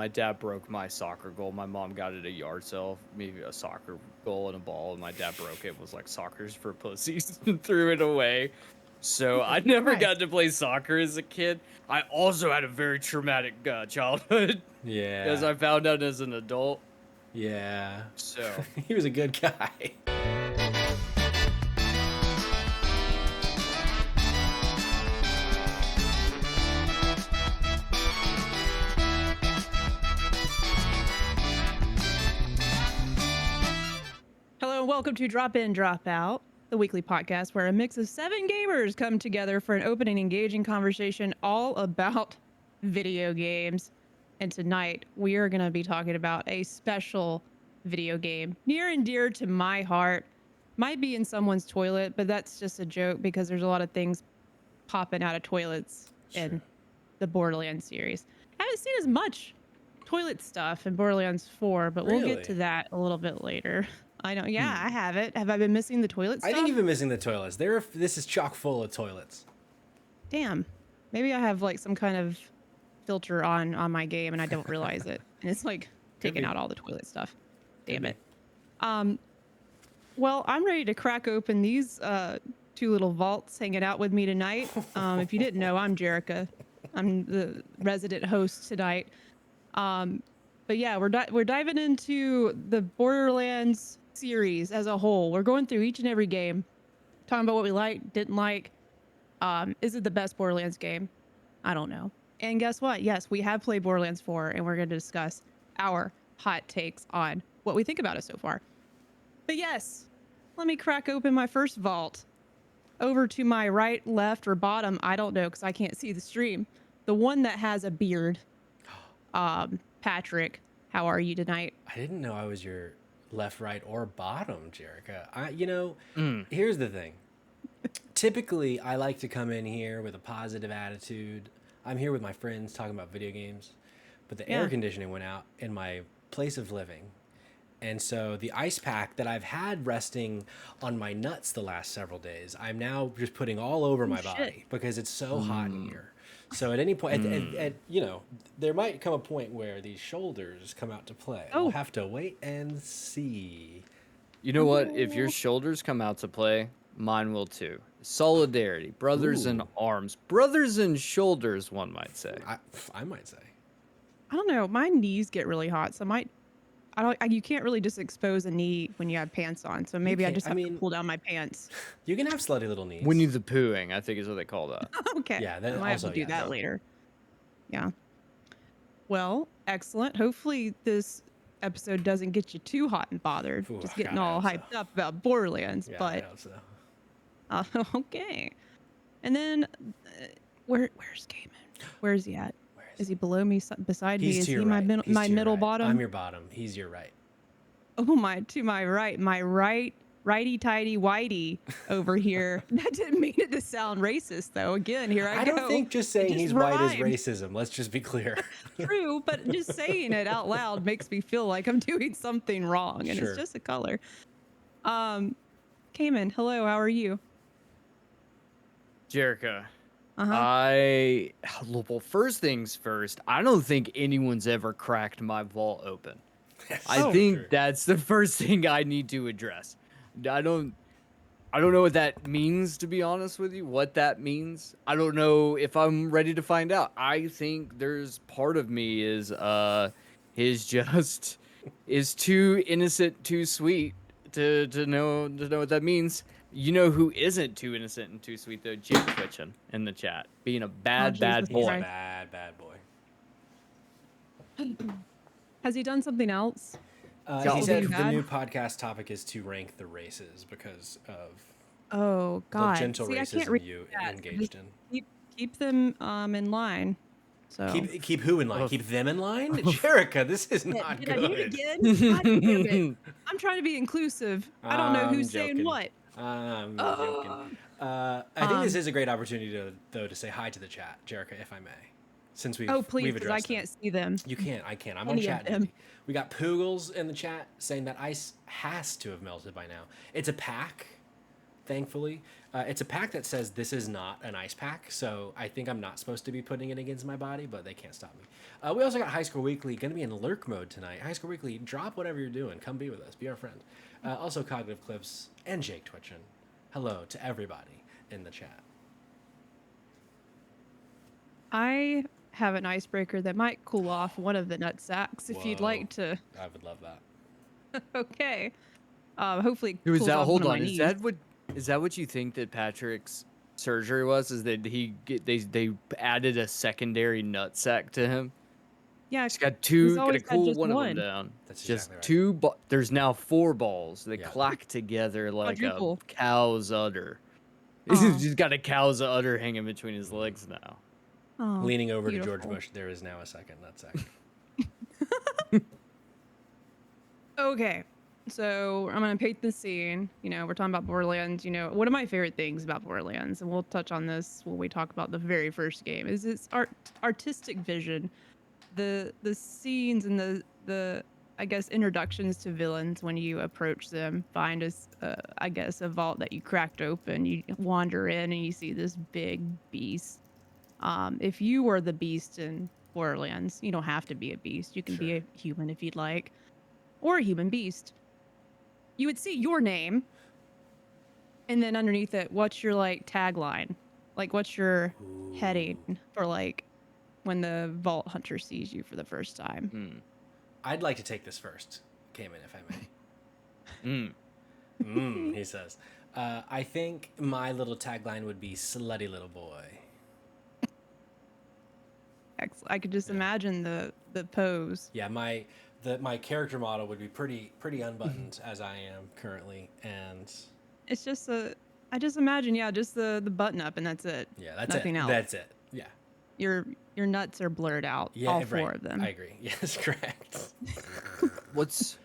my dad broke my soccer goal. My mom got it at a yard sale, maybe a soccer goal and a ball, and my dad broke it. Was like, soccer's for pussies, and threw it away. So I Jesus never Christ. got to play soccer as a kid. I also had a very traumatic childhood, as Yeah. I found out as an adult. Yeah. So He was a good guy. Hello and welcome to Drop In, Drop Out, the weekly podcast where a mix of 7 gamers come together for an open and engaging conversation all about video games. And tonight we are going to be talking about a special video game near and dear to my heart. Might be in someone's toilet, but that's just a joke because there's a lot of things popping out of toilets in the Borderlands series. I haven't seen as much toilet stuff in Borderlands 4, but we'll get to Really? that a little bit later. I know. Yeah, I have it. Have I been missing the toilet stuff? I think you've been missing the toilets. This is chock full of toilets. Damn. Maybe I have like some kind of filter on my game and I don't realize it. And it's like taking be. out all the toilet stuff. Damn be. it. Well, I'm ready to crack open these two little vaults hanging out with me tonight. If you didn't know, I'm Jerica. I'm the resident host tonight. But yeah, we're diving into the Borderlands series as a whole. We're going through each and every game, talking about what we liked, didn't like. Is it the best Borderlands game? I don't know. And guess what? Yes, we have played Borderlands 4, and we're going to discuss our hot takes on what we think about it so far. But yes, let me crack open my first vault. Over to my right, left, or bottom, I don't know because I can't see the stream. The one that has a beard. Patrick, how are you tonight? I didn't know I was your left, right, or bottom, Jerica. Here's the thing. Typically, I like to come in here with a positive attitude. I'm here with my friends talking about video games, but the air conditioning went out in my place of living. And so the ice pack that I've had resting on my nuts the last several days, I'm now just putting all over my body because it's so hot in here. So at any point, there might come a point where these shoulders come out to play. We'll have to wait and see. you know what? If your shoulders come out to play, mine will too. Solidarity, brothers in arms, brothers in shoulders, one might say. I might say. I don't know. My knees get really hot, so you can't really just expose a knee when you have pants on. So maybe I just have to pull down my pants. You can have slutty little knees. Winnie the Poohing, I think is what they call that. Okay. Yeah, that I might have to do that later. Yeah. Well, excellent. Hopefully this episode doesn't get you too hot and bothered. Ooh, just getting all hyped up about Borderlands. Yeah, but I hope so. okay. And then where's Kamen? Where is he at? Is he below me, beside me? Is he my middle bottom? I'm your bottom. He's your right. Oh, to my right. My righty tighty whitey over here. That didn't mean it to sound racist, though. Again, here I go. I don't think just saying he's white is racism. Let's just be clear. True, but just saying it out loud makes me feel like I'm doing something wrong, and Sure. it's just a color. Kamen, hello. How are you? Jerica. Well, first things first, I don't think anyone's ever cracked my vault open. I think that's the first thing I need to address. I don't know what that means, to be honest with you, what that means. I don't know if I'm ready to find out. I think there's part of me is too innocent, too sweet to know what that means. You know who isn't too innocent and too sweet, though? Jake Twitchin in the chat. Being a bad boy. Bad boy. Has he done something else? He said the new podcast topic is to rank the races because of God. the gentle racism you engaged in. Keep them in line. So Keep who in line? Keep them in line? Jerica, this is not did good. I do it again? God damn it. I'm trying to be inclusive. I don't know who's saying what. I'm joking. I think this is a great opportunity to say hi to the chat, Jerica, if I may. Since we've please, because I can't see them. You can't. I can't. I'm on chat duty. We got Poogles in the chat saying that ice has to have melted by now. It's a pack. thankfully. It's a pack that says this is not an ice pack, so I think I'm not supposed to be putting it against my body, but they can't stop me. We also got High School Weekly, going to be in lurk mode tonight. High School Weekly, drop whatever you're doing. Come be with us. Be our friend. Also, Cognitive Clips and Jake Twitchin. Hello to everybody in the chat. I have an icebreaker that might cool off one of the nut sacks if you'd Whoa. like to. I would love that. Okay. Hopefully it Who is cools that? off Hold one of on. my Is knees. that what you think that Patrick's surgery was? Is that they added a secondary nut sack to him? Yeah, He's got he's two. Gotta always had cool just one of them one. down. That's Just exactly right. two. There's now 4 balls. They Yeah. clack together like Quadruple. a cow's udder. Aw. He's got a cow's udder hanging between his legs now. Oh, Leaning over to beautiful. George Bush, there is now a second nut sack. Okay, so I'm gonna paint the scene. You know, we're talking about Borderlands. You know, one of my favorite things about Borderlands, and we'll touch on this when we talk about the very first game, is its artistic vision. The scenes and the I guess introductions to villains when you approach them. Find us, I guess, a vault that you cracked open. You wander in and you see this big beast. If you were the beast in Borderlands, you don't have to be a beast. You can be Sure. a human if you'd like, or a human beast. You would see your name, and then underneath it, what's your like tagline? Like, what's your heading for like when the Vault Hunter sees you for the first time? I'd like to take this first, Kamen, if I may. He says. I think my little tagline would be "Slutty little boy." Excellent. I could just imagine the pose. Yeah, my character model would be pretty unbuttoned as I am currently, and It's just I just imagine, yeah, just the button up, and that's it. yeah, that's Nothing it. else. That's it. Yeah. Your nuts are blurred out. Yeah, all right. 4 of them. I agree. Yes, correct. What's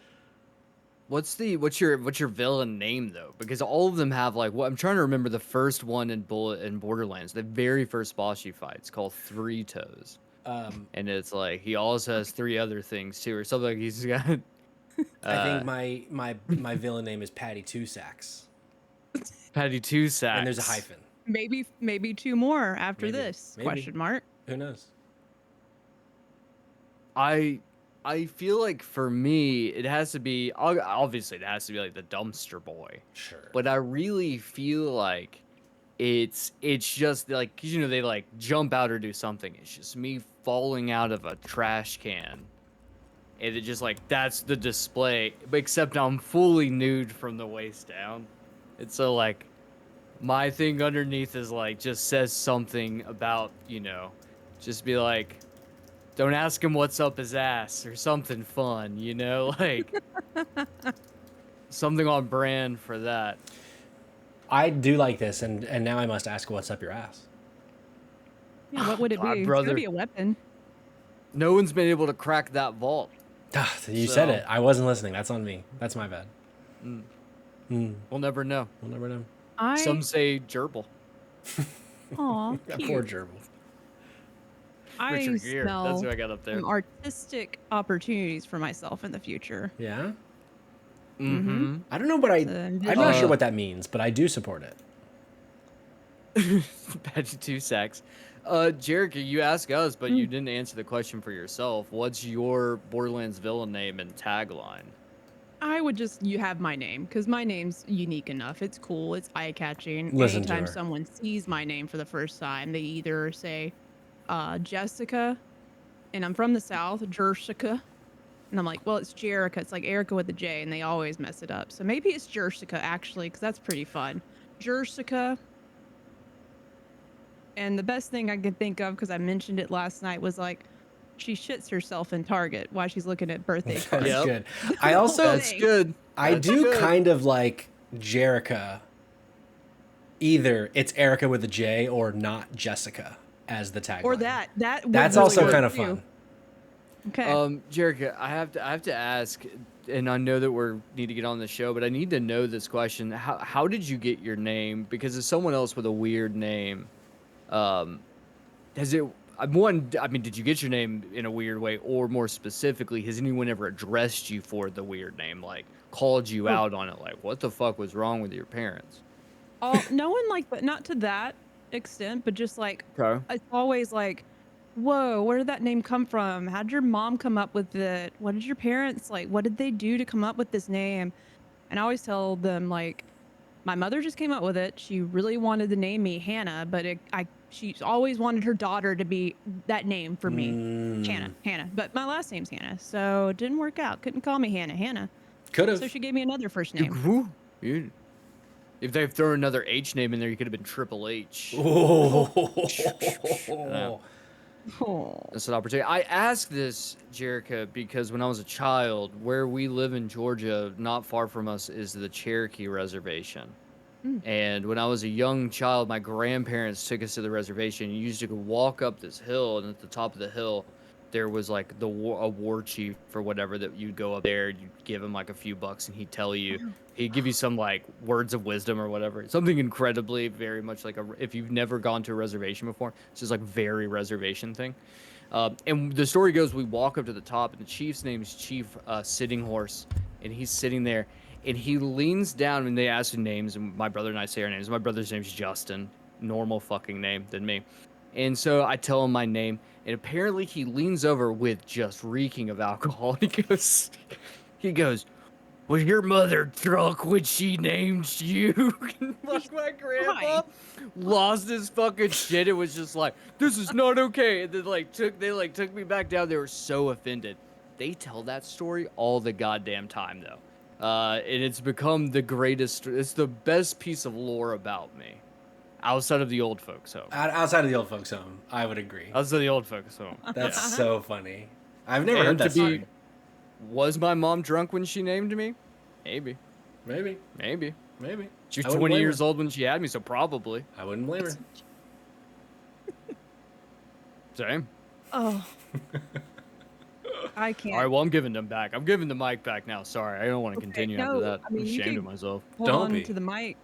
your villain name though? Because all of them have like I'm trying to remember the first one in Borderlands. The very first boss you fight. It's called Three Toes. And it's like he also has 3 other things too, or something. Like he's got. I think my villain name is Patty Two Sacks, Patty Two Sacks. and there's a hyphen. Maybe 2 more after Maybe. this? Maybe. Question mark. Who knows? I feel like for me it has to be obviously it has to be like the dumpster boy. Sure. But I really feel like it's just like 'cause, you know, they like jump out or do something. It's just me falling out of a trash can. And it just like that's the display, but except I'm fully nude from the waist down. And so like my thing underneath is like just says something about, you know, just be like, don't ask him what's up his ass or something fun, you know, like something on brand for that. I do like this, and now I must ask, what's up your ass? Yeah, what would it be? God, It's brother. gonna be a weapon. No one's been able to crack that vault. You said it. I wasn't listening. That's on me. That's my bad. We'll never know. We'll never know. Some say gerbil. Aw, That cute. poor gerbil. I Richard Gere. That's smell who I got up there. some artistic opportunities for myself in the future. Yeah. Mm-hmm. I don't know, but I'm not sure what that means, but I do support it. Patty Two Sacks. Jerica, you asked us, but you didn't answer the question for yourself. What's your Borderlands villain name and tagline? I would just you have my name because my name's unique enough. It's cool. It's eye catching. Listen to Anytime her. someone sees my name for the first time, they either say Jessica, and I'm from the South, Jerica. And I'm like, well, it's Jerica. It's like Erica with a J, and they always mess it up. So maybe it's Jerica, actually, because that's pretty fun. Jerica. And the best thing I could think of, because I mentioned it last night, was like, she shits herself in Target while she's looking at birthday cards. That's Yep. good. I also, That's good. I That's do good. kind of like Jerica. Either it's Erica with a J or not Jessica as the tagline. Or that. Would That's really also work kind of too. fun. Okay. Jerica, I have to ask, and I know that we need to get on the show, but I need to know this question. How did you get your name? Because as someone else with a weird name, has it? One, I mean, did you get your name in a weird way, or more specifically, has anyone ever addressed you for the weird name, like called you out on it, like what the fuck was wrong with your parents? all no one like, but not to that extent, but just like Okay. it's always like, whoa, where did that name come from? How did your mom come up with it? What did your parents like? What did they do to come up with this name? And I always tell them like, my mother just came up with it. She really wanted to name me Hannah, but she always wanted her daughter to be that name for me, Hannah. But my last name's Hannah, so it didn't work out. Couldn't call me Hannah. Could So have. she gave me another first You, name. whew, you, if they throw another H name in there, you could have been Triple H. Oh. Oh, That's an opportunity. I ask this, Jerica, because when I was a child, where we live in Georgia, not far from us, is the Cherokee Reservation. mm. And when I was a young child, my grandparents took us to the reservation. You used to walk up this hill, and at the top of the hill, there was like a war chief or whatever that you'd go up there. You'd give him like a few bucks, and he'd give you some like words of wisdom or whatever. Something incredibly, very much like if you've never gone to a reservation before, it's just like very reservation thing. And the story goes, we walk up to the top, and the chief's name is Chief Sitting Horse, and he's sitting there, and he leans down, and they ask him names, and my brother and I say our names. My brother's name's Justin, normal fucking name than me. And so I tell him my name, and apparently he leans over with just reeking of alcohol. He goes, was your mother drunk when she named you? Like my grandpa lost his fucking shit. It was just like, this is not okay. And then they took me back down. They were so offended. They tell that story all the goddamn time though. And it's become the greatest. It's the best piece of lore about me, outside of the old folks home. Outside of the old folks' home, I would agree. Outside of the old folks home. That's so funny. I've never heard that story. Was my mom drunk when she named me? Maybe. Maybe. She was 20 years old when she had me, so probably. I wouldn't blame her. Same. Oh. I can't. All right, well, I'm giving them back. I'm giving the mic back now. Sorry, I don't want to continue after that. I mean, I'm you ashamed can of myself. Hold Don't on be. to the mic.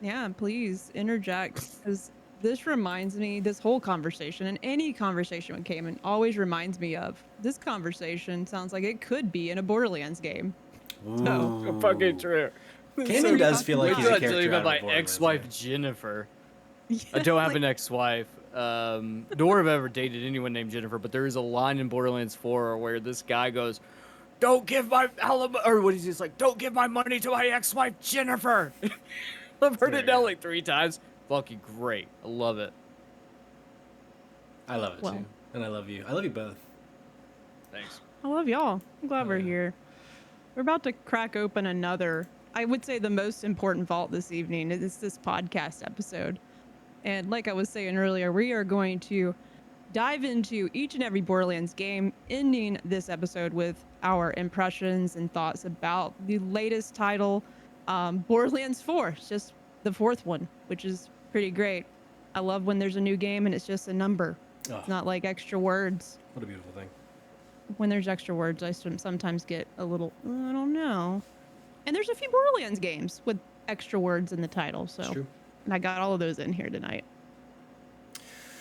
Yeah, please interject, because this reminds me, this whole conversation and any conversation with Kamen always reminds me of this conversation. Sounds like it could be in a Borderlands game. So fucking true. Kamen does feel like he's a character about out my of Borderlands, ex-wife yeah. Jennifer. Yeah, I don't have an ex-wife. Nor have I ever dated anyone named Jennifer, but there is a line in Borderlands 4 where this guy goes, "Don't give my or what is he like? Don't give my money to my ex-wife Jennifer." I've heard it now like 3 times. Fucking great. I love it. I love it too. And I love you. I love you both. Thanks. I love y'all. I'm glad we're here. We're about to crack open another, I would say the most important vault this evening is this podcast episode. And like I was saying earlier, we are going to dive into each and every Borderlands game, ending this episode with our impressions and thoughts about the latest title, Borderlands 4. It's just the 4th one, which is pretty great. I love when there's a new game and it's just a number. Oh, It's not like extra words. what a beautiful thing. When there's extra words, I sometimes get a little, I don't know. And there's a few Borderlands games with extra words in the title, so. It's true. And I got all of those in here tonight.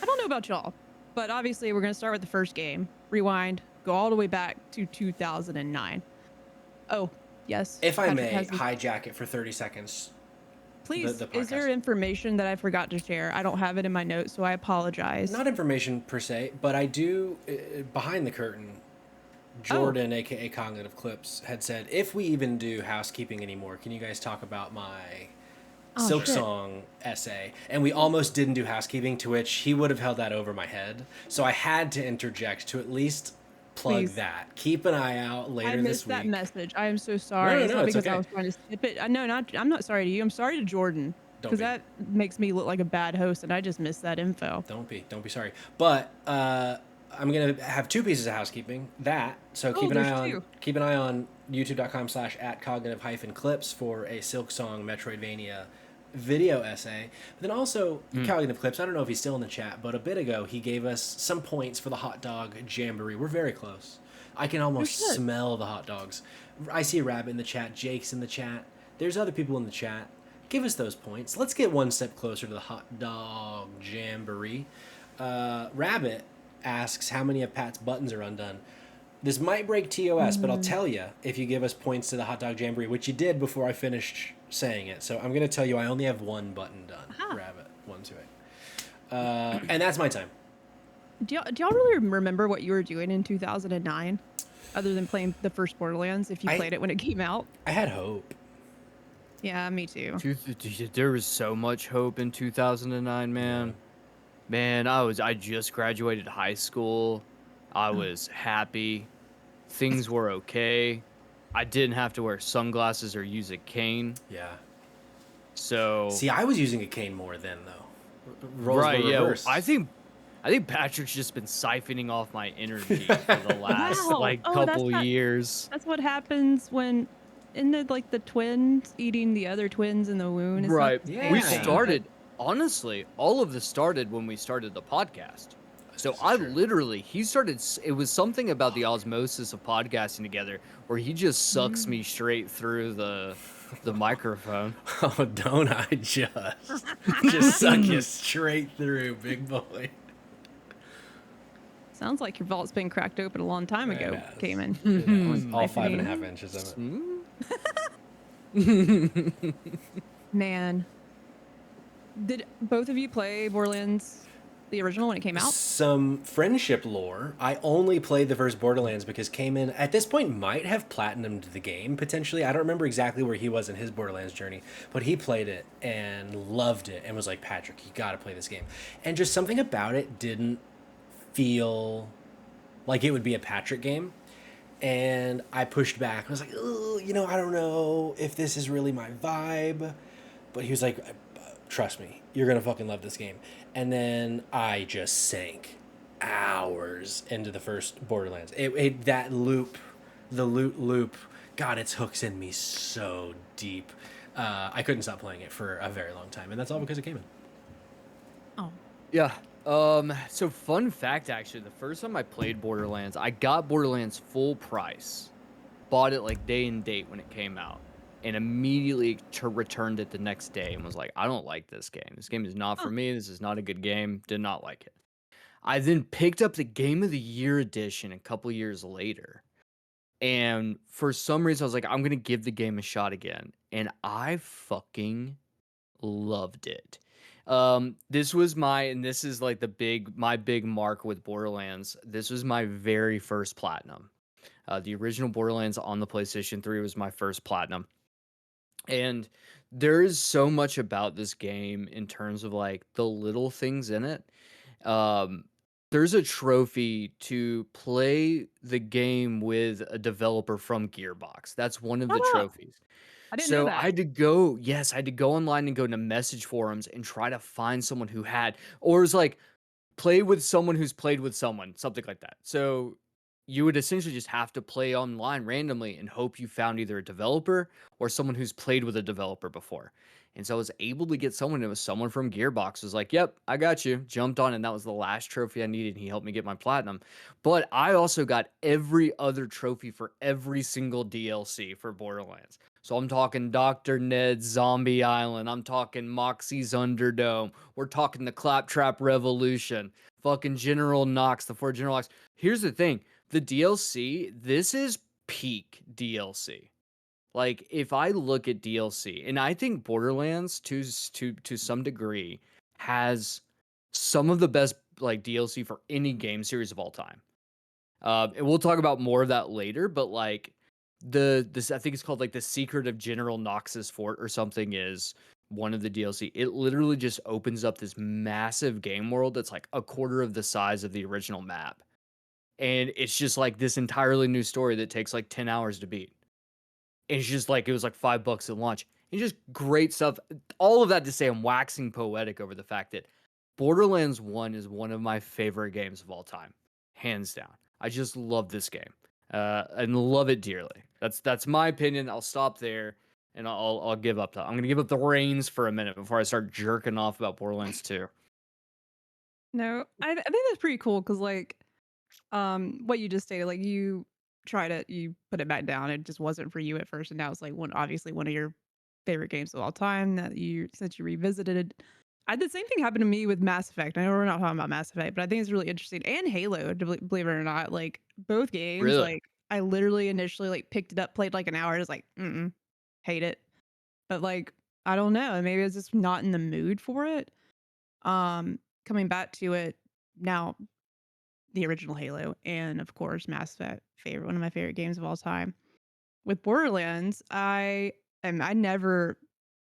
I don't know about y'all, but obviously we're going to start with the first game. Rewind, go all the way back to 2009. Oh, yes. If I Patrick may has the- hijack it for 30 seconds. Please, the is there podcast. information that I forgot to share? I don't have it in my notes, so I apologize. Not information per se, but I do, behind the curtain, Jordan, aka Cognitive Clips, had said, if we even do housekeeping anymore, can you guys talk about my Silk shit. Song essay? And we almost didn't do housekeeping, to which he would have held that over my head. So I had to interject to at least plug Please. that. Keep an eye out later I this missed week. that message. I am so sorry. No, It's no, not it's because I okay. was trying to skip it. No, I'm not sorry to you. I'm sorry to Jordan. Don't Because be. that makes me look like a bad host, and I just missed that info. Don't be sorry. But I'm gonna have 2 pieces of housekeeping. So keep an there's eye on 2. keep an eye on youtube.com/@cognitive-clips for a Silk Song Metroidvania video essay. But then also Cognitive Clips. I don't know if he's still in the chat, but a bit ago he gave us some points for the hot dog jamboree. We're very close. I can almost shit. smell the hot dogs. I see a Rabbit in the chat. Jake's in the chat. There's other people in the chat. Give us those points. Let's get one step closer to the hot dog jamboree. Rabbit asks how many of Pat's buttons are undone. This might break TOS, but I'll tell you if you give us points to the hot dog jamboree, which you did before I finished saying it. So I'm going to tell you I only have one button done. Aha. Rabbit, 1, 2, 8. And that's my time. Do y'all really remember what you were doing in 2009? Other than playing the first Borderlands, if you played it when it came out? I had hope. Yeah, me too. There was so much hope in 2009, man. Yeah. Man, I just graduated high school. I was happy. Things were okay. I didn't have to wear sunglasses or use a cane. Yeah. So See, I was using a cane more then, though. Roles right, were yeah. reversed. I think Patrick's just been siphoning off my energy for the last couple years. That's what happens when the twins eating the other twins in the wound. It's Right. Not We thing, started honestly, all of this started when we started the podcast. So he started, it was something about the osmosis of podcasting together where he just sucks me straight through the microphone. Oh, don't I just suck you straight through, big boy. Sounds like your vault's been cracked open a long time ago, Kamen. All 5.5 inches of it. Man. Did both of you play Borderlands, the original, when it came out? Some friendship lore. I only played the first Borderlands because Kamen, at this point, might have platinumed the game, potentially. I don't remember exactly where he was in his Borderlands journey, but he played it and loved it and was like, Patrick, you gotta play this game. And just something about it didn't feel like it would be a Patrick game. And I pushed back. I was like, oh, I don't know if this is really my vibe. But he was like, trust me, you're going to fucking love this game. And then I just sank hours into the first Borderlands. That loop, the loop, God, its hooks in me so deep. I couldn't stop playing it for a very long time. And that's all because it came in. Oh. Yeah. So fun fact, actually, the first time I played Borderlands, I got Borderlands full price, bought it like day and date when it came out, and immediately returned it the next day and was like, I don't like this game. This game is not for me. This is not a good game. Did not like it. I then picked up the Game of the Year edition a couple years later. And for some reason, I was like, I'm going to give the game a shot again. And I fucking loved it. This was this is like my big mark with Borderlands. This was my very first platinum. The original Borderlands on the PlayStation 3 was my first platinum. And there is so much about this game in terms of like the little things in it. There's a trophy to play the game with a developer from Gearbox. That's one of the trophies. I didn't know that. I had to go online and go to message forums and try to find someone who had, or it was like play with someone who's played with someone, something like that. So you would essentially just have to play online randomly and hope you found either a developer or someone who's played with a developer before. And so I was able to get someone. It was someone from Gearbox was like, yep, I got you. Jumped on, and that was the last trophy I needed. He helped me get my platinum. But I also got every other trophy for every single DLC for Borderlands. So I'm talking Dr. Ned's Zombie Island. I'm talking Moxie's Underdome. We're talking the Claptrap Revolution. Fucking General Knox, the 4 General Knox. Here's the thing. The DLC, this is peak DLC. Like, if I look at DLC, and I think Borderlands to some degree has some of the best like DLC for any game series of all time. And we'll talk about more of that later, but like this I think it's called like the Secret of General Knox's Fort or something is one of the DLC. It literally just opens up this massive game world that's like a quarter of the size of the original map. And it's just like this entirely new story that takes like 10 hours to beat. It's just like, it was like $5 at launch. It's just great stuff. All of that to say, I'm waxing poetic over the fact that Borderlands 1 is one of my favorite games of all time. Hands down. I just love this game. And love it dearly. That's my opinion. I'll stop there and I'll give up. I'm going to give up the reins for a minute before I start jerking off about Borderlands 2. No, I think that's pretty cool because like what you just stated, like you put it back down. It just wasn't for you at first, and now it's like obviously one of your favorite games of all time that since you revisited. I the same thing happened to me with Mass Effect. I know we're not talking about Mass Effect, but I think it's really interesting. And Halo, believe it or not, like both games, Really? like I literally initially like picked it up, played like an hour, and was like, hate it. But like, I don't know, maybe I was just not in the mood for it. Coming back to it now, the original Halo, and of course, Mass Effect, one of my favorite games of all time. With Borderlands, I never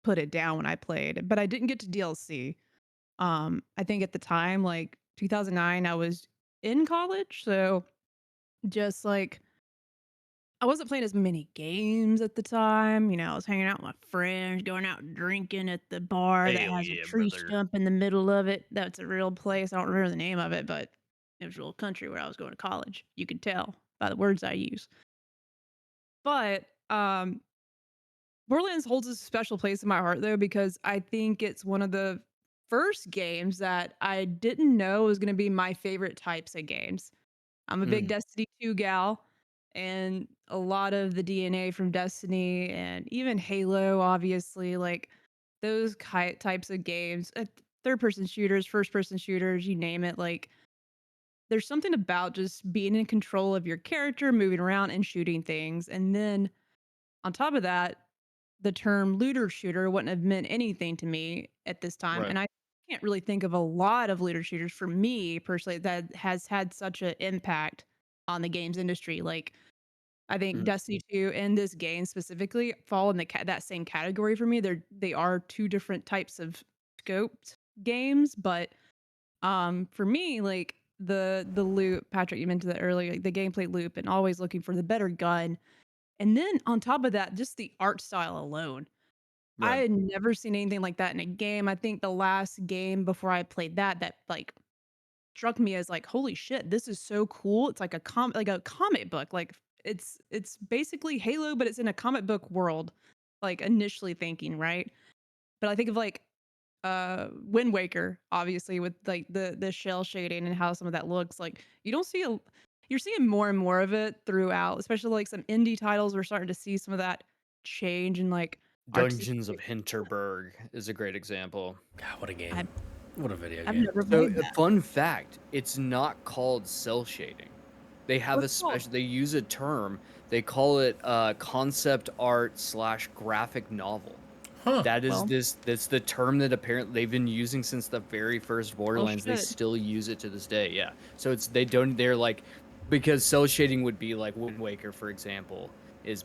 put it down when I played, but I didn't get to DLC. I think at the time, like 2009, I was in college, so just like I wasn't playing as many games at the time. I was hanging out with my friends, going out and drinking at the bar that Hell has a yeah, tree brother. stump in the middle of it. That's a real place. I don't remember the name of it, but it was a little country where I was going to college. You could tell by the words I use. But Borderlands holds a special place in my heart though, because I think it's one of the first games that I didn't know was going to be my favorite types of games. I'm a big Mm, Destiny 2 gal, and a lot of the DNA from Destiny and even Halo, obviously, like those types of games, third person shooters, first person shooters, you name it. Like, there's something about just being in control of your character, moving around and shooting things. And then on top of that, the term looter shooter wouldn't have meant anything to me at this time. right. And I can't really think of a lot of looter shooters for me personally that has had such an impact on the games industry. Like, I think Mm, Destiny 2 and this game specifically fall in that same category for me. They are two different types of scoped games, but for me, like the loop, Patrick, you mentioned that earlier, like the gameplay loop and always looking for the better gun. And then on top of that, just the art style alone. I right. had never seen anything like that in a game. I think the last game before I played that like struck me as like, holy shit, this is so cool. It's like a comic book. Like it's basically Halo, but it's in a comic book world. Like initially thinking, right? But I think of like Wind Waker, obviously, with like the shell shading and how some of that looks. Like you're seeing more and more of it throughout, especially like some indie titles. We're starting to see some of that change in like artistic. Dungeons of Hinterberg is a great example. God, what a game. I've, What a video I've game. never So, played a that. fun fact, it's not called cell shading. They have a What's it called? special, they use a term, they call it concept art slash graphic novel. Huh. Well, That's the term that apparently they've been using since the very first well, Borderlands. They shit. still use it to this day. Yeah. So they're like, because cell shading would be like Wind Waker, for example,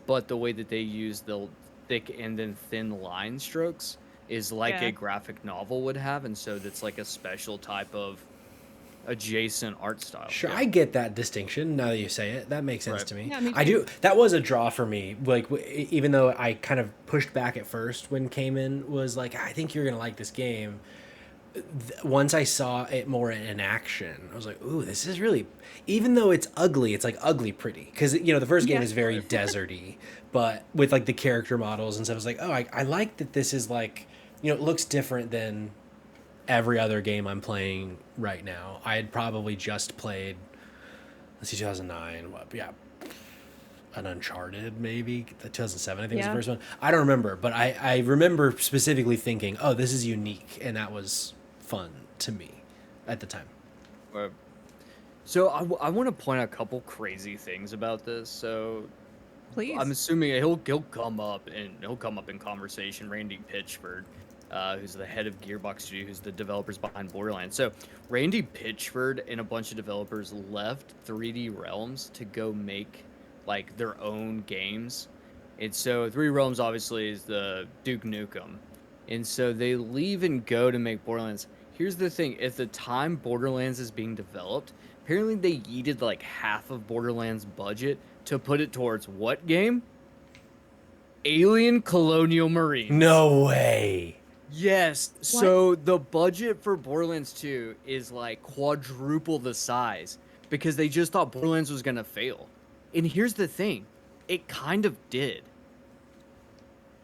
but the way that they use the thick and then thin line strokes is like a Yeah. graphic novel would have, and so that's like a special type of adjacent art style. Sure, Yeah. I get that distinction now that you say it. That makes sense Right. to me. Yeah, me I too. do. That was a draw for me. Like, even though I kind of pushed back at first when Kamen was like, I think you're going to like this game. Once I saw it more in action, I was like, ooh, this is really, even though it's ugly, it's like ugly pretty. Because, the first game Yeah. is very Right. deserty, but with like the character models and stuff, I was like, oh, I like that this is like, it looks different than every other game I'm playing right now. I had probably just played, let's see, 2009, yeah, an Uncharted maybe, 2007 I think was the Yeah. first one. I don't remember, but I remember specifically thinking, oh, this is unique, and that was fun to me at the time. Right. So I want to point out a couple crazy things about this. So I'm Please. assuming he'll come up in conversation. Randy Pitchford, who's the head of Gearbox Studio, who's the developers behind Borderlands. So Randy Pitchford and a bunch of developers left 3D Realms to go make like their own games. And so 3D Realms obviously is the Duke Nukem. And so they leave and go to make Borderlands. Here's the thing, at the time Borderlands is being developed, apparently they yeeted like half of Borderlands' budget to put it towards what game? Alien Colonial Marines. No way. Yes. What? So the budget for Borderlands 2 is like quadruple the size because they just thought Borderlands was going to fail. And here's the thing, it kind of did.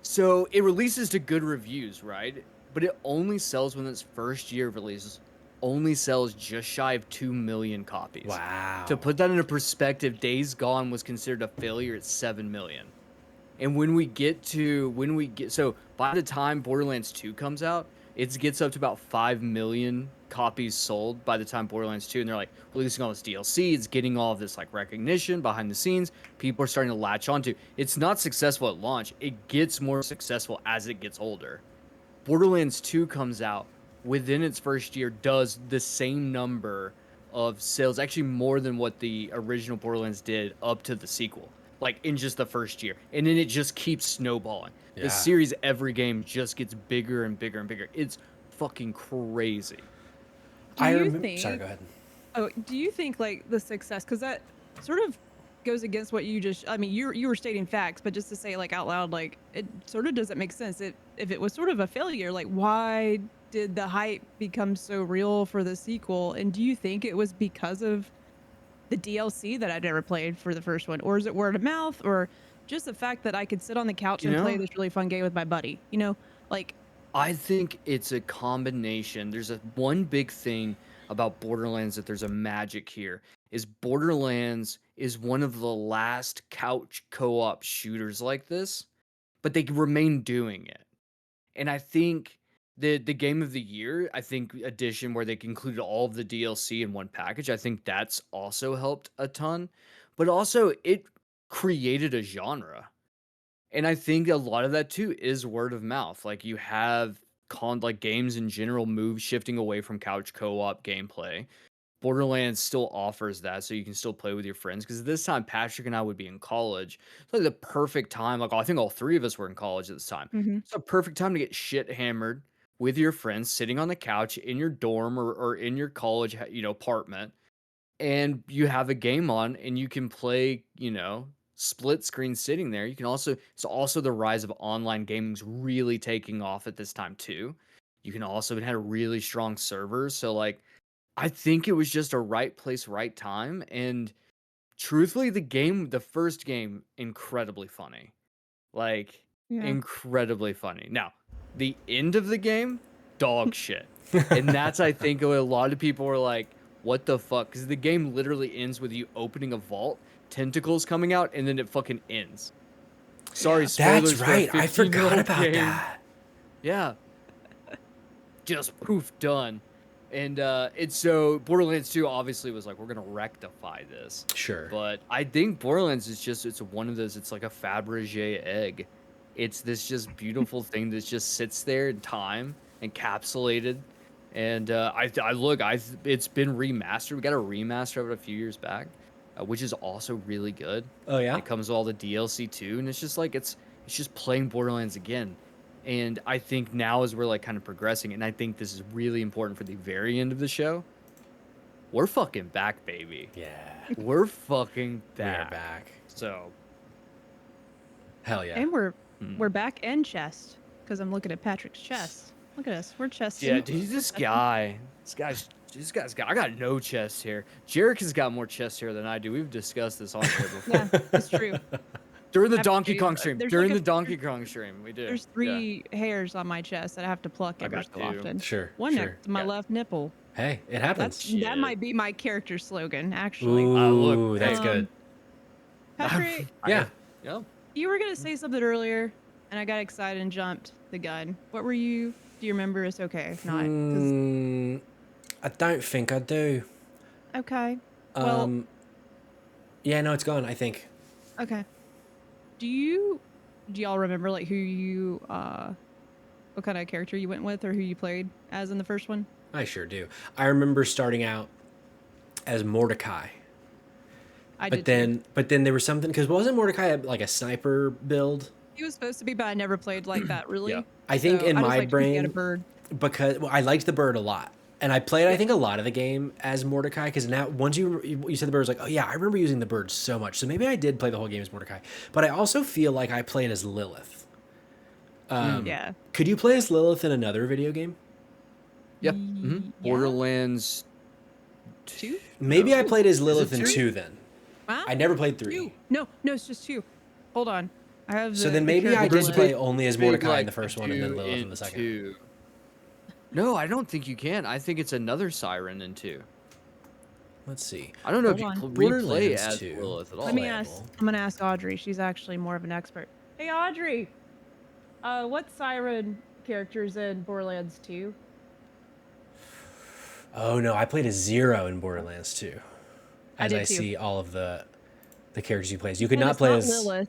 So it releases to good reviews, right? But it only sells within its first year of releases, only sells just shy of 2 million copies. Wow. To put that into perspective, Days Gone was considered a failure at 7 million. And so by the time Borderlands 2 comes out, it gets up to about 5 million copies sold by the time Borderlands 2, and they're like releasing all this DLC. It's getting all of this like recognition behind the scenes. People are starting to latch onto. It's not successful at launch. It gets more successful as it gets older. Borderlands 2 comes out within its first year, does the same number of sales, actually more than what the original Borderlands did up to the sequel, like in just the first year. And then it just keeps snowballing. Yeah. The series, every game just gets bigger and bigger and bigger. It's fucking crazy. Sorry, go ahead. Oh, do you think like the success, because that sort of goes against what you just, I mean, you were stating facts, but just to say like out loud, like it sort of doesn't make sense. If it was sort of a failure, like why did the hype become so real for the sequel? And do you think it was because of the DLC that I'd never played for the first one, or is it word of mouth, or just the fact that I could sit on the couch and play this really fun game with my buddy? You know, like I think it's a combination. There's one big thing about Borderlands that there's a magic here is Borderlands is one of the last couch co-op shooters like this, but they remain doing it. And I think the game of the year, I think edition where they included all of the DLC in one package, I think that's also helped a ton. But also it created a genre. And I think a lot of that too is word of mouth. Like you have like games in general move shifting away from couch co-op gameplay. Borderlands still offers that, so you can still play with your friends. Because this time, Patrick and I would be in college. It's like the perfect time. Like I think all three of us were in college at this time. It's a perfect time to get shit hammered with your friends, sitting on the couch in your dorm or in your college, apartment, and you have a game on, and you can play, split screen sitting there. You can also, it's also the rise of online gaming's really taking off at this time too. You can also, it had a really strong servers. So like, I think it was just a right place, right time. And truthfully, the first game, incredibly funny. Like, incredibly funny. Now, the end of the game, dog shit. And that's, I think, what a lot of people were like, what the fuck? Because the game literally ends with you opening a vault, tentacles coming out, and then it fucking ends. Sorry, spoilers. That's right. I forgot about that. Yeah. Just poof, done. And it's so Borderlands 2 obviously was like, we're gonna rectify this. Sure. But I think Borderlands is just, it's one of those, it's like a Fabergé egg. It's this just beautiful thing that just sits there in time, encapsulated. And it's been remastered. We got a remaster of it a few years back, which is also really good. Oh yeah. It comes with all the DLC too, and it's just like it's just playing Borderlands again. And I think now as we're like kind of progressing, and I think this is really important for the very end of the show, we're fucking back, baby. Yeah. We're fucking back. We're back. So. Hell yeah. And we're back and chest, because I'm looking at Patrick's chest. Look at us. We're chesting. Yeah, dude, this guy's got, I got no chest hair. Jerica's got more chest hair than I do. We've discussed this on here before. Yeah, that's true. During the Donkey Kong stream. There's Donkey Kong stream, we did. There's 3 hairs on my chest that I have to pluck every so often. Sure. One next to my left nipple. Hey, it happens. That might be my character slogan, actually. Ooh, that's good. Patrick, yeah. You were gonna say something earlier, and I got excited and jumped the gun. What were you? Do you remember? It's okay if not. I don't think I do. Okay. Well. Yeah, no, it's gone. I think. Okay. Do y'all remember like who you what kind of character you went with or who you played as in the first one? I sure do. I remember starting out as Mordecai. But then there was something, because wasn't Mordecai like a sniper build? He was supposed to be, but I never played like that really. Yeah. I think in my brain, a bird. because I liked the bird a lot. And I played, I think, a lot of the game as Mordecai, because now, once you said the bird, I was like, oh yeah, I remember using the bird so much. So maybe I did play the whole game as Mordecai. But I also feel like I played as Lilith. Yeah. Could you play as Lilith in another video game? Yep. Mm-hmm. Yeah. Borderlands 2? Maybe I played as Lilith in 2 then. Wow. I never played 3. 2. No, it's just 2. Hold on. I have So then maybe I did play only as Mordecai like in the first one and then Lilith in the second. 2. No, I don't think you can. I think it's another Siren in 2. Let's see. I don't know if you replay Borderlands as 2. Lilith at all. Let me ask. I'm gonna ask Audrey. She's actually more of an expert. Hey, Audrey. What Siren characters in Borderlands 2? Oh no, I played as Zero in Borderlands 2. As I did too. see all of the characters you play as. You could And not it's play not as Lilith.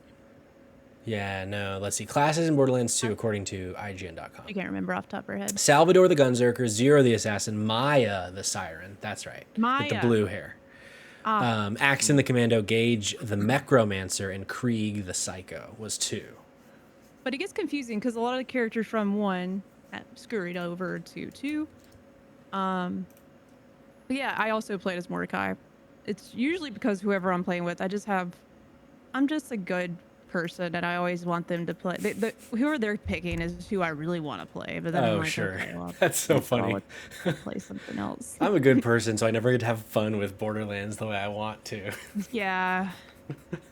Yeah, no. Let's see. Classes in Borderlands 2 according to IGN.com. You can't remember off the top of your head. Salvador the Gunzerker, Zero the Assassin, Maya the Siren. That's right. Maya. With the blue hair. Ah, Axon the Commando, Gage the Mechromancer, and Krieg the Psycho was 2. but it gets confusing because a lot of the characters from 1 scurried over to 2. But yeah, I also played as Mordecai. It's usually because whoever I'm playing with, I'm just a good person, and I always want them to play. Whoever they're picking is who I really want to play. But then I'm like, Sure. okay, well, That's so funny. I'll play something else. I'm a good person, so I never get to have fun with Borderlands the way I want to. Yeah.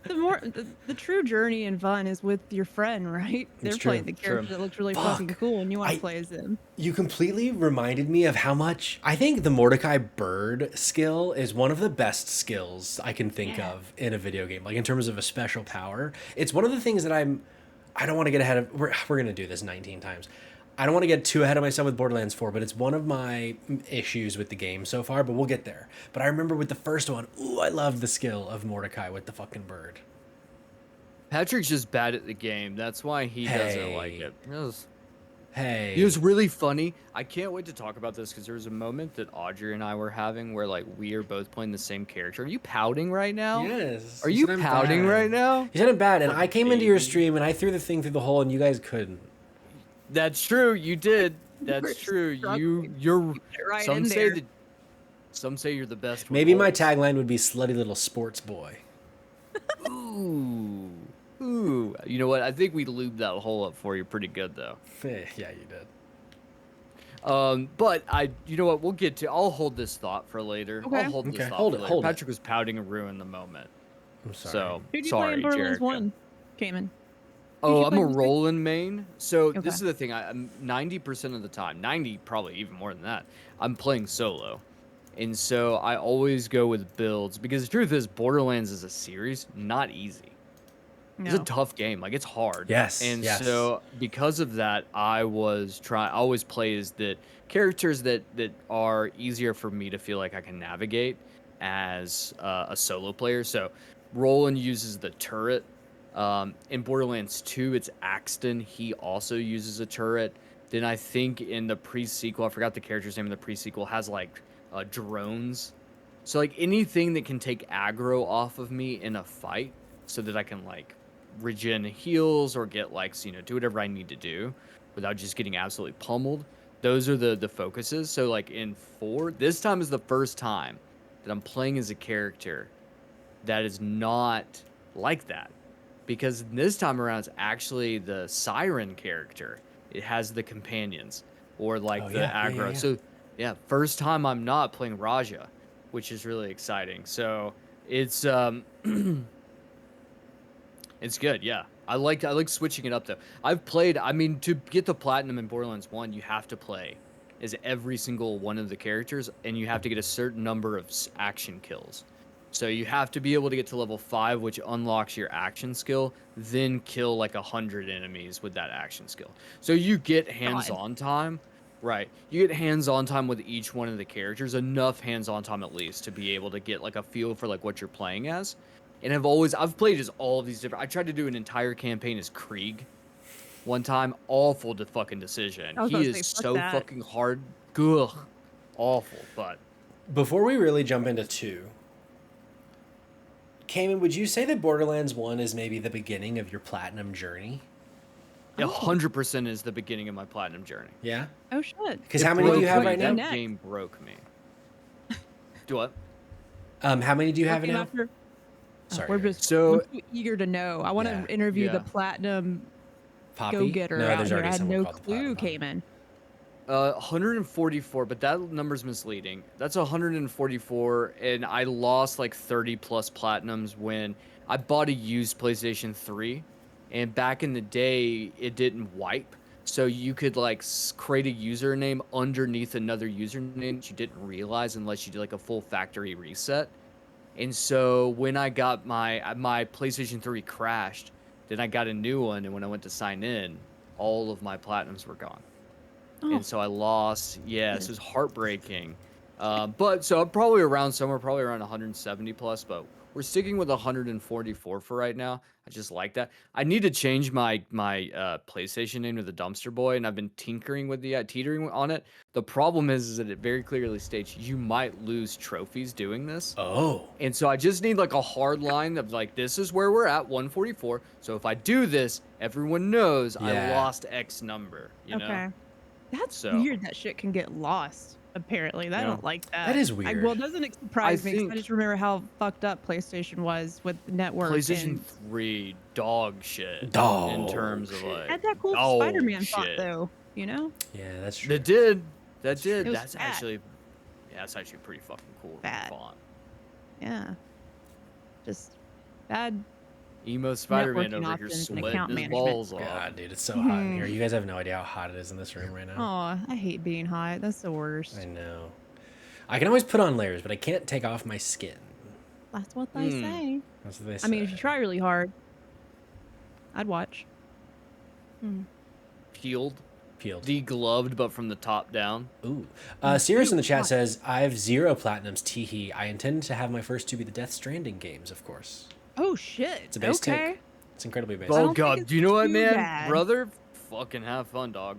The true journey and fun is with your friend, right? They're true. playing the character that looks really fucking cool, and you want to play as them. You completely reminded me of how much I think the Mordecai bird skill is one of the best skills I can think of in a video game. Like in terms of a special power, it's one of the things that I don't want to get ahead of. We're gonna do this 19 times. I don't want to get too ahead of myself with Borderlands 4, but it's one of my issues with the game so far, but we'll get there. But I remember with the first one, I loved the skill of Mordecai with the fucking bird. Patrick's just bad at the game. That's why he doesn't like it. Hey. It was really funny. I can't wait to talk about this because there was a moment that Audrey and I were having where like we are both playing the same character. Are you pouting right now? Yes. Are you pouting right now? You said it bad, and I came into your stream and I threw the thing through the hole, and you guys couldn't. That's true. You did. That's true. You're right some in say there. that some say you're the best. with Maybe my holes. tagline would be "slutty little sports boy." Ooh. Ooh. You know what? I think we lubed that hole up for you pretty good though. Yeah, you did. But you know what? We'll get to. I'll hold this thought for later. Okay. I'll hold this Okay, thought hold for it, later. hold it. Patrick was pouting and ruined the moment. I'm sorry. So Who do you play sorry, in Borderlands Jerica. 1, Kamen? Oh, you I'm play a this Roland main. So Okay. this is the thing. I'm 90% of the time, 90 probably even more than that. I'm playing solo, and so I always go with builds because the truth is, Borderlands is a series, not easy. It's a No. tough game. Like it's hard. Yes, And yes. so because of that, I always play as the characters that are easier for me to feel like I can navigate as a solo player. So Roland uses the turret. In Borderlands 2, it's Axton. He also uses a turret. Then I think in the pre-sequel, I forgot the character's name in the pre-sequel, has like drones. So like anything that can take aggro off of me in a fight so that I can like regen heals or get like, do whatever I need to do without just getting absolutely pummeled. Those are the focuses. So like in 4, this time is the first time that I'm playing as a character that is not like that. Because this time around, it's actually the Siren character. It has the companions or like the aggro. So yeah, first time I'm not playing Raja, which is really exciting. So it's it's good. Yeah, I like switching it up though. To get the platinum in Borderlands 1, you have to play as every single one of the characters, and you have to get a certain number of action kills. So you have to be able to get to level 5, which unlocks your action skill, then kill like 100 enemies with that action skill. So you get hands-on time, right? You get hands-on time with each one of the characters, enough hands-on time at least to be able to get like a feel for like what you're playing as. And I've played as all of these different. I tried to do an entire campaign as Krieg one time. Awful fucking decision. He is so fucking hard. Ugh. Awful, but Before we really jump into 2, Kamen, would you say that Borderlands 1 is maybe the beginning of your platinum journey? 100% is the beginning of my platinum journey. Yeah? Oh shit. Because how many do you have right now? That game broke me. Do what? How many do you have Okay, now? after- Sorry. We're just So- I'm too eager to know. I want to interview the platinum Poppy? go-getter No, out there's here. already I had someone no called the clue, Platinum. Kamen. 144, but that number's misleading. That's 144, and I lost like 30 plus platinums when I bought a used PlayStation 3, and back in the day, it didn't wipe. So you could like create a username underneath another username that you didn't realize unless you did like a full factory reset. And so when I got my PlayStation 3 crashed, then I got a new one, and when I went to sign in, all of my platinums were gone. and so I lost. Yeah, so it was heartbreaking. But so I'm probably around somewhere, probably around 170 plus, but we're sticking with 144 for right now. I just like that. I need to change my PlayStation name to the Dumpster Boy, and I've been tinkering with the teetering on it. The problem is that it very clearly states you might lose trophies doing this. Oh. And so I just need like a hard line of like, this is where we're at, 144. So if I do this, everyone knows I lost X number, you know? That's weird that shit can get lost, apparently. I don't like that. That is weird. Well, doesn't it surprise me? 'Cause I just remember how fucked up PlayStation was with the network. PlayStation 3, dog shit. In terms of like. Had that cool Spider-Man font, though, you know? Yeah, that's true. It did. That did. It was That's bad. actually. Yeah, that's actually pretty fucking cool. Bad. Font. Yeah. Just bad. Emo Spider-Man networking over here options and sweating account his management. balls off. God, dude, it's so hot in here. You guys have no idea how hot it is in this room right now. Oh, I hate being hot. That's the worst. I know. I can always put on layers, but I can't take off my skin. That's what they say. That's what they say. I mean, if you try really hard, I'd watch. Peeled. Peeled. Degloved, but from the top down. Ooh. Sirius in the chat says, I have 0 platinums, teehee. I intend to have my first 2 be the Death Stranding games, of course. Oh, shit. It's a base take. It's incredibly basic. Oh, God. Do you know what, too man? bad. Brother, fucking have fun, dog.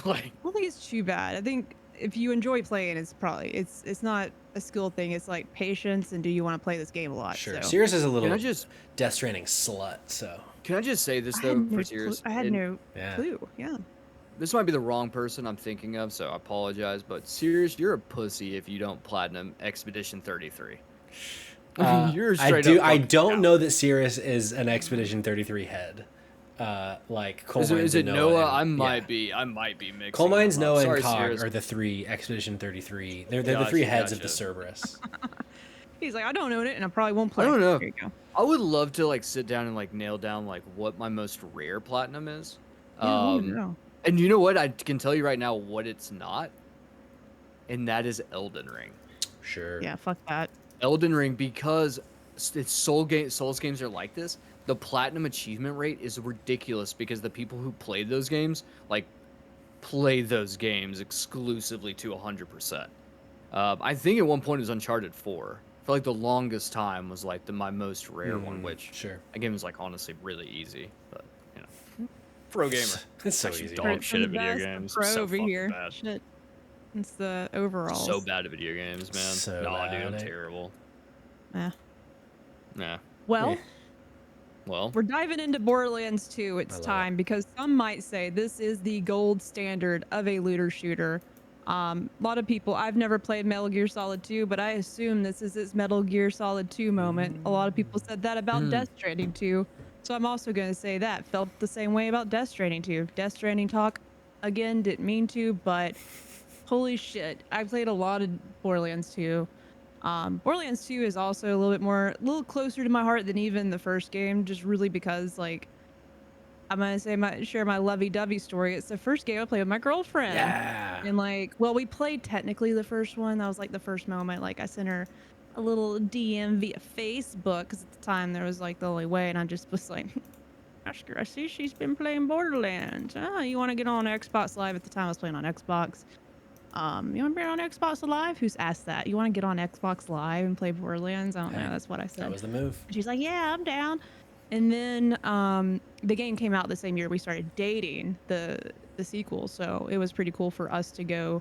Like, I don't think it's too bad. I think if you enjoy playing, it's probably it's not a skill thing. It's like patience and do you want to play this game a lot? Sure. So. Sirius is a little Can I just- Death Stranding slut, so. Can I just say this, I though, had no for Sirius? I had no Yeah. clue. Yeah. This might be the wrong person I'm thinking of, so I apologize. But Sirius, you're a pussy if you don't platinum Expedition 33. You're straight up I fucking don't out. know that Sirius is an Expedition 33 head. Like Coal Is Mines it and Noah? and- I yeah. might be mixing. Coal Mines, them up. Noah, Sorry, and Cog Sirius. are the 3 Expedition 33. They're the Gotcha, 3 heads of the gotcha. Cerberus. He's like, I don't own it, and I probably won't play. I don't know. There you go. I would love to like sit down and like nail down like what my most rare platinum is. Yeah, I wanna know. And you know what? I can tell you right now what it's not, and that is Elden Ring. Sure. Yeah, fuck that. Elden Ring, because it's Souls games are like this. The platinum achievement rate is ridiculous because the people who play those games like play those games exclusively to 100%. I think at one point it was Uncharted 4. For like the longest time was like my most rare one, which Sure. that game was like honestly really easy, but you know, pro gamer. It's so Actually easy. dog shit at the video best, games. The pro So over fucking here. bad. Shit. It's the overall. So bad at video games, man. So Nah, dude, I'm bad. terrible. Yeah. Nah. Well, Yeah. Well, we're diving into Borderlands 2. It's I love time because some might say this is the gold standard of a looter shooter. A lot of people, I've never played Metal Gear Solid 2, but I assume this is its Metal Gear Solid 2 moment. A lot of people said that about Death Stranding 2. So I'm also going to say that. Felt the same way about Death Stranding 2. Death Stranding talk, again, didn't mean to, but holy shit. I played a lot of Borderlands 2. Borderlands 2 is also a little closer to my heart than even the first game, just really because, like, I'm gonna share my lovey-dovey story. It's the first game I played with my girlfriend. Yeah. And like, well, we played technically the first one. That was like the first moment. Like, I sent her a little DM via Facebook because at the time there was like the only way, and I just was like, ask her. I see she's been playing Borderlands. Oh, you want to get on Xbox Live? At the time, I was playing on Xbox. You want to be on Xbox Live? Who's asked that? You want to get on Xbox Live and play Borderlands? I don't know. That's what I said. That was the move. And she's like, yeah, I'm down. And then the game came out the same year we started dating the sequel. So it was pretty cool for us to go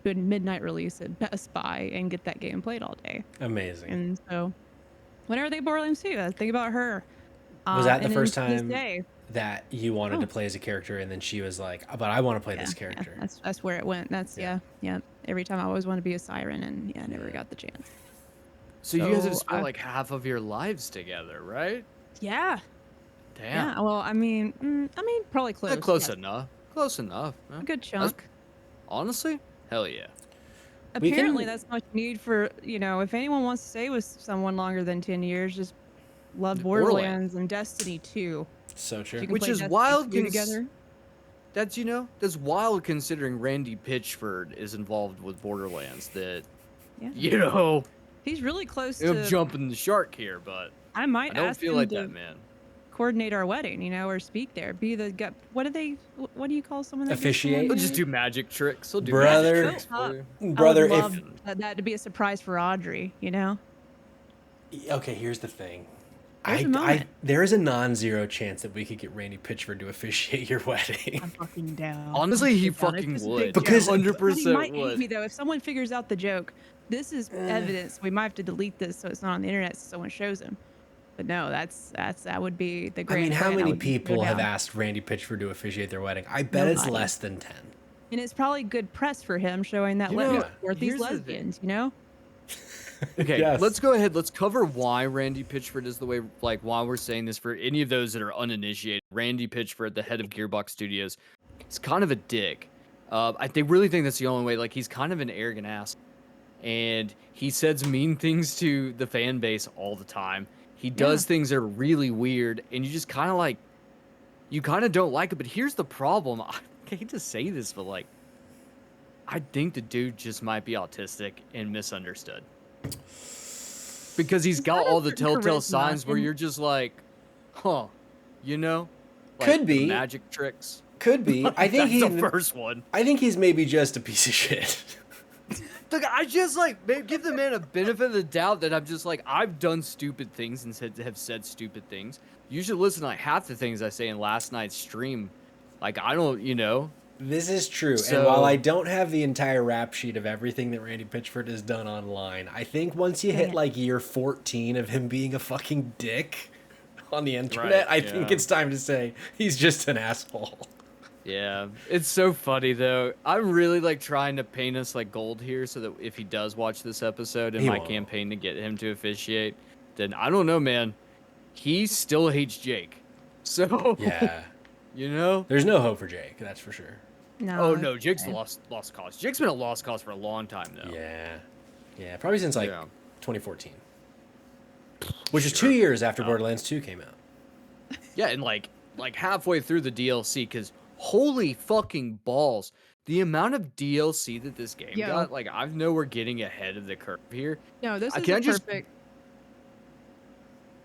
to a midnight release at Best Buy and get that game played all day. Amazing. And so whenever they Borderlands 2, I think about her. Was that the and first then to this time day- that you wanted to play as a character and then she was like, but I want to play this Yeah, character? that's where it went. That's yeah. Every time I always wanted to be a siren, and I never got the chance. so you guys have So, spent like half of your lives together, right? Yeah. Damn. Yeah. Well, I mean, probably close. Close yes. enough. Close enough. A Yeah. good That's- chunk. honestly, hell yeah. We can- Apparently, that's what you need for, if anyone wants to stay with someone longer than 10 years, just love Borderlands. Borderlands and Destiny 2. So You true. can Which play is Destiny wild 2 cons- together. That's wild considering Randy Pitchford is involved with Borderlands. That He's really close I'm to. jumping the shark here, but I might I don't ask feel him like to that, man. coordinate our wedding, or speak there. Be the what do you call someone that gives someone Officiate? He'll just married? do magic tricks. He'll do Brother. magic tricks Show for up. you. I would Brother, love that to be a surprise for Audrey. Okay, here's the thing. There's a moment. There is a non-zero chance that we could get Randy Pitchford to officiate your wedding. I'm fucking down. Honestly, he I'm down. It's fucking just a would. big Because- joke. 100% He might hate would. me though. If someone figures out the joke, this is evidence. We might have to delete this so it's not on the internet so someone shows him. But no, that would be the I great. mean, how plan. I many would go people have down. asked Randy Pitchford to officiate their wedding? I bet it's Nobody. less than 10. And it's probably good press for him showing that You let me know, support these here's the thing. lesbians. Okay, Yes. let's go ahead. Let's cover why Randy Pitchford is the way, like, why we're saying this for any of those that are uninitiated. Randy Pitchford, the head of Gearbox Studios, is kind of a dick. They really think that's the only way. Like, he's kind of an arrogant ass. And he says mean things to the fan base all the time. He does things that are really weird, and you just kind of like, you kind of don't like it. But here's the problem. I hate to say this, but like, I think the dude just might be autistic and misunderstood. Because he's got got a all the certain telltale charisma, signs where and- you're just like, huh, like Could be. the magic tricks. Could be. I think That's the first one. I think he's maybe just a piece of shit. Look, I just like give the man a benefit of the doubt that I'm just like, I've done stupid things and have said stupid things. You should listen to like half the things I say in last night's stream. Like, I don't. This is true. So- And while I don't have the entire rap sheet of everything that Randy Pitchford has done online, I think once you hit like year 14 of him being a fucking dick on the internet, Right, I think yeah. it's time to say he's just an asshole. Yeah, it's so funny though. I'm really like trying to paint us like gold here, so that if he does watch this episode in He my won't. campaign to get him to officiate, then I don't know, man. He still hates Jake, so Yeah. you know. There's no hope for Jake, that's for sure. No. Oh no, Jake's okay. lost cause. Jake's been a lost cause for a long time though. Yeah. Yeah, probably since like Yeah. 2014. Which is Sure. 2 years after Borderlands 2 came out. Yeah, and like halfway through the DLC, because holy fucking balls, the amount of DLC that this game Yo. got. Like, I know we're getting ahead of the curve here. No, this is Can I a just- perfect.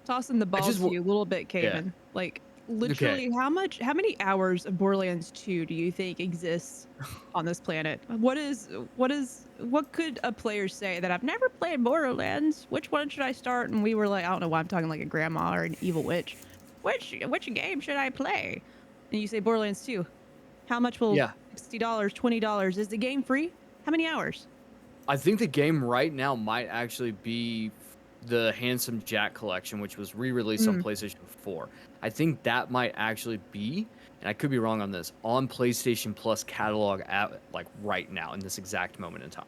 Tossing the balls just to wa- you a little bit, Kaven. Like literally, how many hours of Borderlands 2 do you think exists on this planet? What could a player say that I've never played Borderlands? Which one should I start? And we were like, I don't know why I'm talking like a grandma or an evil witch. Which game should I play? And you say Borderlands 2. How much will Yeah. $60, $20? Is the game free? How many hours? I think the game right now might actually be the Handsome Jack collection, which was re-released on PlayStation 4. I think that might actually be, and I could be wrong on this, on PlayStation Plus catalog at like right now in this exact moment in time.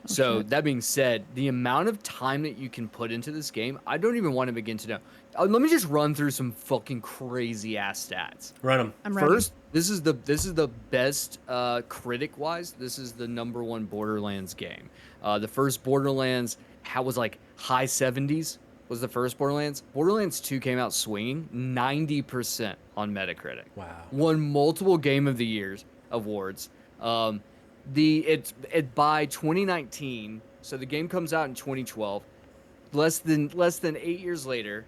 So shit. that being said, the amount of time that you can put into this game, I don't even want to begin to know. Let me just run through some fucking crazy ass stats. Run him. I'm ready. First, this is the best critic wise. This is the #1 Borderlands game. The first Borderlands was like high 70s. Was the first Borderlands. Borderlands 2 came out swinging 90% on Metacritic. Wow. Won multiple Game of the Years awards. By 2019, so the game comes out in 2012. Less than 8 years later,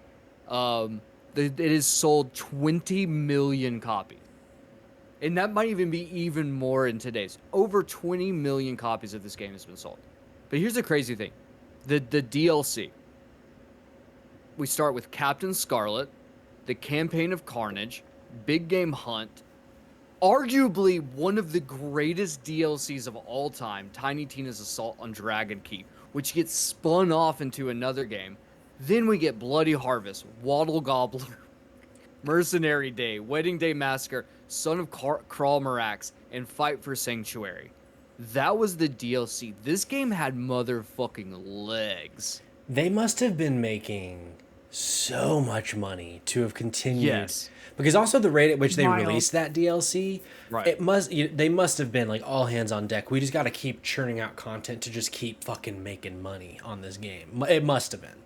it has sold 20 million copies. And that might even be even more in today's. Over 20 million copies of this game has been sold. But here's the crazy thing. The DLC. We start with Captain Scarlet, the Campaign of Carnage, Big Game Hunt, arguably one of the greatest DLCs of all time, Tiny Tina's Assault on Dragon Keep, which gets spun off into another game. Then we get Bloody Harvest, Waddle Gobbler, Mercenary Day, Wedding Day Massacre, Son of Kral Marax, and Fight for Sanctuary. That was the DLC. This game had motherfucking legs. They must have been making so much money to have continued. Yes. Because also the rate at which they Wild. released that DLC, Right. they must have been like all hands on deck. We just got to keep churning out content to just keep fucking making money on this game. It must have been.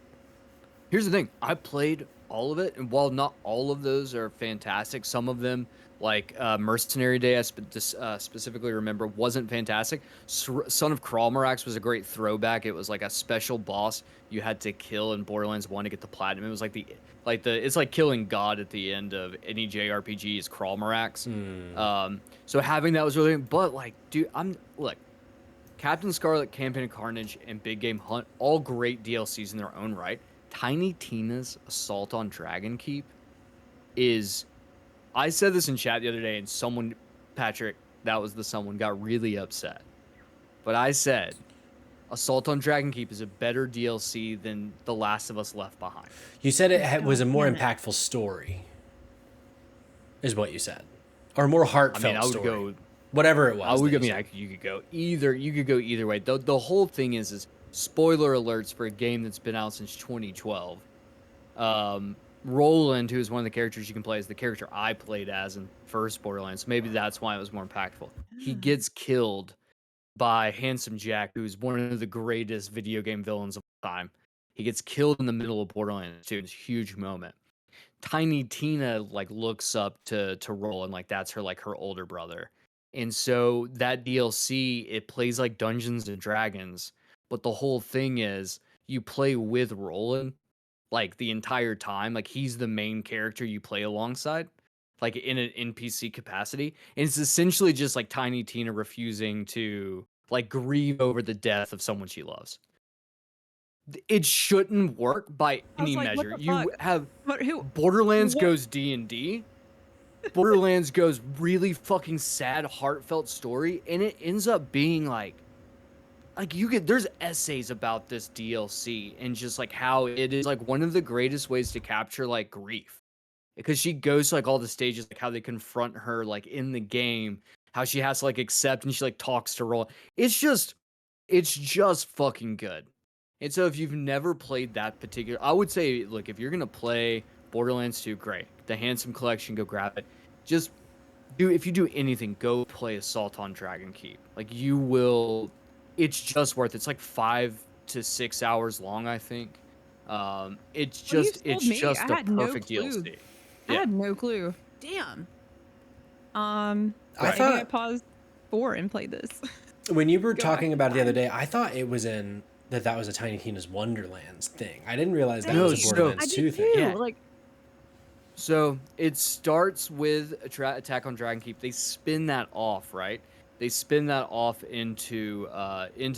Here's the thing. I played all of it. And while not all of those are fantastic, some of them, like Mercenary Day, I specifically remember, wasn't fantastic. Son of Kralmarax was a great throwback. It was like a special boss you had to kill in Borderlands 1 to get the platinum. It was it's like killing God at the end of any JRPG is Kralmarax. So having that was really, but like, dude, look, Captain Scarlet, Campaign of Carnage, and Big Game Hunt, all great DLCs in their own right. Tiny Tina's Assault on Dragon Keep is, I said this in chat the other day, and someone, Patrick, that was the someone, got really upset. But I said, Assault on Dragon Keep is a better DLC than The Last of Us Left Behind. You said it was a more Damn it. impactful story, is what you said, or a more heartfelt I would story. go. Whatever it was. You could go either. You could go either way. The whole thing is spoiler alerts for a game that's been out since 2012. Roland, who is one of the characters you can play, is the character I played as in first Borderlands. Maybe that's why it was more impactful. He gets killed by Handsome Jack, who's one of the greatest video game villains of all time. He gets killed in the middle of Borderlands 2. It's a huge moment. Tiny Tina like looks up to Roland, like that's her older brother. And so that DLC, it plays like Dungeons and Dragons, but the whole thing is you play with Roland like the entire time. Like he's the main character you play alongside, like in an NPC capacity. And it's essentially just like Tiny Tina refusing to like grieve over the death of someone she loves. It shouldn't work by I was any like, what measure. the You fuck? have But who? Borderlands What? goes D&D. Borderlands goes really fucking sad, heartfelt story, and it ends up being like there's essays about this DLC and just like how it is like one of the greatest ways to capture like grief. Because she goes to like all the stages, like how they confront her like in the game, how she has to like accept and she like talks to Roll. It's just fucking good. And so if you've never played that particular, I would say, look, if you're gonna play Borderlands 2, great. The Handsome Collection, go grab it. Just if you do anything, go play Assault on Dragon Keep. Like you will, it's just worth it. It's like 5 to 6 hours long, I think. It's Well, you it's sold me. I just a had no perfect clue. DLC. I Yeah. had no clue. Damn. I Maybe I thought paused 4 and played this. when you were Go talking back about it the in other time. day, I thought it was that was a Tiny Tina's Wonderlands thing. I didn't realize that Same. was a so- Borderlands I 2 did thing. too. Yeah. Like, So it starts with Attack on Dragon Keep. They spin that off, right? They spin that off into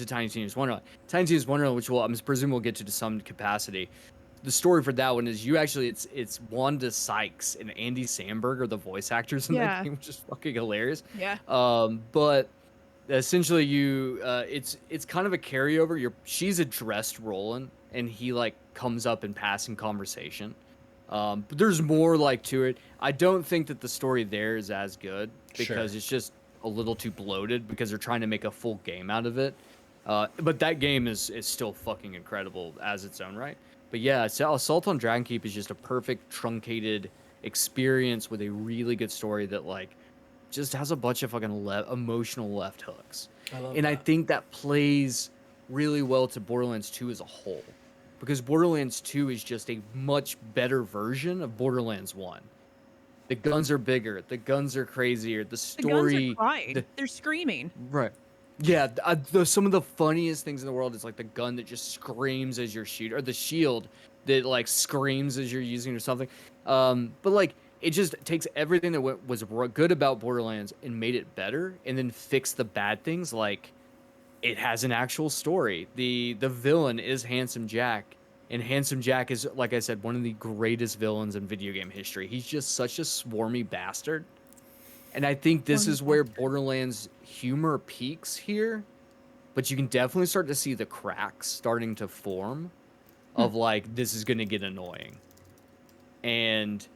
Tiny Tina's Wonderland. Tiny Tina's Wonderland, which I'm presume we'll get to some capacity. The story for that one is it's Wanda Sykes and Andy Samberg are the voice actors in that Yeah. game, which is fucking hilarious. yeah. But essentially it's kind of a carryover. She's addressed Roland and he like comes up in passing conversation. But there's more like to it. I don't think that the story there is as good because Sure. it's just a little too bloated because they're trying to make a full game out of it. But that game is still fucking incredible as its own right. But yeah, Assault on Dragon Keep is just a perfect truncated experience with a really good story that like just has a bunch of fucking emotional left hooks. I love And I that. think that plays really well to Borderlands 2 as a whole. Because Borderlands 2 is just a much better version of Borderlands 1. The guns are bigger, the guns are crazier, the The guns are story. crying. They're screaming. Right. Yeah, some of the funniest things in the world is like the gun that just screams as you're shooting, or the shield that like screams as you're using or something. But like it just takes everything that was good about Borderlands and made it better, and then fixed the bad things. Like it has an actual story. The villain is Handsome Jack, and Handsome Jack is, like I said, one of the greatest villains in video game history. He's just such a swarmy bastard. And I think this is where Borderlands humor peaks here, but you can definitely start to see the cracks starting to form of like, this is going to get annoying. And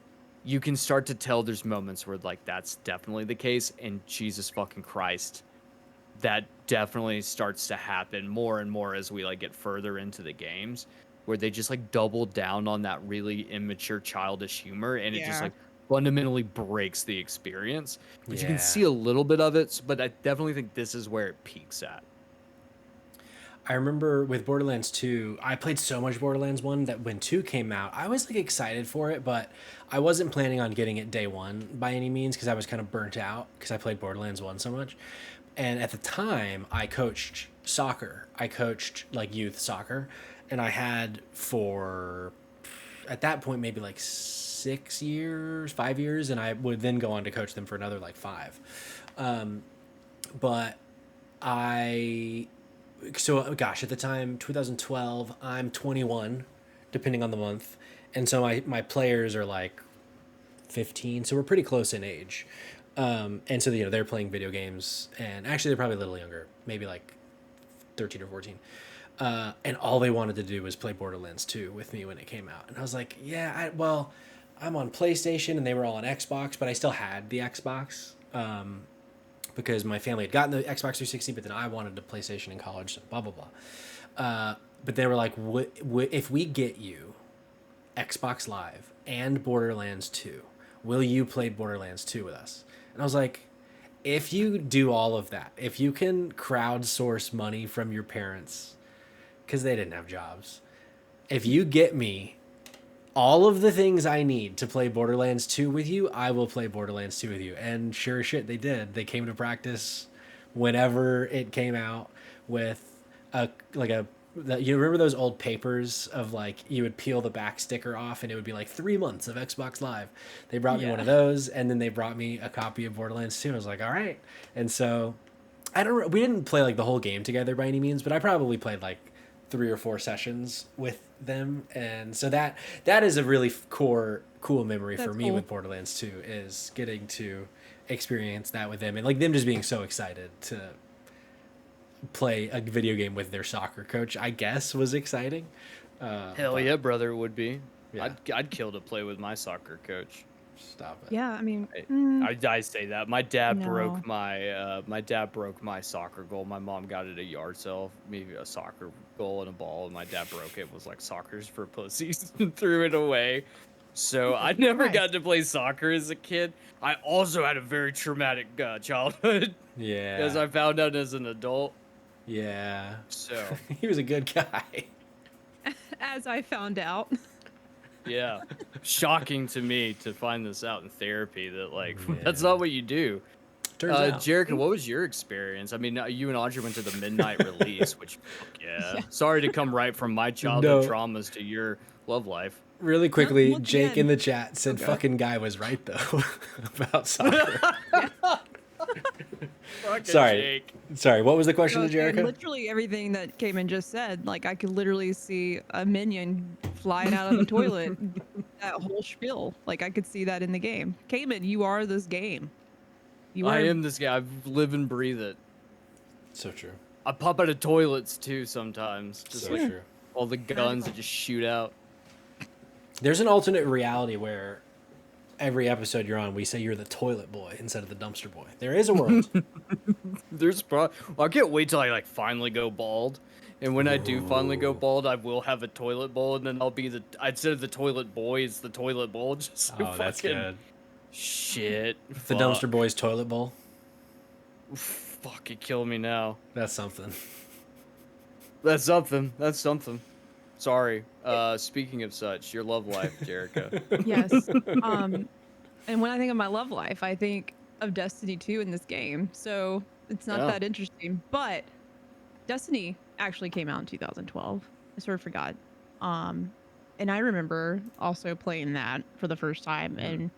you can start to tell there's moments where like, that's definitely the case. And Jesus fucking Christ, that definitely starts to happen more and more as we like get further into the games, where they just like double down on that really immature childish humor, and it just Yeah. like fundamentally breaks the experience. But you can Yeah. see a little bit of it, but I definitely think this is where it peaks at. I remember with Borderlands 2, I played so much Borderlands 1 that when 2 came out, I was like excited for it, but I wasn't planning on getting it day one by any means because I was kind of burnt out because I played Borderlands 1 so much. And at the time, I coached soccer. I coached like youth soccer, and I had for at that point maybe like 6 years, 5 years, and I would then go on to coach them for another like 5. But I so gosh, at the time 2012, I'm 21 depending on the month, and so my players are like 15, so we're pretty close in age. And so they're playing video games, and actually they're probably a little younger, maybe like 13 or 14. And all they wanted to do was play Borderlands 2 with me when it came out, and I was like, yeah, well, I'm on PlayStation, and they were all on Xbox, but I still had the Xbox. Because my family had gotten the Xbox 360, but then I wanted the PlayStation in college, so blah, blah, blah. But they were like, if we get you Xbox Live and Borderlands 2, will you play Borderlands 2 with us? And I was like, if you do all of that, if you can crowdsource money from your parents, because they didn't have jobs, if you get me all of the things I need to play Borderlands 2 with you, I will play Borderlands 2 with you. And sure as shit, they did. They came to practice whenever it came out with you remember those old papers of like you would peel the back sticker off and it would be like 3 months of Xbox Live. They brought me one of those, and then they brought me a copy of Borderlands 2. I was like, all right. And so we didn't play like the whole game together by any means, but I probably played like 3 or 4 sessions with them, and so that is a really cool memory for me with Borderlands 2, is getting to experience that with them, and like them just being so excited to play a video game with their soccer coach, I guess, was exciting. Hell yeah, brother, it would be. Yeah. I'd kill to play with my soccer coach. Stop it. Yeah, I mean, I say that my dad No. broke my soccer goal. My mom got it at a yard sale, maybe a soccer goal and a ball, and my dad broke it. Was like, soccer's for pussies, and threw it away. So I never Christ. got to play soccer as a kid. I also had a very traumatic childhood, Yeah. as I found out as an adult. Yeah. So He was a good guy. as I found out. yeah, shocking to me to find this out in therapy, that like that's Yeah. not what you do. Turns out. Jerica, what was your experience? I mean, you and Audrey went to the midnight release, which, yeah. Sorry to come right from my childhood traumas to your love life. Really quickly, Once Jake again- in the chat said, "Fucking guy was right though about soccer." Fucking Sorry. Jake. Sorry, what was the question to And Jerica? literally everything that Kamen just said, like I could literally see a minion flying out of the toilet. That whole spiel, like I could see that in the game. Kamen, you are this game. You I are. am this guy. I live and breathe it. So true. I pop out of toilets too sometimes. Just So like true. all the guns that just shoot out. There's an alternate reality where every episode you're on, we say you're the toilet boy instead of the dumpster boy. There is a world. I can't wait till I like finally go bald. And when I do finally go bald, I will have a toilet bowl, and then I'll be instead of the toilet boy, it's the toilet bowl. Just so Oh, that's fucking good. shit. The dumpster boy's toilet bowl. Fuck, it killed me now. That's something. That's something. Sorry. Speaking of such, your love life, Jerica. Yes. And when I think of my love life, I think of Destiny 2 in this game. So it's not Yeah. that interesting. But Destiny actually came out in 2012. I sort of forgot. And I remember also playing that for the first time, and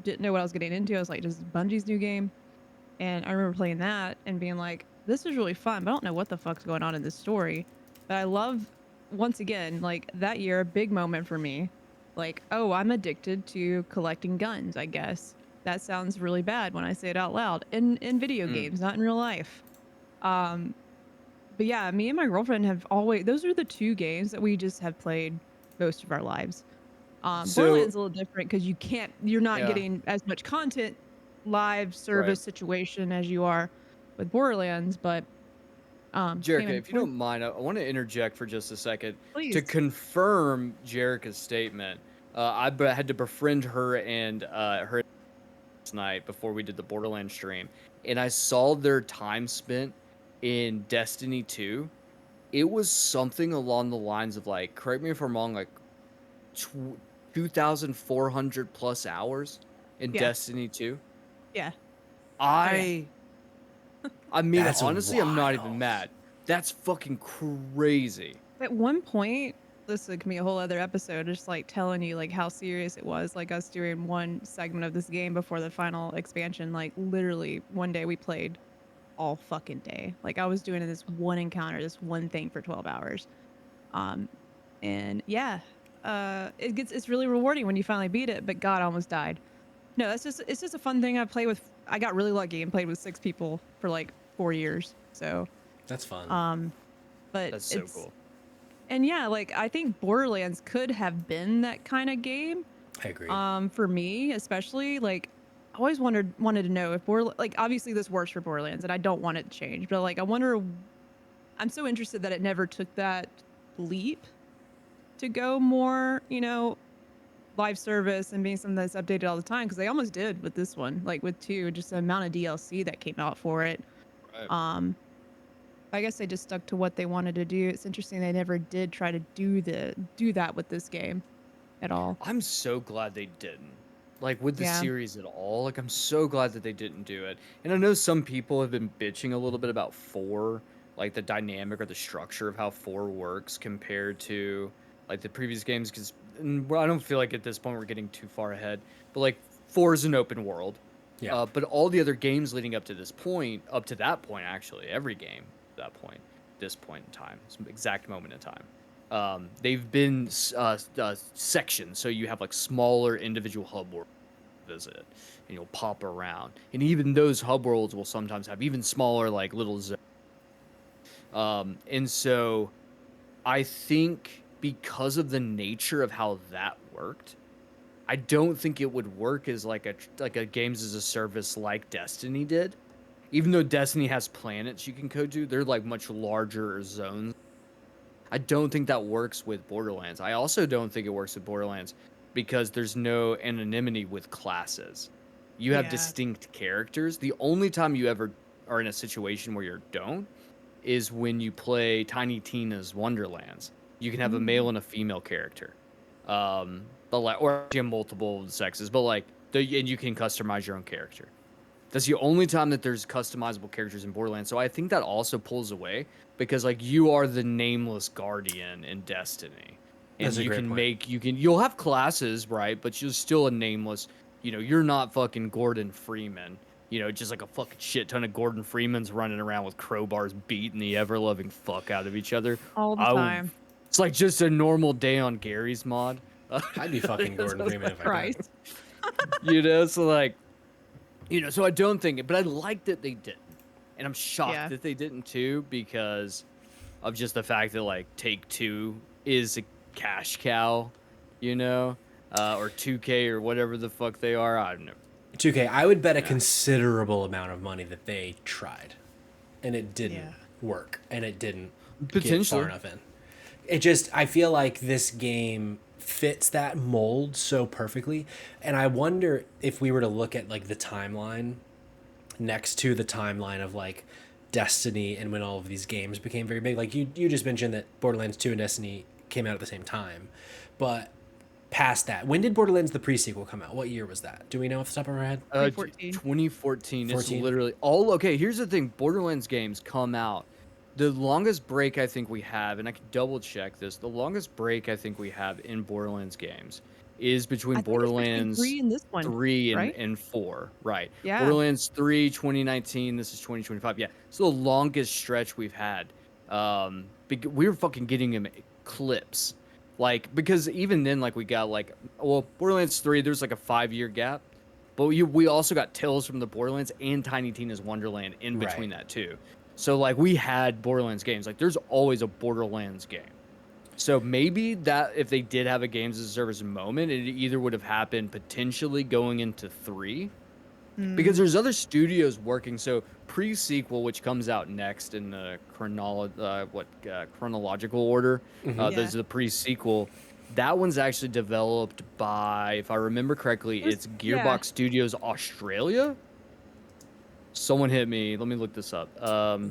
didn't know what I was getting into. I was like, "This is Bungie's new game," and I remember playing that and being like, "This is really fun, but I don't know what the fuck's going on in this story." But I love, once again, like that year, a big moment for me. Like, oh, I'm addicted to collecting guns. I guess that sounds really bad when I say it out loud in video games, not in real life. But yeah, me and my girlfriend have always, those are the 2 games that we just have played most of our lives. So- Borderlands is a little different because you're not Yeah. getting as much content, live service situation as you are with Borderlands, but Jerica, if you don't mind, I want to interject for just a second. Please. To confirm Jerica's statement, had to befriend her and her last night before we did the Borderlands stream, and I saw their time spent in Destiny 2, it was something along the lines of like, correct me if I'm wrong, like 2,400 plus hours in Yeah. Destiny 2. Yeah. Oh yeah. I I mean, That's honestly, I'm not even wild. mad. That's fucking crazy. At one point, this could be a whole other episode, just like telling you like how serious it was. Like us doing one segment of this game before the final expansion. Like literally one day we played all fucking day. Like I was doing this one encounter, this one thing for 12 hours. Um, and yeah, it's really rewarding when you finally beat it. But God, I almost died. No, it's just a fun thing I play with. I got really lucky and played with 6 people for like 4 years. So, That's fun. but That's so cool. and yeah, like I think Borderlands could have been that kind of game. I agree. For me, especially like I always wanted to know if like obviously this works for Borderlands and I don't want it to change, but like I wonder I'm so interested that it never took that leap to go more, live service and being something that's updated all the time because they almost did with this one, like with 2, just the amount of DLC that came out for it. Right. I guess they just stuck to what they wanted to do. It's interesting they never did try to do that with this game at all. I'm so glad they didn't. Like with the Yeah. series at all. Like I'm so glad that they didn't do it. And I know some people have been bitching a little bit about 4, like the dynamic or the structure of how 4 works compared to like the previous games because I don't feel like at this point we're getting too far ahead. But like 4 is an open world. Yeah. But all the other games leading up to this point, up to that point actually, every game at that point, this point in time, this exact moment in time. They've been sections, so you have like smaller individual hub worlds to visit, and you'll pop around, and even those hub worlds will sometimes have even smaller like little zones. And so I think because of the nature of how that worked, I don't think it would work as like a games as a service like Destiny did. Even though Destiny has planets you can code to, they're like much larger zones. I don't think that works with Borderlands. I also don't think it works with Borderlands because there's no anonymity with classes. You have Yeah. distinct characters. The only time you ever are in a situation where you don't is when you play Tiny Tina's Wonderlands. You can have a male and a female character. But like, or you have multiple sexes, but like, and you can customize your own character. That's the only time that there's customizable characters in Borderlands. So I think that also pulls away because like you are the nameless guardian in Destiny. And That's a you great can point. you'll have classes, right? But you're still a nameless, you're not fucking Gordon Freeman. Just like a fucking shit ton of Gordon Freemans running around with crowbars beating the ever loving fuck out of each other. All the time. It's like just a normal day on Gary's mod. I'd be fucking Gordon Freeman if I could. Christ. So like, so I don't think it, but I like that they didn't. And I'm shocked Yeah. that they didn't too because of just the fact that like Take-Two is a cash cow, or 2K or whatever the fuck they are. I don't know. 2K, I would bet a considerable amount of money that they tried and it didn't Yeah. work and it didn't get Potentially. far enough in. I feel like this game fits that mold so perfectly. And I wonder if we were to look at like the timeline next to the timeline of like Destiny and when all of these games became very big. Like you just mentioned that Borderlands 2 and Destiny came out at the same time. But past that, when did Borderlands the pre-sequel come out? What year was that? Do we know off the top of our head? 2014. 2014. It's 14? literally okay. Here's the thing: Borderlands games come out. The longest break I think we have, and I can double check this. The longest break I think we have in Borderlands games is between I think it's between Borderlands 3 and this one. 3 right? and 4. Right. Yeah. Borderlands 3, 2019. This is 2025. Yeah. It's the longest stretch we've had. We were fucking getting them clips. Like, because even then, like, we got, like, Borderlands 3, there's, like, a 5-year gap. But we also got Tales from the Borderlands and Tiny Tina's Wonderland in between that, too. So, like, we had Borderlands games. Like, there's always a Borderlands game. So maybe that if they did have a games as a service moment, it either would have happened potentially going into 3. Because there's other studios working. So pre-sequel, which comes out next in the chronological order, there's the pre-sequel. That one's actually developed by, if I remember correctly, it's Gearbox Studios Australia. Someone hit me. Let me look this up.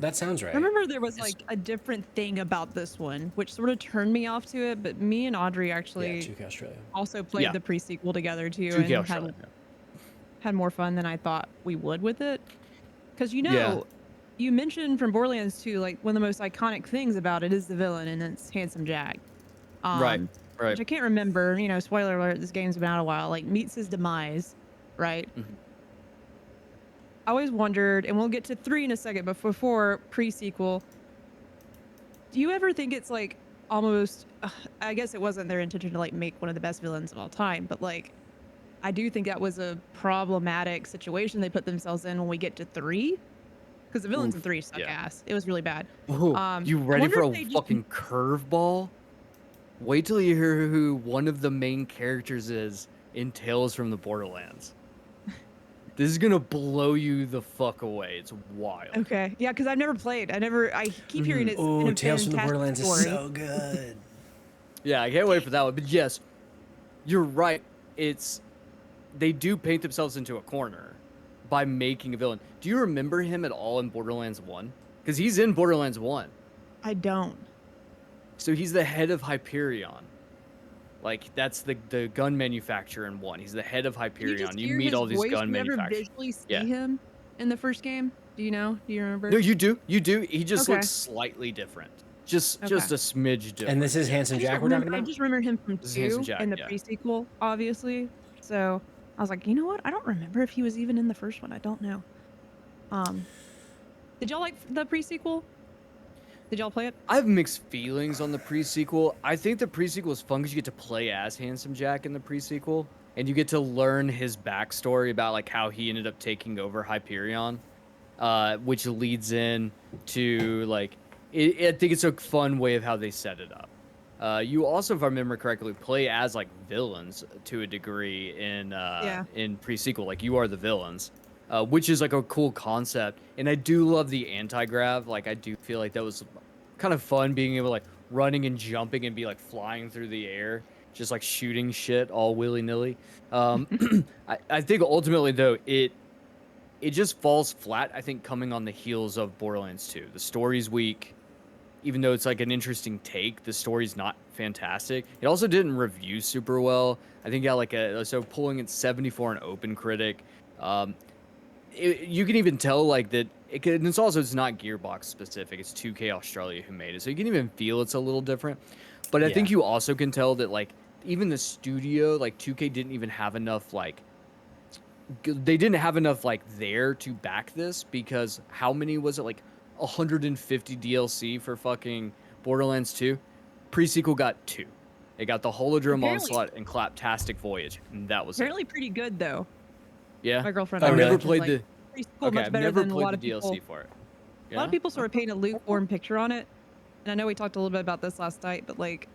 That sounds right. I remember there was like a different thing about this one, which sort of turned me off to it. But me and Audrey actually 2K Australia. also played the pre-sequel together too, 2K and Australia. had more fun than I thought we would with it. Because Yeah. you mentioned from Borderlands 2, like one of the most iconic things about it is the villain, and it's Handsome Jack. Right. Which I can't remember. Spoiler alert: this game's been out a while. Like meets his demise, right? Mhm. I always wondered, and we'll get to 3 in a second, but before pre-sequel, do you ever think it's like almost? I guess it wasn't their intention to like make one of the best villains of all time, but like I do think that was a problematic situation they put themselves in when we get to 3, because the villains in 3 suck ass. It was really bad. Ooh, you ready for a just fucking curveball? Wait till you hear who one of the main characters is in Tales from the Borderlands. This is gonna blow you the fuck away. It's wild. Okay. Yeah, because I've never played. I keep hearing it's been Oh, a Tales from the fantastic Borderlands story. is so good. Yeah, I can't wait for that one. But yes, you're right. They do paint themselves into a corner by making a villain. Do you remember him at all in Borderlands 1? Because he's in Borderlands 1. I don't. So he's the head of Hyperion. Like, that's the gun manufacturer in 1. He's the head of Hyperion. You meet all these gun manufacturers. Do you ever visually see him in the first game? Do you know? Do you remember? No, you do. You do. He just Okay. looks slightly different. Just a smidge different. And this is Handsome Jack we're talking I about? just remember him from This is Handsome 2 Jack, in the yeah. pre-sequel, obviously. So I was like, you know what? I don't remember if he was even in the first one. I don't know. Did y'all like the pre-sequel? Did y'all play it? I have mixed feelings on the pre-sequel. I think the pre-sequel is fun because you get to play as Handsome Jack in the pre-sequel, and you get to learn his backstory about like how he ended up taking over Hyperion, which leads in to like I think it's a fun way of how they set it up. You also, if I remember correctly, play as like villains to a degree in pre-sequel. Like you are the villains. Which is like a cool concept, and I do love the anti-grav. Like I do feel like that was kind of fun being able to like running and jumping and be like flying through the air, just like shooting shit all willy-nilly. I think ultimately though it just falls flat. I think coming on the heels of Borderlands 2, the story's weak. Even though it's like an interesting take, the story's not fantastic. It also didn't review super well. I think it got like so pulling at 74 on OpenCritic. You can even tell like that it's not Gearbox specific. It's 2K Australia who made it, so you can even feel it's a little different. But I think you also can tell that like even the studio, like 2K, didn't even have enough like there to back this, because how many was it, like 150 DLC for fucking Borderlands 2? Pre-sequel got 2. It got the Holodrome Onslaught and Claptastic Voyage, and that was Apparently pretty good though. Yeah, My girlfriend. I've never mentioned, played like, pre-sequel much I've better never than a played lot the of people. DLC for it. A lot of people sort of paint a lukewarm picture on it, and I know we talked a little bit about this last night, but like,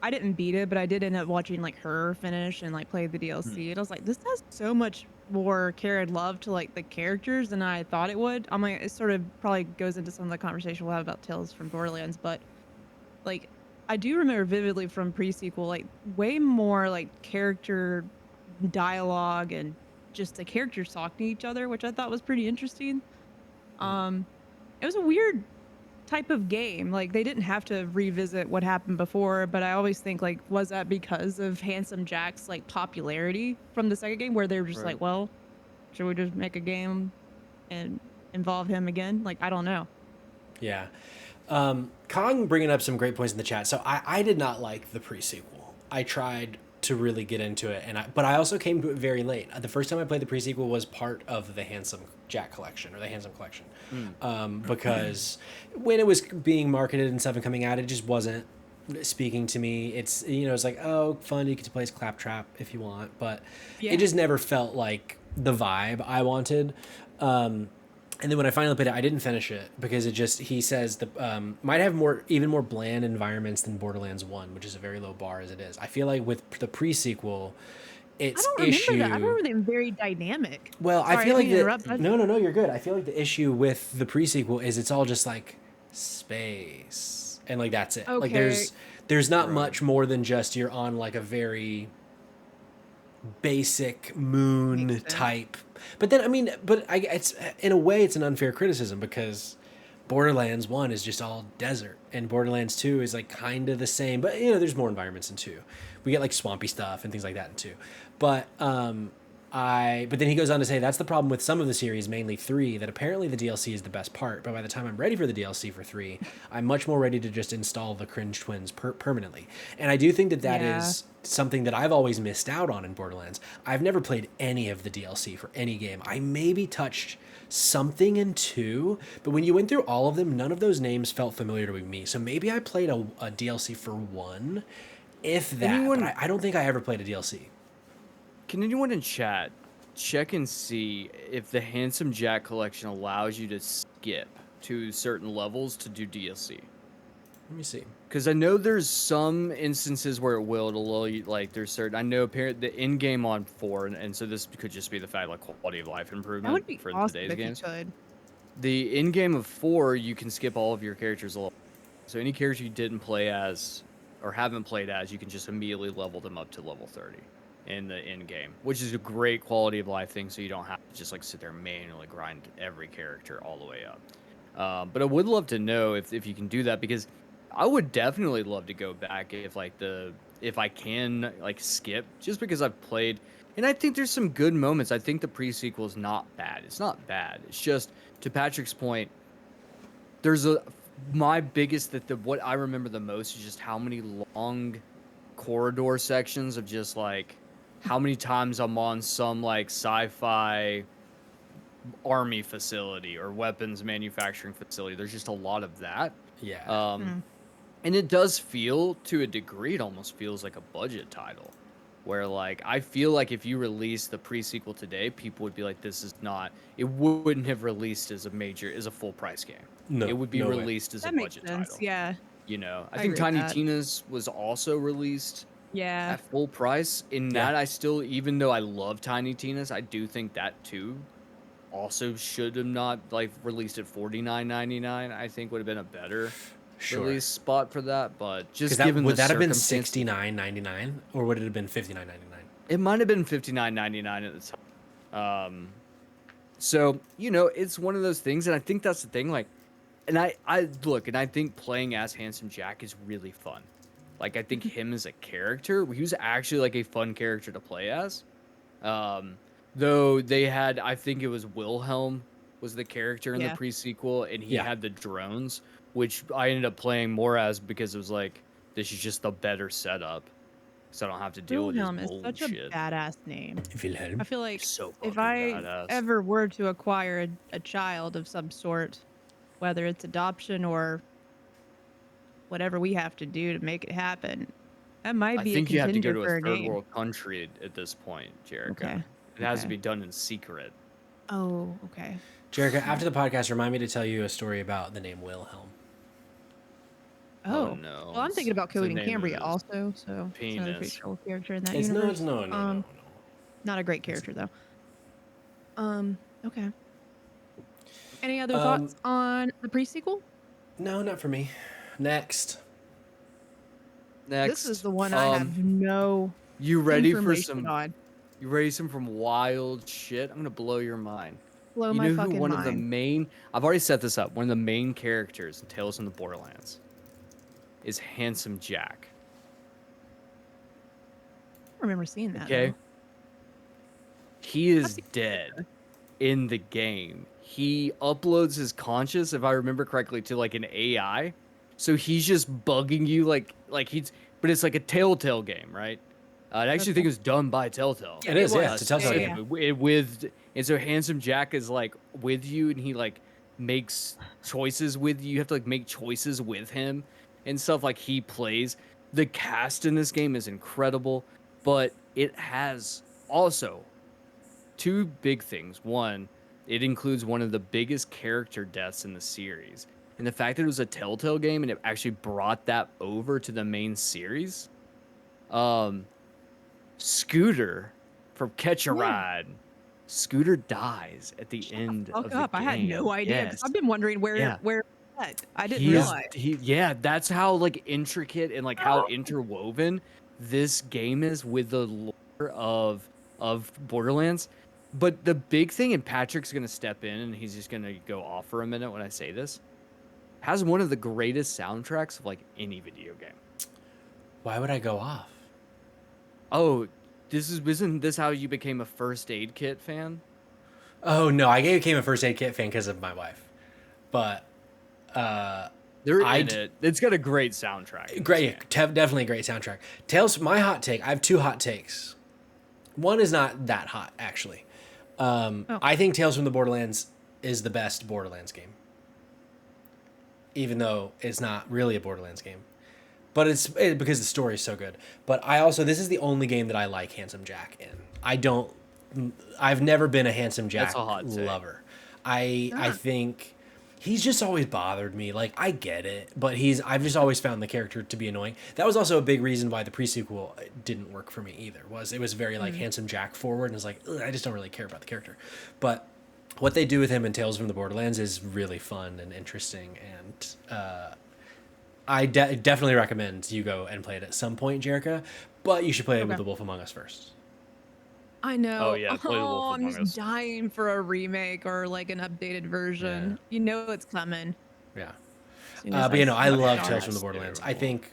I didn't beat it, but I did end up watching like her finish and like play the DLC. And I was like, this has so much more care and love to like the characters than I thought it would. I'm like, it sort of probably goes into some of the conversation we'll have about Tales from Borderlands, but like, I do remember vividly from pre-sequel, like way more like character dialogue and just the characters talking to each other, which I thought was pretty interesting. It was a weird type of game. Like they didn't have to revisit what happened before, but I always think like, was that because of Handsome Jack's like popularity from the second game, where they were just like, well, should we just make a game and involve him again? Like, I don't know. Yeah. Kong bringing up some great points in the chat. So I did not like the pre-sequel. I tried to really get into it, but I also came to it very late. The first time I played the pre-sequel was part of the Handsome Jack collection, or the Handsome collection, because when it was being marketed and stuff and coming out, it just wasn't speaking to me. It's it's like, oh, fun, you get to play as Claptrap if you want, but it just never felt like the vibe I wanted. And then when I finally played it, I didn't finish it because he says the might have even more bland environments than Borderlands 1, which is a very low bar as it is. I feel like with the pre-sequel, its issue. I remember them very dynamic. Well, Sorry, I feel like no, you're good. I feel like the issue with the pre-sequel is it's all just like space and like that's it. Okay. Like there's not much more than just you're on like a very basic moon Makes sense. type. But then, I mean, it's in a way it's an unfair criticism because Borderlands 1 is just all desert, and Borderlands 2 is like kind of the same, but you know, there's more environments in 2. We get like swampy stuff and things like that in 2. But but then he goes on to say that's the problem with some of the series, mainly 3, that apparently the DLC is the best part, but by the time I'm ready for the DLC for 3, I'm much more ready to just install the cringe twins permanently. And I do think that that is something that I've always missed out on in Borderlands. I've never played any of the DLC for any game. I maybe touched something in 2, but when you went through all of them, none of those names felt familiar to me. So maybe I played a DLC for 1, if that. But I don't think I ever played a DLC. Can anyone in chat check and see if the Handsome Jack collection allows you to skip to certain levels to do DLC? Let me see. Because I know there's some instances where it will. Like there's certain. I know the in game on 4, and so this could just be the fact like quality of life improvement That would be for awesome today's if games. you could. The in game of 4, you can skip all of your characters. So any character you didn't play as or haven't played as, you can just immediately level them up to level 30 in the in game, which is a great quality of life thing. So you don't have to just like sit there and manually grind every character all the way up. But I would love to know if you can do that, because I would definitely love to go back if I can like skip, just because I've played, and I think there's some good moments. I think the pre-sequel is not bad. It's not bad. It's just, to Patrick's point, my biggest what I remember the most is just how many long corridor sections of just like how many times I'm on some like sci-fi army facility or weapons manufacturing facility. There's just a lot of that. Yeah. And it does feel, to a degree, it almost feels like a budget title, where like I feel like if you release the pre-sequel today, people would be like, this is not, it wouldn't have released as a full price game. No, it would be no way. released as That a makes budget sense. title. Yeah. You know, I I think agree with Tiny that. Tina's was also released Yeah. at full price. In that, I still, even though I love Tiny Tina's, I do think that too also should have not like released at $49.99. I think would have been a better release spot for that. But just given would that have been $69.99, or would it have been $59.99? it might have been $59.99 at the time. So you know, it's one of those things, and I think that's the thing. Like, and I look, and I think playing as Handsome Jack is really fun. Like, I think him as a character, he was actually like a fun character to play as. Though they had, I think it was Wilhelm was the character in the pre-sequel, and he had the drones, which I ended up playing more as because it was like, this is just a better setup, so I don't have to deal Wilhelm with his is such a bullshit. badass name. Wilhelm. I feel like So if I badass. ever were to acquire a child of some sort, whether it's adoption or whatever we have to do to make it happen, that might be I think a you have to go contender to for a a third name. world country at this point, Jerica. Okay. It has to be done in secret. Oh, okay. Jerica, after the podcast, remind me to tell you a story about the name Wilhelm. Oh no. Well, I'm thinking about It's the Cody and name of Cambria his also, so it's another pretty penis. cool character in that It's universe. no. Not a great character though. Okay. Any other thoughts on the pre-sequel? No, not for me. Next. This is the one I have no You ready for information some? on. You ready for some wild shit? I'm gonna blow your mind. Blow You my know fucking who one mind. of the main? I've already set this up. One of the main characters in Tales from the Borderlands is Handsome Jack. I remember seeing that. Okay. Though. He is dead in the game. He uploads his conscious, if I remember correctly, to like an AI. So he's just bugging you like he's, but it's like a Telltale game, right? I actually think it was done by Telltale. It is, yeah. It's a Telltale game. And so Handsome Jack is like with you, and he like makes choices with you. You have to like make choices with him and stuff. Like, he plays. The cast in this game is incredible, but it has also two big things. One, it includes one of the biggest character deaths in the series. And the fact that it was a Telltale game and it actually brought that over to the main series. Scooter from Catch a Ride. Scooter dies at the end of the game. I had no idea. Yes. I've been wondering where I didn't realize. That's how like intricate and like how interwoven this game is with the lore of Borderlands. But the big thing, and Patrick's gonna step in and he's just gonna go off for a minute when I say this, has one of the greatest soundtracks of like any video game. Why would I go off? Oh, isn't this how you became a First Aid Kit fan? Oh no, I became a First Aid Kit fan because of my wife. But They're in it. It's got a great soundtrack. Great, definitely a great soundtrack. Tales. My hot take. I have two hot takes. One is not that hot, actually. I think Tales from the Borderlands is the best Borderlands game, even though it's not really a Borderlands game. But it's because the story is so good. But this is the only game that I like Handsome Jack in. I've never been a Handsome Jack lover. I think he's just always bothered me. Like, I get it, but I've just always found the character to be annoying. That was also a big reason why the pre-sequel didn't work for me either. It was very like Handsome Jack forward, and it's like, I just don't really care about the character. But what they do with him in Tales from the Borderlands is really fun and interesting, and I definitely recommend you go and play it at some point, Jerica, but you should play it with The Wolf Among Us first. I know. Oh yeah, play The Wolf I'm Among just Us. dying for a remake or like an updated version. Yeah. You know it's coming. Yeah. But I love Tales from the Borderlands. I think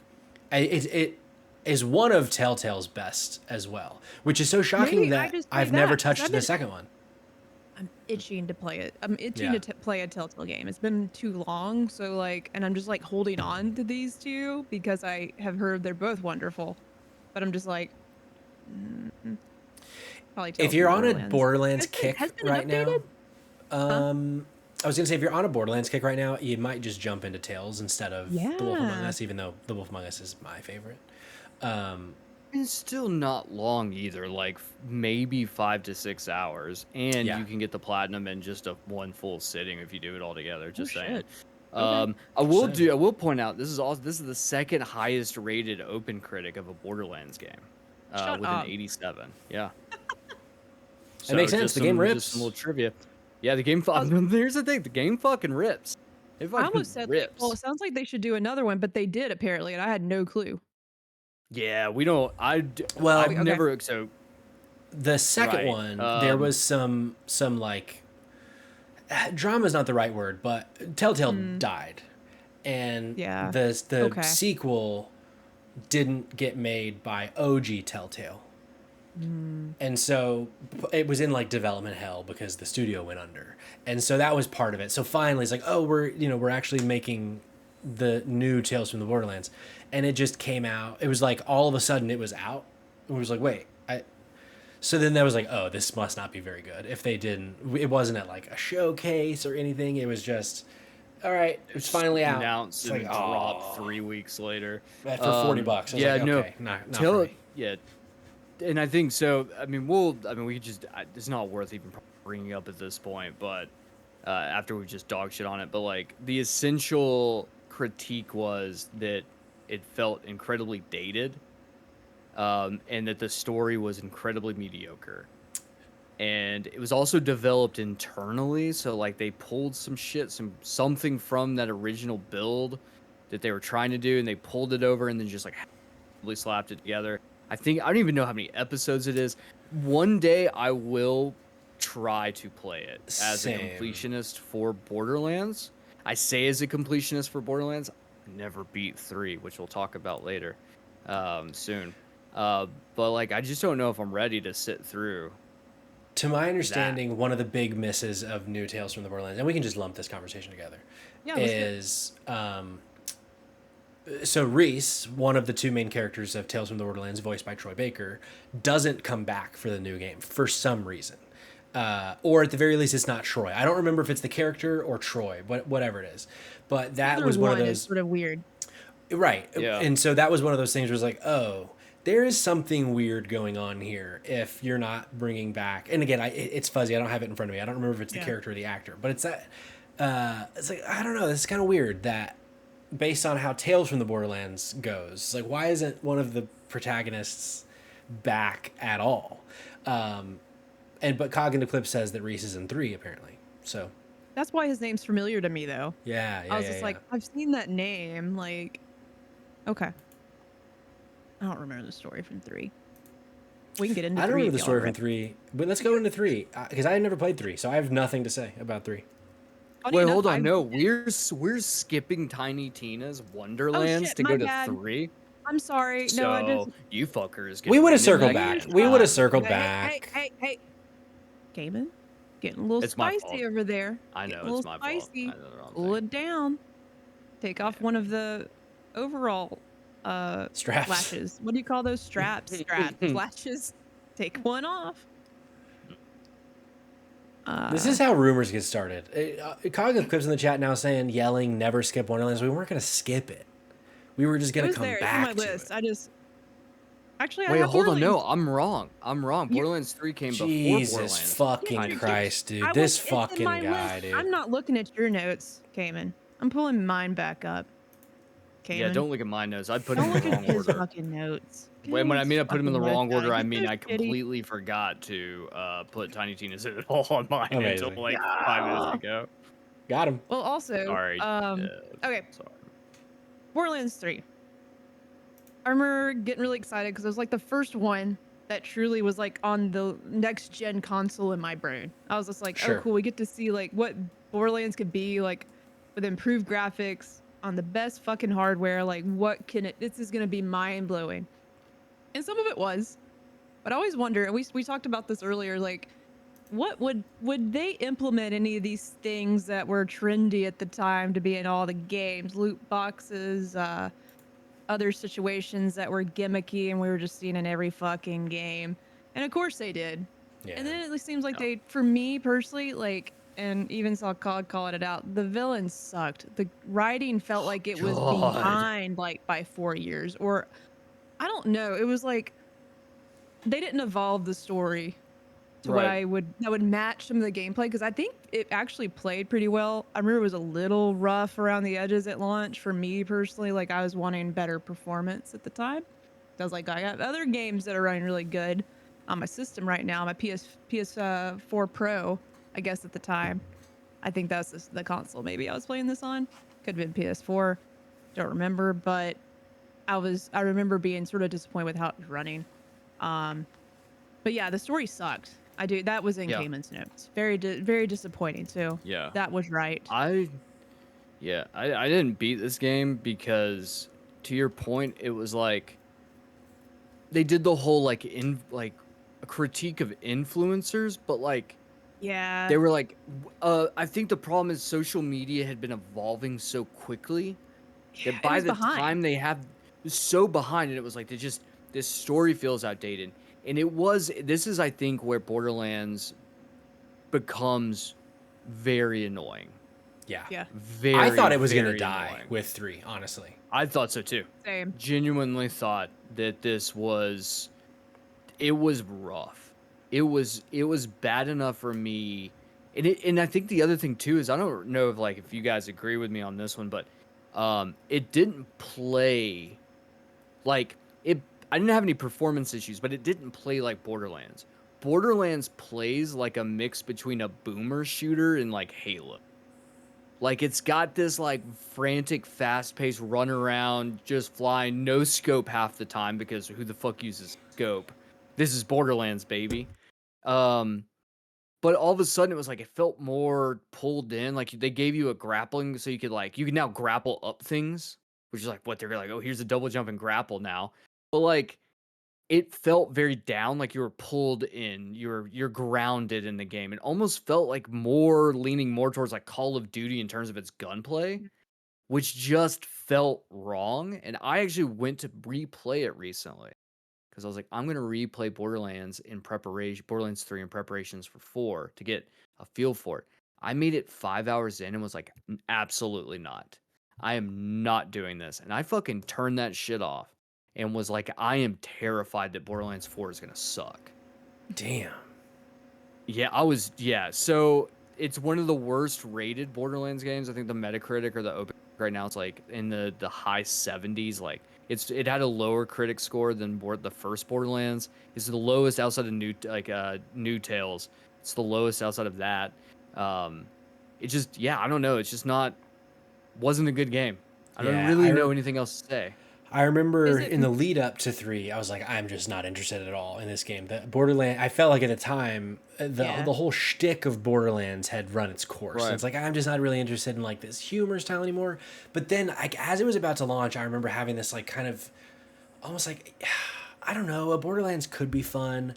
it is one of Telltale's best as well, which is so shocking that I've never touched the second one. I'm itching to play it. I'm itching to play a Telltale game. It's been too long, so and I'm just holding on to these two because I have heard they're both wonderful, but I'm just like, probably if you're on a Borderlands kick right now, I was gonna say if you're on a Borderlands kick right now, you might just jump into Tales instead of The Wolf Among Us, even though The Wolf Among Us is my favorite. It's still not long either, like maybe 5 to 6 hours, and you can get the platinum in just one full sitting if you do it all together. Just saying. I will point out this is the second highest rated Open Critic of a Borderlands game, with an 87. Yeah. So it makes sense. The game rips. Just some little trivia. Yeah, the game. Here's the thing: the game fucking rips. It fucking I almost said, rips. well, it sounds like they should do another one, but they did apparently, and I had no clue. Yeah, we don't. I've never. So the second one, there was some like drama is not the right word, but Telltale died, and the sequel didn't get made by OG Telltale. And so it was in development hell because the studio went under. And so that was part of it. So finally it's like, oh, we're actually making the new Tales from the Borderlands. And it just came out. It was like all of a sudden it was out. And we was like, wait, so then that was like, oh, this must not be very good. If they didn't, it wasn't at a showcase or anything. It was just, all right, it's finally out. Announced and dropped 3 weeks later. For $40. I was okay, not for me. Yeah. And I think so. I mean, we could just. It's not worth even bringing up at this point. But after we just dog shit on it, but the essential critique was that it felt incredibly dated, and that the story was incredibly mediocre, and it was also developed internally. So they pulled something from that original build that they were trying to do, and they pulled it over and then just slapped it together. I don't even know how many episodes it is. One day I will try to play it as a completionist for Borderlands. I say as a completionist for Borderlands, I never beat 3, which we'll talk about later, soon. But I just don't know if I'm ready to sit through. To my understanding, one of the big misses of new Tales from the Borderlands, and we can just lump this conversation together, is so Reese, one of the two main characters of Tales from the Borderlands, voiced by Troy Baker, doesn't come back for the new game for some reason. Or at the very least, it's not Troy. I don't remember if it's the character or Troy, whatever it is. But that was one of those... sort of weird. Right. Yeah. And so that was one of those things where it's oh, there is something weird going on here if you're not bringing back... And again, it's fuzzy. I don't have it in front of me. I don't remember if it's the character or the actor. But it's that... it's I don't know. This is kind of weird that... based on how Tales from the Borderlands goes, why isn't one of the protagonists back at all? But Cognitive Clip says that Reese is in 3 apparently. So that's why his name's familiar to me though. Yeah. I was just I've seen that name. Okay. I don't remember the story from 3. We can get into I don't 3 remember if the y'all story are from ready. 3, but let's go into 3 because I had never played 3, so I have nothing to say about 3. Funny Wait, enough, hold on. I No, we're skipping Tiny Tina's oh Wonderlands shit, to my go to bad. 3. I'm sorry. No, I just So you fuckers get We would have random circled hold back your back. in We would have time. circled Hey, hey, back. hey, hey. Cayman, getting a little It's my fault. spicy over there. I Getting know a it's little my fault. I spicy. know the wrong Cool thing. it down. Take off one of the overall Straps. lashes. What do you call those straps? Straps. Lashes. Take one off. This is how rumors get started. Cognitive Clips in the chat now saying, yelling, never skip Wonderlands. We weren't going to skip it. We were just It going to was come there. It's on my back to list. it. I just actually I Wait, have hold on. No, Borderlands. I'm wrong. I'm wrong. You're Borderlands 3 came before Jesus Borderlands. fucking Tiny Christ, Tina's. dude. I was This it's in fucking my list. guy, dude. I'm not looking at your notes, Cayman. I'm pulling mine back up. Yeah, Cayman. don't look at my notes. I put Don't them in look the at wrong his order. fucking notes. Get When I his mean I put them in the fucking notes wrong out. order, I Get mean those I shitty. completely forgot to put Tiny Tina's in it all on mine until Amazing. like 5 minutes Yeah. ago. Got him. Well, also, Sorry. okay, Sorry. Borderlands 3. I remember getting really excited because it was like the first one that truly was like on the next gen console in my brain. I was just like, oh, Sure. cool. We get to see like what Borderlands could be like with improved graphics on the best fucking hardware. Like, what can it? This is gonna be mind blowing, and some of it was. But I always wonder, and we talked about this earlier, like what would they implement any of these things that were trendy at the time to be in all the games, loot boxes, other situations that were gimmicky and we were just seeing in every fucking game. And of course they did. Yeah. And then it seems like Yeah. they, for me personally, like, and even saw COD call it out, the villains sucked. The writing felt like it was God. behind like by 4 years, or I don't know. It was like they didn't evolve the story to what Right. I would that would match some of the gameplay, because I think it actually played pretty well. I remember it was a little rough around the edges at launch for me personally. Like I was wanting better performance at the time. I was like, I got other games that are running really good on my system right now. My PS4 Pro, I guess at the time. I think that's the console maybe I was playing this on. Could have been PS4. Don't remember, but I remember being sort of disappointed with how it was running. Um, but yeah, the story sucked. I do. That was in Yeah. Cayman's notes. Very disappointing too. Yeah. That was right. I didn't beat this game because to your point, it was like they did the whole like a critique of influencers, but like Yeah. they were like I think the problem is social media had been evolving so quickly Yeah. that It by was the behind. time they have so behind and it was like they just this story feels outdated. And this is I think where Borderlands becomes very annoying. Yeah. Yeah. I Very, thought it was going to very die annoying. with 3, honestly. I thought so too. Same. Genuinely thought that it was rough. It was bad enough for me. And I think the other thing too is I don't know if you guys agree with me on this one, but it didn't play like it I didn't have any performance issues, but it didn't play like Borderlands. Borderlands plays like a mix between a boomer shooter and like Halo. Like it's got this like frantic, fast-paced run around, just flying, no scope half the time because who the fuck uses scope? This is Borderlands, baby. Um, but all of a sudden it was like it felt more pulled in. Like they gave you a grappling so you could now grapple up things, which is like what they're like, oh, here's a double jump and grapple now. But like it felt very down, like you were pulled in, you're grounded in the game. It almost felt like leaning more towards like Call of Duty in terms of its gunplay, which just felt wrong. And I actually went to replay it recently because I was like, I'm gonna replay Borderlands 3 in preparations for 4 to get a feel for it. I made it 5 hours in and was like, absolutely not. I am not doing this. And I fucking turned that shit off and was like, I am terrified that Borderlands 4 is gonna suck. Damn. Yeah. So it's one of the worst rated Borderlands games. I think the Metacritic or the Open right now it's like in the high 70s. Like it had a lower critic score than the first Borderlands. It's the lowest outside of New Tales. It's the lowest outside of that. It just I don't know. It's just wasn't a good game. I don't Yeah, really know anything else to say. I remember Is it in the lead up to 3, I was like, I'm just not interested at all in this game. The Borderlands, I felt like at the time, Yeah. the whole shtick of Borderlands had run its course. And Right. it's like, I'm just not really interested in like this humor style anymore. But then, like, as it was about to launch, I remember having this like kind of almost like, I don't know, a Borderlands could be fun.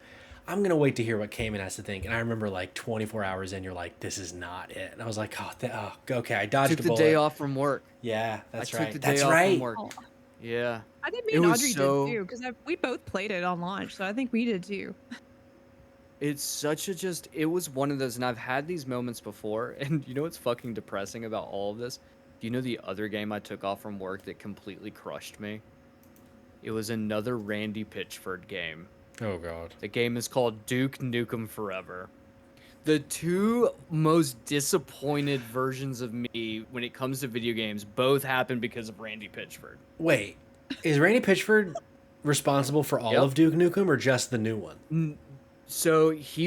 I'm gonna wait to hear what Cayman has to think. And I remember like 24 hours in, you're like, this is not it. And I was like, oh okay, I dodged Took a the bullet. day off from work. Yeah, I that's took right. the day That's off from right. work. Oh, Yeah. I think me It and was Audrey so did too, because we both played it on launch, so I think we did too. it's such a just it was one of those, and I've had these moments before, and you know what's fucking depressing about all of this? Do you know the other game I took off from work that completely crushed me? It was another Randy Pitchford game. Oh god. The game is called Duke Nukem Forever. The two most disappointed versions of me when it comes to video games both happened because of Randy Pitchford. Wait, is Randy Pitchford responsible for all Yep. of Duke Nukem or just the new one? So he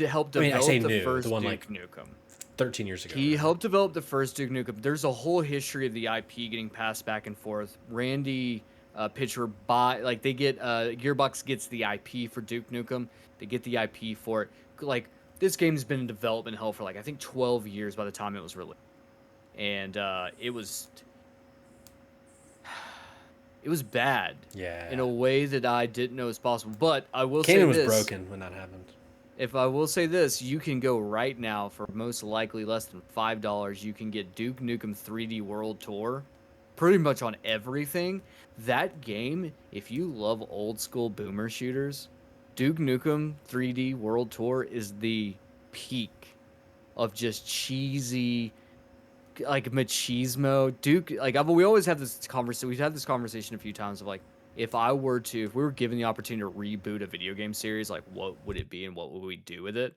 helped I mean, I develop say the new, first the one Duke like Nukem. 13 years ago. He helped develop the first Duke Nukem. There's a whole history of the IP getting passed back and forth. Randy Pitcher they get Gearbox gets the IP for Duke Nukem. They get the IP for it. Like this game's been in development hell for like I think 12 years by the time it was released, and it was bad. Yeah. In a way that I didn't know was possible. But I will say Kanan was this. broken when that happened. If I will say this, you can go right now for most likely less than $5. You can get Duke Nukem 3D World Tour, pretty much on everything. That game, if you love old school boomer shooters, Duke Nukem 3D World Tour is the peak of just cheesy, like machismo. Duke, like we always have this conversation. We've had this conversation a few times of like, if we were given the opportunity to reboot a video game series, like what would it be and what would we do with it?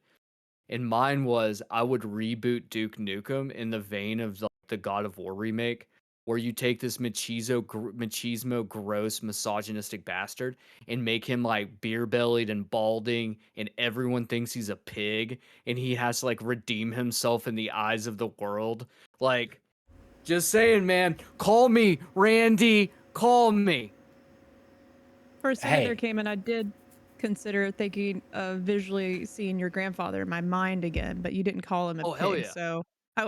And mine was I would reboot Duke Nukem in the vein of the God of War remake, where you take this machismo, gross, misogynistic bastard and make him like beer bellied and balding, and everyone thinks he's a pig, and he has to like redeem himself in the eyes of the world. Like, just saying, man. Call me, Randy. Call me. For a second there Hey. came and I did consider thinking of visually seeing your grandfather in my mind again, but you didn't call him a Oh, pig, hell yeah. so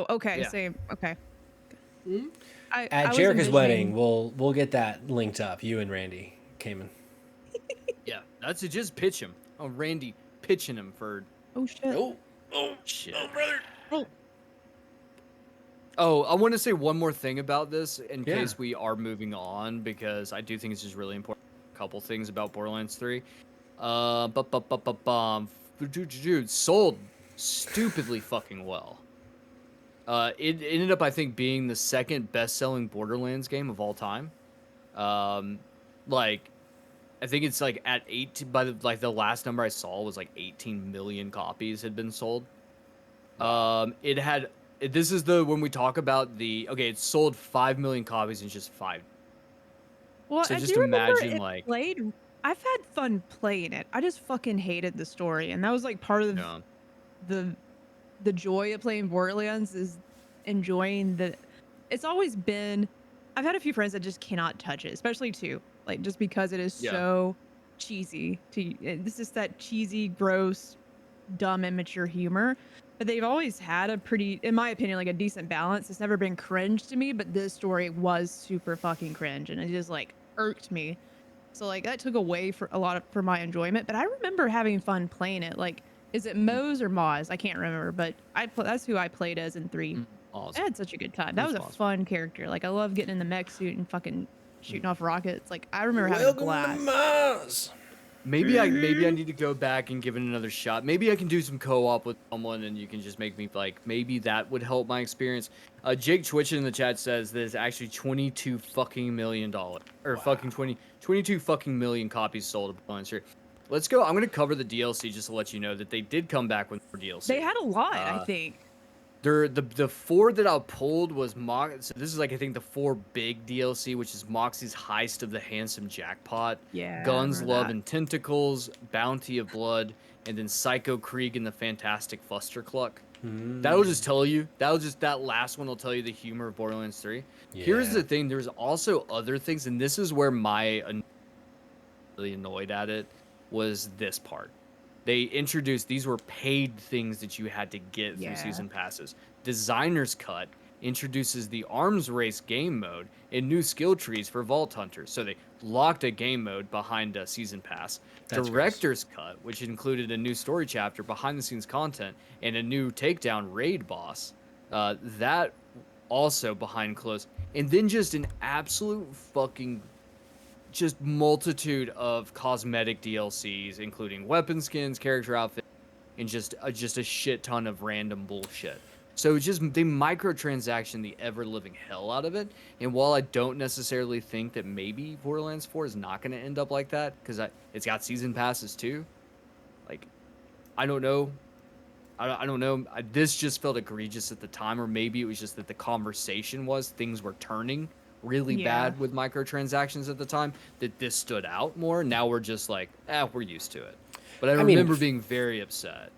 okay, Yeah. same. Okay. At I was Jerica's wedding, envisioning- we'll get that linked up. You and Randy Kamen. Yeah, that's it. Just pitch him. Oh, Randy pitching him for Oh shit. shit. brother. Oh. Oh, I want to say one more thing about this in Yeah. case we are moving on, because I do think it's just really important. A couple things about Borderlands 3. Dude, sold stupidly fucking well. It ended up, I think, being the second best-selling Borderlands game of all time. Like, I think it's like at 18 by the last number I saw was like 18 million copies had been sold. This is when we talk about it sold 5 million copies in just 5. Well, So I just do remember imagine it like played. I've had fun playing it. I just fucking hated the story, and that was like part of no. the joy of playing Borderlands is enjoying the. It's always been. I've had a few friends that just cannot touch it, especially two, like just because it is Yeah. so cheesy. It's just that cheesy, gross, dumb, immature humor. But they've always had a pretty, in my opinion, like a decent balance. It's never been cringe to me, but this story was super fucking cringe, and it just like irked me. So like that took away for my enjoyment. But I remember having fun playing it. Like, is it Moze or Moz? I can't remember, but that's who I played as in 3. I Awesome. had such a good time. That was a Awesome. fun character. Like I love getting in the mech suit and fucking shooting off rockets. Like I remember having a blast. Mars. Maybe I need to go back and give it another shot. Maybe I can do some co-op with someone, and you can just make me like. Maybe that would help my experience. Jake Twitch in the chat says there's actually $22 fucking million or fucking 22 fucking million copies sold of Borderlands 3. Let's go. I'm gonna cover the DLC just to let you know that they did come back with more DLC. They had a lot, I think. The 4 that I pulled was So this is like I think the 4 big DLC, which is Moxie's Heist of the Handsome Jackpot, Yeah. I Guns, remember Love, that. and Tentacles, Bounty of Blood, and then Psycho Krieg and the Fantastic Fuster Cluck. That'll just tell you. That last one will tell you the humor of Borderlands 3. Here's the thing. There's also other things, and this is where my really annoyed at it was this part. They introduced these were paid things that you had to get through season passes. Designer's Cut introduces the arms race game mode and new skill trees for Vault Hunters. So they locked a game mode behind a season pass. Director's Cut, which included a new story chapter, behind the scenes content, and a new takedown raid boss. That also behind closed. And then just an absolute fucking just multitude of cosmetic DLCs, including weapon skins, character outfits, and just a shit ton of random bullshit. So it's just they microtransaction the ever-living hell out of it. And while I don't necessarily think that maybe Borderlands 4 is not going to end up like that, because it's got season passes too, like, I don't know. I don't know. This just felt egregious at the time, or maybe it was just that the conversation was things were turning really bad with microtransactions at the time, that this stood out more. Now we're just like, we're used to it. But I remember being very upset,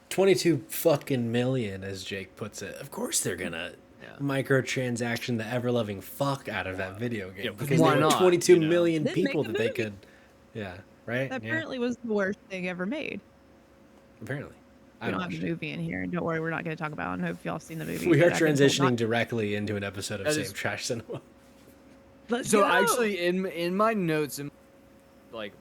22 fucking million, as Jake puts it. Of course they're gonna microtransaction the ever-loving fuck out of that video game. Because why there were not, 22 million people that they could... Yeah, right? That apparently was the worst thing ever made. Apparently. We don't have a movie in here. Don't worry, we're not going to talk about it. I don't know if y'all have seen the movie. We are transitioning directly into an episode of Same Trash Cinema. Let's go. Actually, in my notes,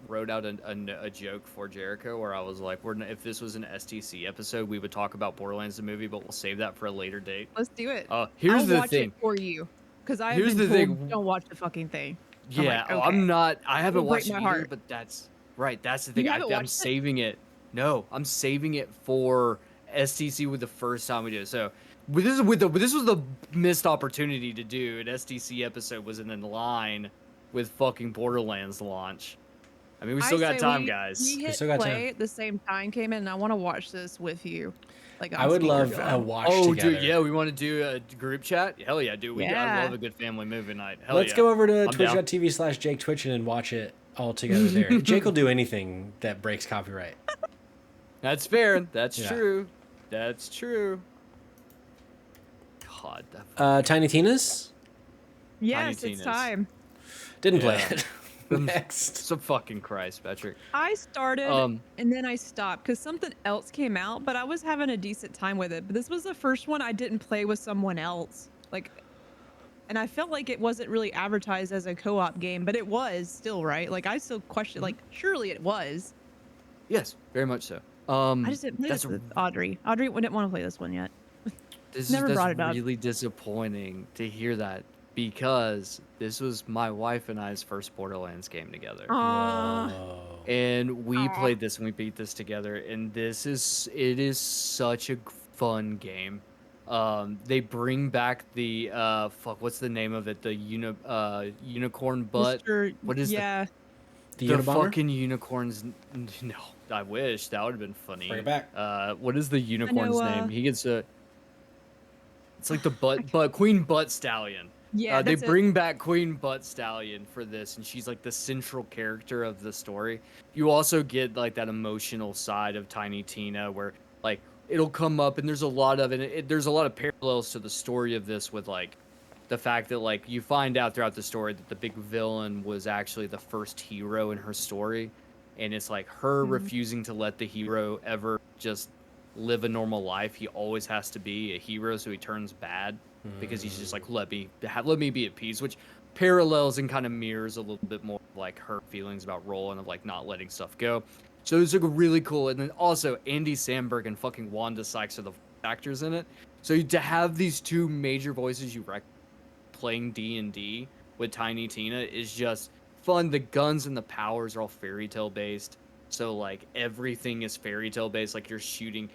wrote out a joke for Jerica where I was like, if this was an STC episode, we would talk about Borderlands the movie, but we'll save that for a later date. Let's do it. Here's I'll the watch thing. it for you, because I Here's have been the told, thing. don't watch the fucking thing. Yeah, I'm like, okay. I'm not. I haven't It'll break watched it my either, heart. but that's right. That's the thing. You haven't I'm watched it? saving it. No, I'm saving it for STC with the first time we do it. So this was the missed opportunity to do an STC episode. Was in line with fucking Borderlands launch. I mean, we still got time, guys. We hit still got play time. at the same time, came in, and I want to watch this with you. Like, I would love a watch together. Dude, yeah, we want to do a group chat? Hell yeah, dude. I love a good family movie night. Hell Let's yeah. go over to twitch.tv/JakeTwitchin and watch it all together there. Jake will do anything that breaks copyright. That's fair. That's true. That's true. God. Tiny Tina's? Yes, Tiny it's Tina's. time. Didn't play it. Next. So fucking Christ, Patrick. I started and then I stopped because something else came out, but I was having a decent time with it. But this was the first one I didn't play with someone else. And I felt like it wasn't really advertised as a co-op game, but it was still, right? Like, I still question, surely it was. Yes, very much so. I just didn't play this with Audrey. Audrey didn't want to play this one yet. Never brought it up. Really disappointing to hear that, because this was my wife and I's first Borderlands game together. And we played this and we beat this together, and it is such a fun game. They bring back the what's the name of it? The unicorn butt. What is the fucking unicorn's? No, I wish that would have been funny. Bring it back. What is the unicorn's name? He gets a. It's like the butt Queen Butt Stallion. Yeah, they bring back Queen Butt Stallion for this, and she's like the central character of the story. You also get like that emotional side of Tiny Tina, where like it'll come up, and there's a lot of there's a lot of parallels to the story of this, with like the fact that like you find out throughout the story that the big villain was actually the first hero in her story, and it's like her refusing to let the hero ever just live a normal life. He always has to be a hero, so he turns bad. Because he's just like, let me be at peace, which parallels and kind of mirrors a little bit more like her feelings about Roland, of like not letting stuff go. So it's like really cool. And then also Andy Samberg and fucking Wanda Sykes are the actors in it. So to have these two major voices playing D&D with Tiny Tina is just fun. The guns and the powers are all fairy tale based. So like everything is fairy tale based. Like you're shooting.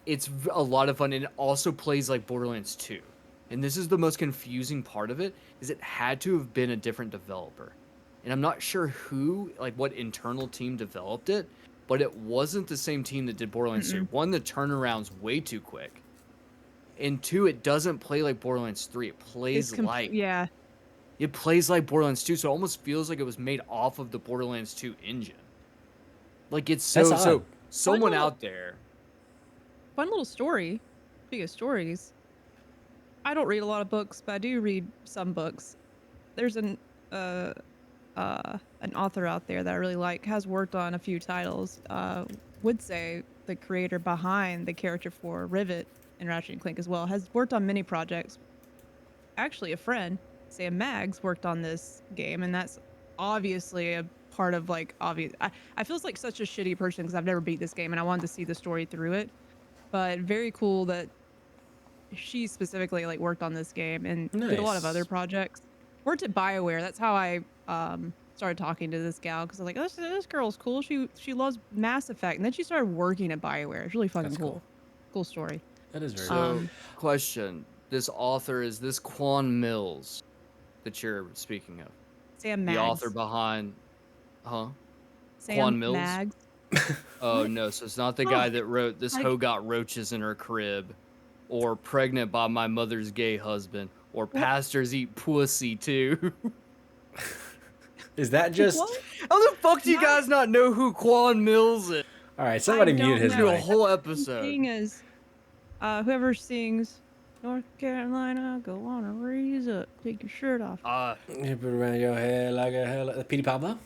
It's a lot of fun, and it also plays like Borderlands 2. And this is the most confusing part of it, is it had to have been a different developer. And I'm not sure what internal team developed it, but it wasn't the same team that did Borderlands 2. One, the turnaround's way too quick. And two, it doesn't play like Borderlands 3. It plays It plays like Borderlands 2, so it almost feels like it was made off of the Borderlands 2 engine. Like it's someone out there. fun little story. Speaking of stories, I don't read a lot of books, but I do read some books. There's an author out there that I really like, has worked on a few titles. Would say the creator behind the character for Rivet and Ratchet and Clank as well, has worked on many projects. Actually, a friend, Sam Maggs, worked on this game, and that's obviously a part of like obvious. I feel like such a shitty person because I've never beat this game and I wanted to see the story through it. But very cool that she specifically like worked on this game and did a lot of other projects. Worked at BioWare. That's how I started talking to this gal because I was like, this girl's cool. She loves Mass Effect, and then she started working at BioWare. It's really fucking cool. Cool story. That is very so. Question: this author, is this Quan Mills that you're speaking of? Sam Maggs. The author behind, Sam Quan Mills. Maggs. Oh no, so it's not the guy that wrote "This hoe got roaches in her crib," or "Pregnant by my mother's gay husband," or "Pastors eat pussy too." Is that just? What? How the fuck do you guys not know who Quan Mills is? All right, somebody mute his Do a mic. whole episode. Thing is, whoever sings North Carolina, go on a raise up, take your shirt off. You put it around your head like a hell. Petey Pablo.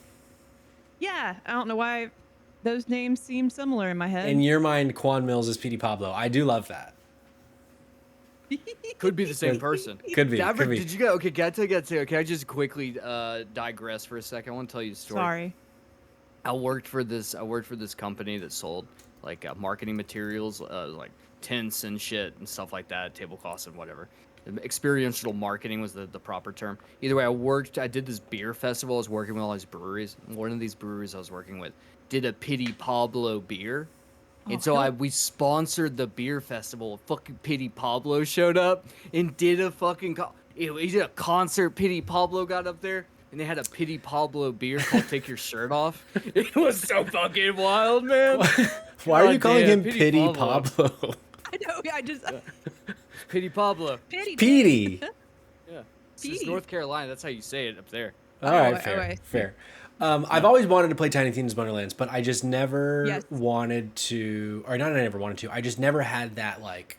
Yeah, I don't know why those names seem similar in my head. In your mind, Quan Mills is Petey Pablo. I do love that. Could be the same person. Could be. Dabber, Could be. did you go? Okay, get to. Okay, I just quickly digress for a second. I want to tell you a story. Sorry. I worked for this company that sold like marketing materials, like tents and shit and stuff like that, tablecloths and whatever. Experiential marketing was the proper term. Either way, I did this beer festival. I was working with all these breweries. One of these breweries I was working with did a Pity Pablo beer. And so we sponsored the beer festival. Fucking Pity Pablo showed up and did a fucking he did a concert. Pity Pablo got up there and they had a Pity Pablo beer called "Take Your Shirt Off." It was so fucking wild, man. Why are you calling him Pity Pablo? I know. I just Pity Pablo. Petey. Yeah, it's North Carolina. That's how you say it up there. All right, fair. I've always wanted to play Tiny Tina's Wonderlands, but I just never wanted to, or not I never wanted to, I just never had that, like,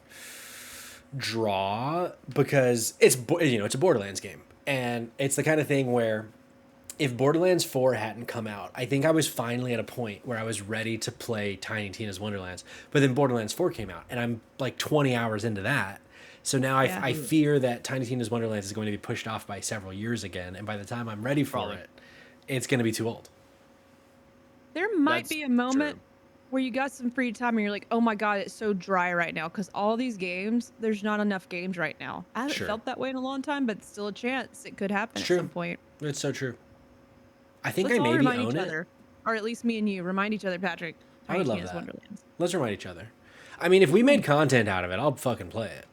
draw, because it's a Borderlands game. And it's the kind of thing where if Borderlands 4 hadn't come out, I think I was finally at a point where I was ready to play Tiny Tina's Wonderlands. But then Borderlands 4 came out, and I'm, like, 20 hours into that. So now I fear that Tiny Tina's Wonderlands is going to be pushed off by several years again, and by the time I'm ready for it, it's going to be too old. There might be a moment where you got some free time and you're like, oh my God, it's so dry right now. Because all these games, there's not enough games right now. I haven't felt that way in a long time, but still a chance. It could happen at some point. It's so true. I think Let's I maybe remind own each it. other, or at least me and you, remind each other, Patrick. I would love Tina's that. Wonderlands. Let's remind each other. I mean, if we made content out of it, I'll fucking play it.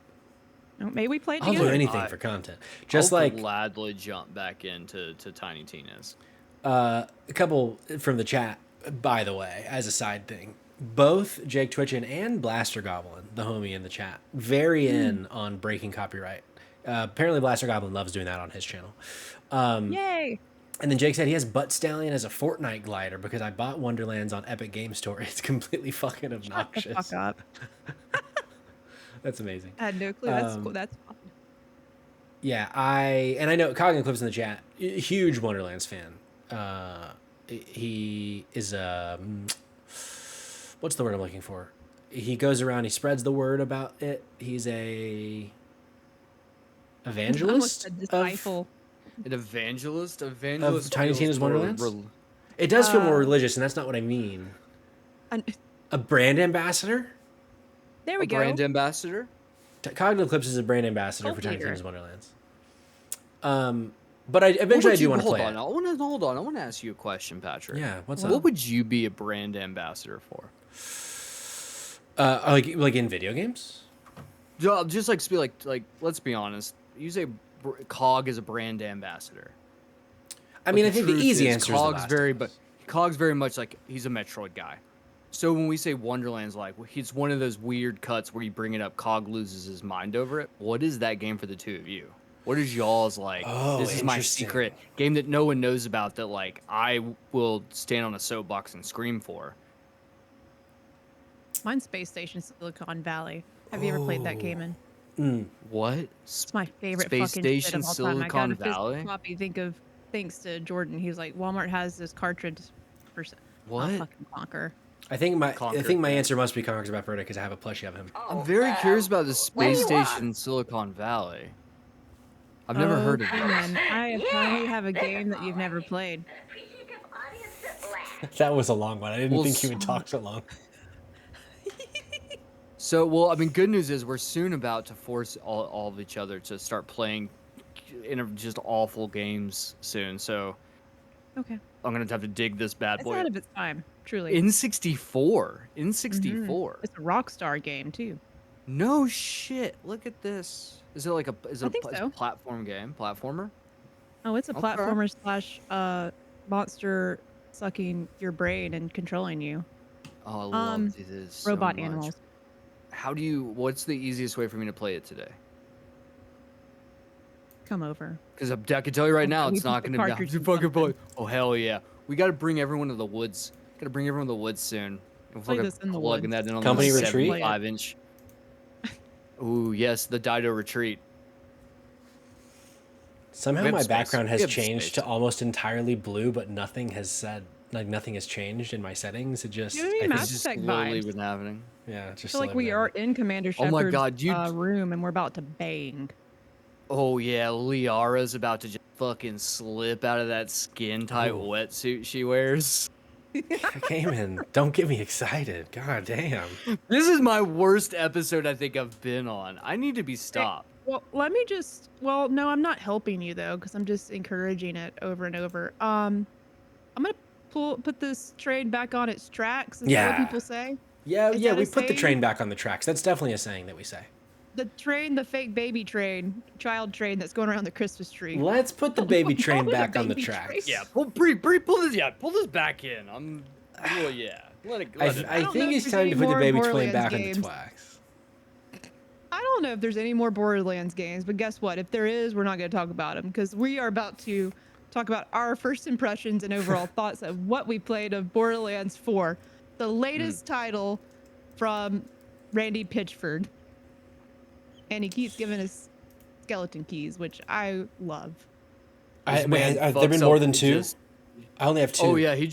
Maybe we play it I'll together. do anything for content. I'll gladly jump back into Tiny Tina's. A couple from the chat, by the way, as a side thing. Both Jake Twitchin and Blaster Goblin, the homie in the chat, very in on breaking copyright. Apparently Blaster Goblin loves doing that on his channel. Yay! And then Jake said he has Butt Stallion as a Fortnite glider because I bought Wonderlands on Epic Game Store. It's completely fucking obnoxious. Shut the fuck up. That's amazing. I had no clue. That's cool. That's fun. Yeah, I know Coggin Clips in the chat, huge Wonderlands fan. He is what's the word I'm looking for? He goes around, he spreads the word about it. He's a evangelist. An evangelist of Tiny Tina's Wonderlands. It does feel more religious, and that's not what I mean. A brand ambassador. There we go. Brand ambassador. Cognitive Clips is a brand ambassador for Tiny Tina's Wonderlands. But I do want to play it. Hold on. I want to ask you a question, Patrick. Yeah, what's up? What would you be a brand ambassador for? Like in video games? Just like let's be honest. You say Cog is a brand ambassador. I mean, I think the easy answer is Cog's very much like he's a Metroid guy. So when we say Wonderlands, like it's one of those weird cuts where you bring it up, Cog loses his mind over it. What is that game for the two of you? What is y'all's like? Oh, this is my secret game that no one knows about that like I will stand on a soapbox and scream for. Mine's Space Station Silicon Valley. Have you ever played that, Kamen? What? It's my favorite Space fucking shit Station of all time. I got Silicon a physical Valley? copy. Thanks to Jordan. He was like, Walmart has this cartridge for. I'll What? fucking conquer. I think my Conquer. answer must be Conker's Bad Fur Day because I have a plushie of him. I'm very curious about the what do Space you want? Station Silicon Valley. I've never heard of it. Man, I finally have a game that you've never played. That was a long one. I didn't Well, think he would talk so long. So, well, I mean, good news is we're soon about to force all of each other to start playing just awful games soon. So Okay. I'm gonna have to dig this bad It's boy. ahead of its time, truly. N64. Mhm. N64. It's a Rockstar game too. No shit. Look at this. Is it like a is it I a, think is it so. a platform game? Platformer? Oh, it's a Okay. platformer / monster sucking your brain and controlling you. Oh, I love this so Robot much. animals. What's the easiest way for me to play it today? Come over. Because I can tell you right now, We it's put not the going to be cartridge in fucking something. play. Oh, hell yeah. We got to bring everyone to the woods. Got to bring everyone to the woods soon. We're Play fucking this in the plugging woods. that in on Company the retreat? 75-inch. Ooh, yes, the Dido retreat. Somehow We have my space. background We has have changed space. to almost entirely blue, but nothing has changed in my settings. It just, Giving me I think, Mass It's just Effect slowly vibes. been happening. yeah, I just feel like we are in Commander Oh my Shepard's God, room and we're about to bang. Oh yeah, Liara's about to just fucking slip out of that skin-tight Ooh. wetsuit she wears. Cayman, don't get me excited. God damn. This is my worst episode I think I've been on. I need to be stopped. Well, let me just. Well, no, I'm not helping you though, because I'm just encouraging it over and over. I'm gonna put this train back on its tracks. Is that what people say? Yeah, Is yeah, that we a put the saying? train back on the tracks. That's definitely a saying that we say. The train, the fake baby train, child train that's going around the Christmas tree. Let's put the baby train Call it a back on the baby tracks. train. Yeah, pull this back in. Well, yeah. Let it. I don't know think if it's there's time any to put the more baby train Borderlands back on the games. tracks. I don't know if there's any more Borderlands games, but guess what? If there is, we're not going to talk about them because we are about to talk about our first impressions and overall thoughts of what we played of Borderlands 4, the latest title from Randy Pitchford. And he keeps giving us skeleton keys, which I love. This man Have there fucks been more up than and two? just- I only have two. Oh yeah, he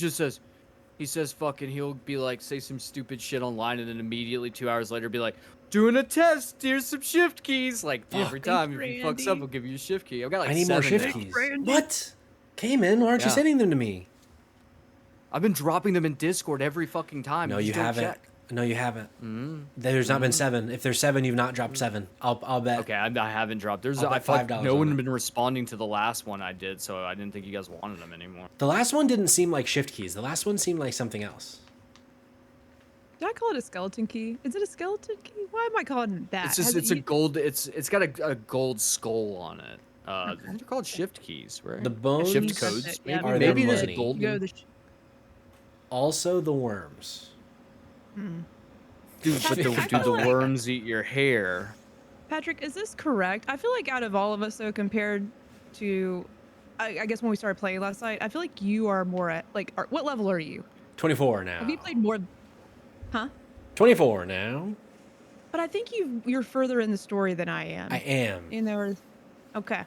says fucking, he'll be like, say some stupid shit online and then immediately 2 hours later be like, doing a test, here's some shift keys. Like every time if he fucks up, Randy. he'll give you a shift key. I've got like I need more 7 shift now. keys. Randy. What? Cayman, why aren't you Yeah. sending them to me? I've been dropping them in Discord every fucking time. No, just you don't haven't. check. No, you haven't. There's not been 7. If there's 7, you've not dropped 7. I'll bet. Okay, I haven't dropped. I'll bet I feel like $5 no on one it. had been responding to the last one I did, so I didn't think you guys wanted them anymore. The last one didn't seem like shift keys. The last one seemed like something else. Did I call it a skeleton key? Is it a skeleton key? Why am I calling it that? It's just it's a gold. It's got a gold skull on it. They're called shift keys, right? The bones shift That's codes. it, yeah, are Maybe their there's a money. golden. You go the Also, the worms. Dude, but the worms eat your hair. Patrick, is this correct? I feel like out of all of us, though, compared to, I guess when we started playing last night, I feel like you are more at, like, what level are you? 24 now. Have you played more? Huh? 24 now. But I think you're further in the story than I am. I am. And there was, okay.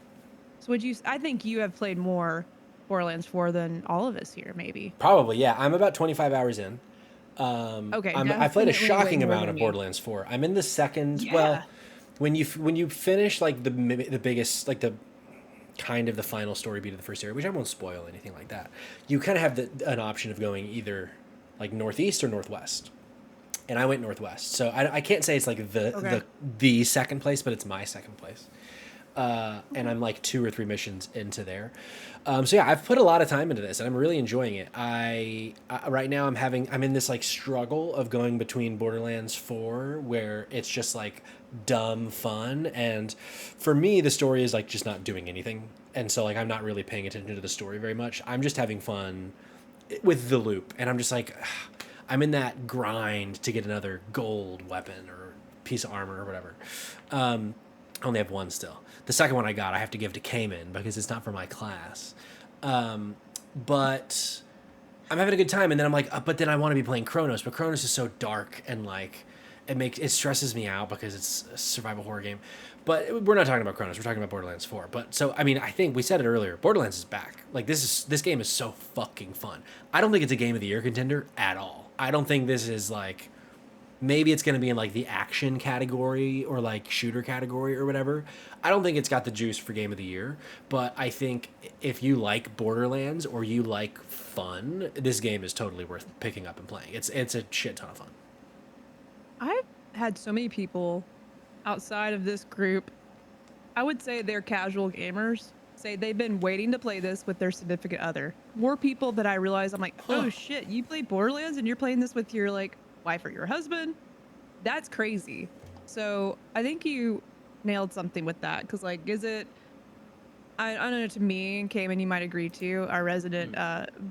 So I think you have played more Borderlands 4 than all of us here, maybe. Probably, yeah. I'm about 25 hours in. Okay, I played a definitely shocking way more amount than of you. Borderlands 4. I'm in the second. Yeah. Well, when you finish like the biggest, like the kind of the final story beat of the first area, which I won't spoil anything like that. You kind of have an option of going either like northeast or northwest. And I went northwest, so I can't say it's like the second place, but it's my second place. And I'm like 2 or 3 missions into there. So yeah, I've put a lot of time into this, and I'm really enjoying it. I right now I'm in this like struggle of going between Borderlands 4, where it's just like dumb fun, and for me the story is like just not doing anything, and so like I'm not really paying attention to the story very much. I'm just having fun with the loop, and I'm just like. I'm in that grind to get another gold weapon or piece of armor or whatever. I only have 1 still. The second one I have to give to Kamen because it's not for my class. But I'm having a good time, and then I'm like, but then I want to be playing Chronos, but Chronos is so dark and like it stresses me out because it's a survival horror game. But we're not talking about Chronos. We're talking about Borderlands 4. But so I mean, I think we said it earlier. Borderlands is back. Like this game is so fucking fun. I don't think it's a game of the year contender at all. I don't think this is like, maybe it's going to be in like the action category or like shooter category or whatever. I don't think it's got the juice for game of the year, but I think if you like Borderlands or you like fun, this game is totally worth picking up and playing. It's a shit ton of fun. I've had so many people outside of this group, I would say they're casual gamers, say they've been waiting to play this with their significant other. More people that I realize, I'm like, oh shit, you play Borderlands and you're playing this with your like wife or your husband? That's crazy. So I think you nailed something with that. Cause like, is it, I don't know, to me and Cayman, you might agree too, our resident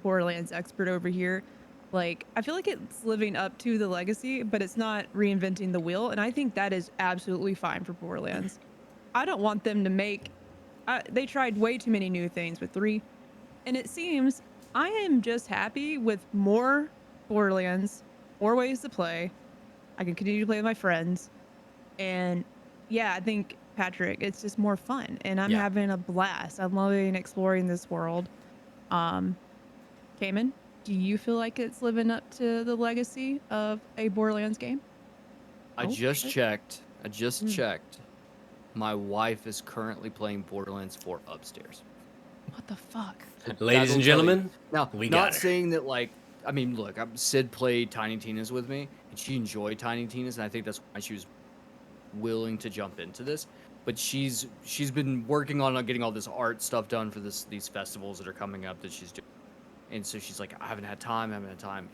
Borderlands expert over here. Like, I feel like it's living up to the legacy, but it's not reinventing the wheel. And I think that is absolutely fine for Borderlands. I don't want them to make, they tried way too many new things with 3. And it seems I am just happy with more Borderlands, more ways to play. I can continue to play with my friends. And yeah, I think, Patrick, it's just more fun. And I'm having a blast. I'm loving exploring this world. Cayman, do you feel like it's living up to the legacy of a Borderlands game? I just checked. My wife is currently playing Borderlands 4 upstairs. What the fuck? Ladies and gentlemen, now, we not got her. saying that, like, I mean, look, Sid played Tiny Tina's with me, and she enjoyed Tiny Tina's, and I think that's why she was willing to jump into this. But she's been working on getting all this art stuff done for these festivals that are coming up that she's doing. And so she's like, I haven't had time.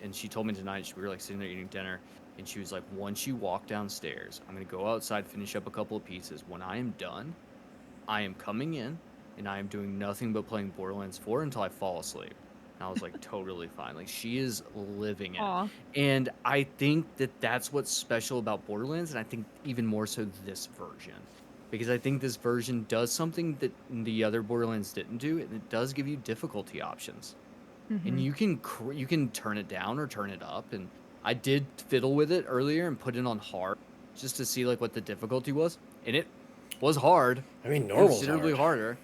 And she told me tonight, we were like sitting there eating dinner, and she was like, once you walk downstairs, I'm going to go outside, finish up a couple of pieces. When I am done, I am coming in, and I am doing nothing but playing Borderlands 4 until I fall asleep. And I was like, totally fine. Like, she is living it. And I think that that's what's special about Borderlands, and I think even more so this version. Because I think this version does something that the other Borderlands didn't do, and it does give you difficulty options. And you can turn it down or turn it up. And I did fiddle with it earlier and put it on hard just to see like what the difficulty was, and it was hard. I mean, normal's considerably hard. harder.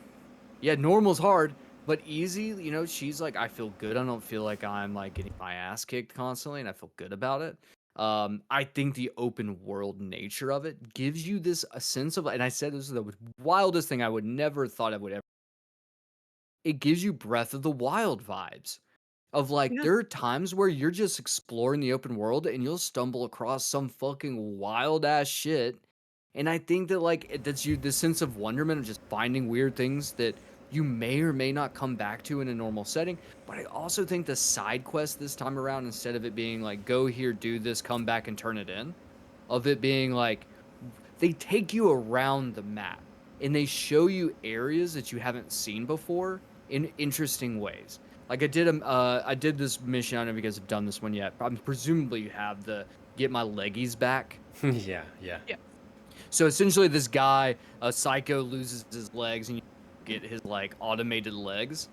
Yeah, normal's hard, but easy. You know, she's like, I feel good. I don't feel like I'm like getting my ass kicked constantly, and I feel good about it. I think the open world nature of it gives you a sense of, and I said this is the wildest thing I would never thought I would ever. It gives you Breath of the Wild vibes of like, there are times where you're just exploring the open world and you'll stumble across some fucking wild ass shit. And I think that like that's you the sense of wonderment of just finding weird things that you may or may not come back to in a normal setting. But I also think the side quest this time around, instead of it being like go here, do this, come back and turn it in, of it being like they take you around the map and they show you areas that you haven't seen before in interesting ways. Like I did this mission. I don't know if you guys have done this one yet. Presumably you have the get my leggies back. Yeah. So essentially, this guy, a psycho, loses his legs, and you get his like automated legs.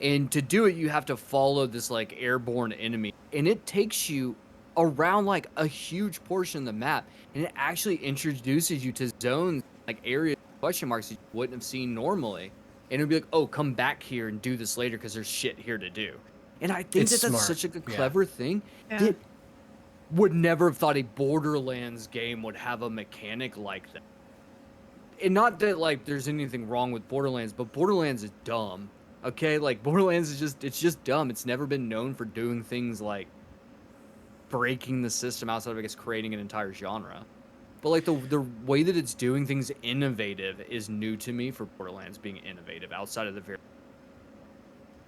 And to do it, you have to follow this like airborne enemy, and it takes you around like a huge portion of the map, and it actually introduces you to zones, like areas, question marks that you wouldn't have seen normally. And it'd be like, oh, come back here and do this later because there's shit here to do. And I think that's such a clever thing that would never have thought a Borderlands game would have a mechanic like that. And not that like there's anything wrong with Borderlands, but Borderlands is dumb. Okay, like Borderlands is just dumb. It's never been known for doing things like breaking the system outside of, I guess, creating an entire genre. But like the way that it's doing things innovative is new to me for Borderlands being innovative outside of the very.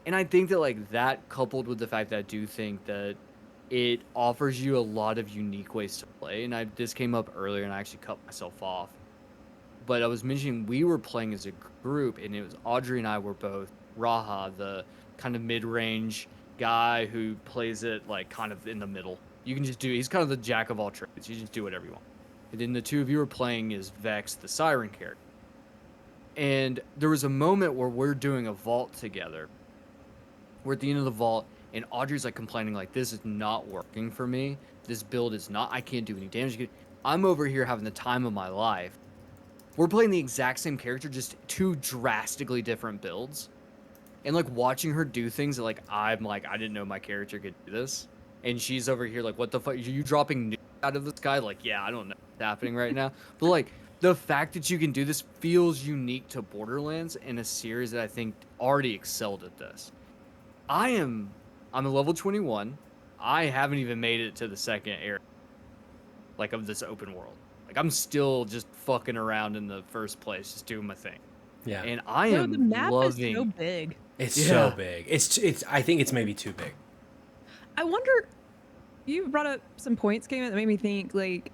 And I think that like that coupled with the fact that I do think that it offers you a lot of unique ways to play. And this came up earlier and I actually cut myself off. But I was mentioning we were playing as a group, and it was Audrey and I were both Raha, the kind of mid-range guy who plays it like kind of in the middle. You can just he's kind of the jack of all trades. You just do whatever you want. And then the two of you were playing as Vex, the Siren character. And there was a moment where we're doing a vault together. We're at the end of the vault, and Audrey's like complaining like, this is not working for me. This build is not. I can't do any damage. I'm over here having the time of my life. We're playing the exact same character, just two drastically different builds. And like watching her do things that like I'm like, I didn't know my character could do this. And she's over here like, what the fuck? Are you dropping nukes out of the sky? Like, yeah, I don't know what's happening right now. But like the fact that you can do this feels unique to Borderlands in a series that I think already excelled at this. I'm a level 21. I haven't even made it to the second area, like, of this open world. Like, I'm still just fucking around in the first place, just doing my thing. Yeah. And I No, am the map loving. is so big. It's Yeah. so big. It's. I think it's maybe too big. I wonder. You brought up some points, game that made me think, like,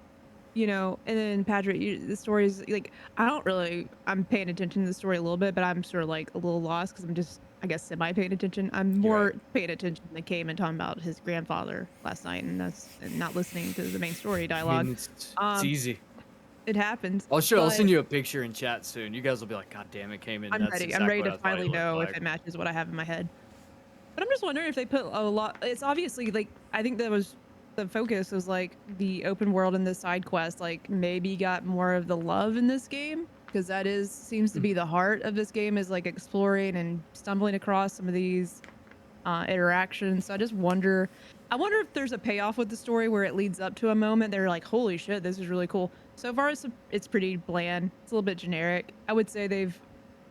you know, and then Patrick, the story's like, I'm paying attention to the story a little bit, but I'm sort of like a little lost because I'm just, I guess, semi paying attention. I'm more paying attention to Kamen talking about his grandfather last night, and not listening to the main story I dialogue. mean, it's easy. It happens. I'll but send you a picture in chat soon. You guys will be like, God damn it, Cayman. I'm That's ready. exactly I'm ready what to I thought finally he looked know like. if it matches what I have in my head. But I'm just wondering if they put a lot. It's obviously like, I think that was the focus was like the open world and the side quest, like maybe got more of the love in this game, because that seems to be the heart of this game, is like exploring and stumbling across some of these interactions. So I wonder if there's a payoff with the story where it leads up to a moment they're like, holy shit, this is really cool. So far it's pretty bland. It's a little bit generic. I would say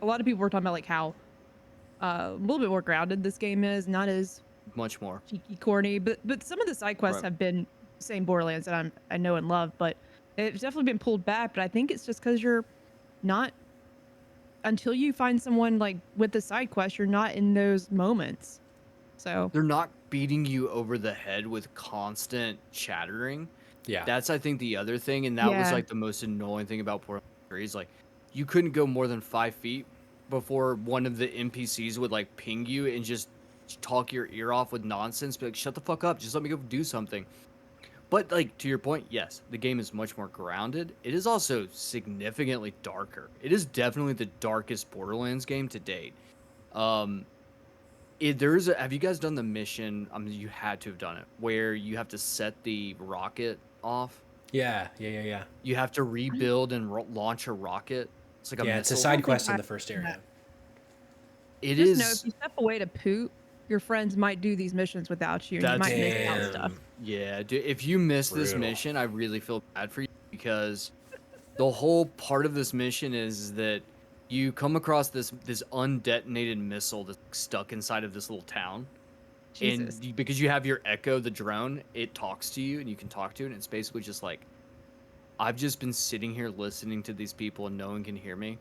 a lot of people were talking about like how a little bit more grounded this game is, not as Much more. cheeky, corny, but some of the side quests Right. have been same Borderlands that I know and love, but it's definitely been pulled back. But I think it's just because you're not, until you find someone like with the side quest, you're not in those moments. So They're not beating you over the head with constant chattering. Yeah. That's, I think, the other thing, and that was Yeah. like the most annoying thing about Borderlands 3 is like you couldn't go more than 5 feet before one of the NPCs would like ping you and just talk your ear off with nonsense. Be like, shut the fuck up, just let me go do something. But like to your point, yes, the game is much more grounded. It is also significantly darker. It is definitely the darkest Borderlands game to date. Have you guys done the mission? I mean, you had to have done it, where you have to set the rocket off. Yeah. You have to rebuild and launch a rocket. It's like a It's a missile. side quest in I- the first area. It just is. know if you step away to poop, your friends might do these missions without you, and you That's- might miss out Damn. stuff. Yeah, dude, if you miss this Brutal. mission, I really feel bad for you, because the whole part of this mission is that you come across this undetonated missile that's stuck inside of this little town. Jesus. And because you have your Echo, the drone, it talks to you and you can talk to it. And it's basically just like, I've just been sitting here listening to these people and no one can hear me.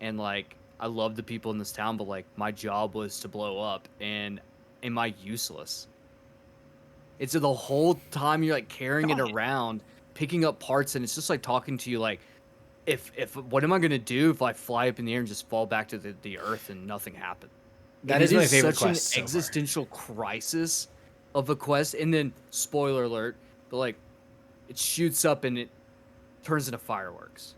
And like, I love the people in this town, but like, my job was to blow up. And am I useless? It's the whole time you're like carrying it around, picking up parts, and it's just like talking to you like, if what am I gonna do if I fly up in the air and just fall back to the earth and nothing happens? That And is it my favorite such quest so an far. existential crisis of a quest, and then spoiler alert, but like it shoots up and it turns into fireworks,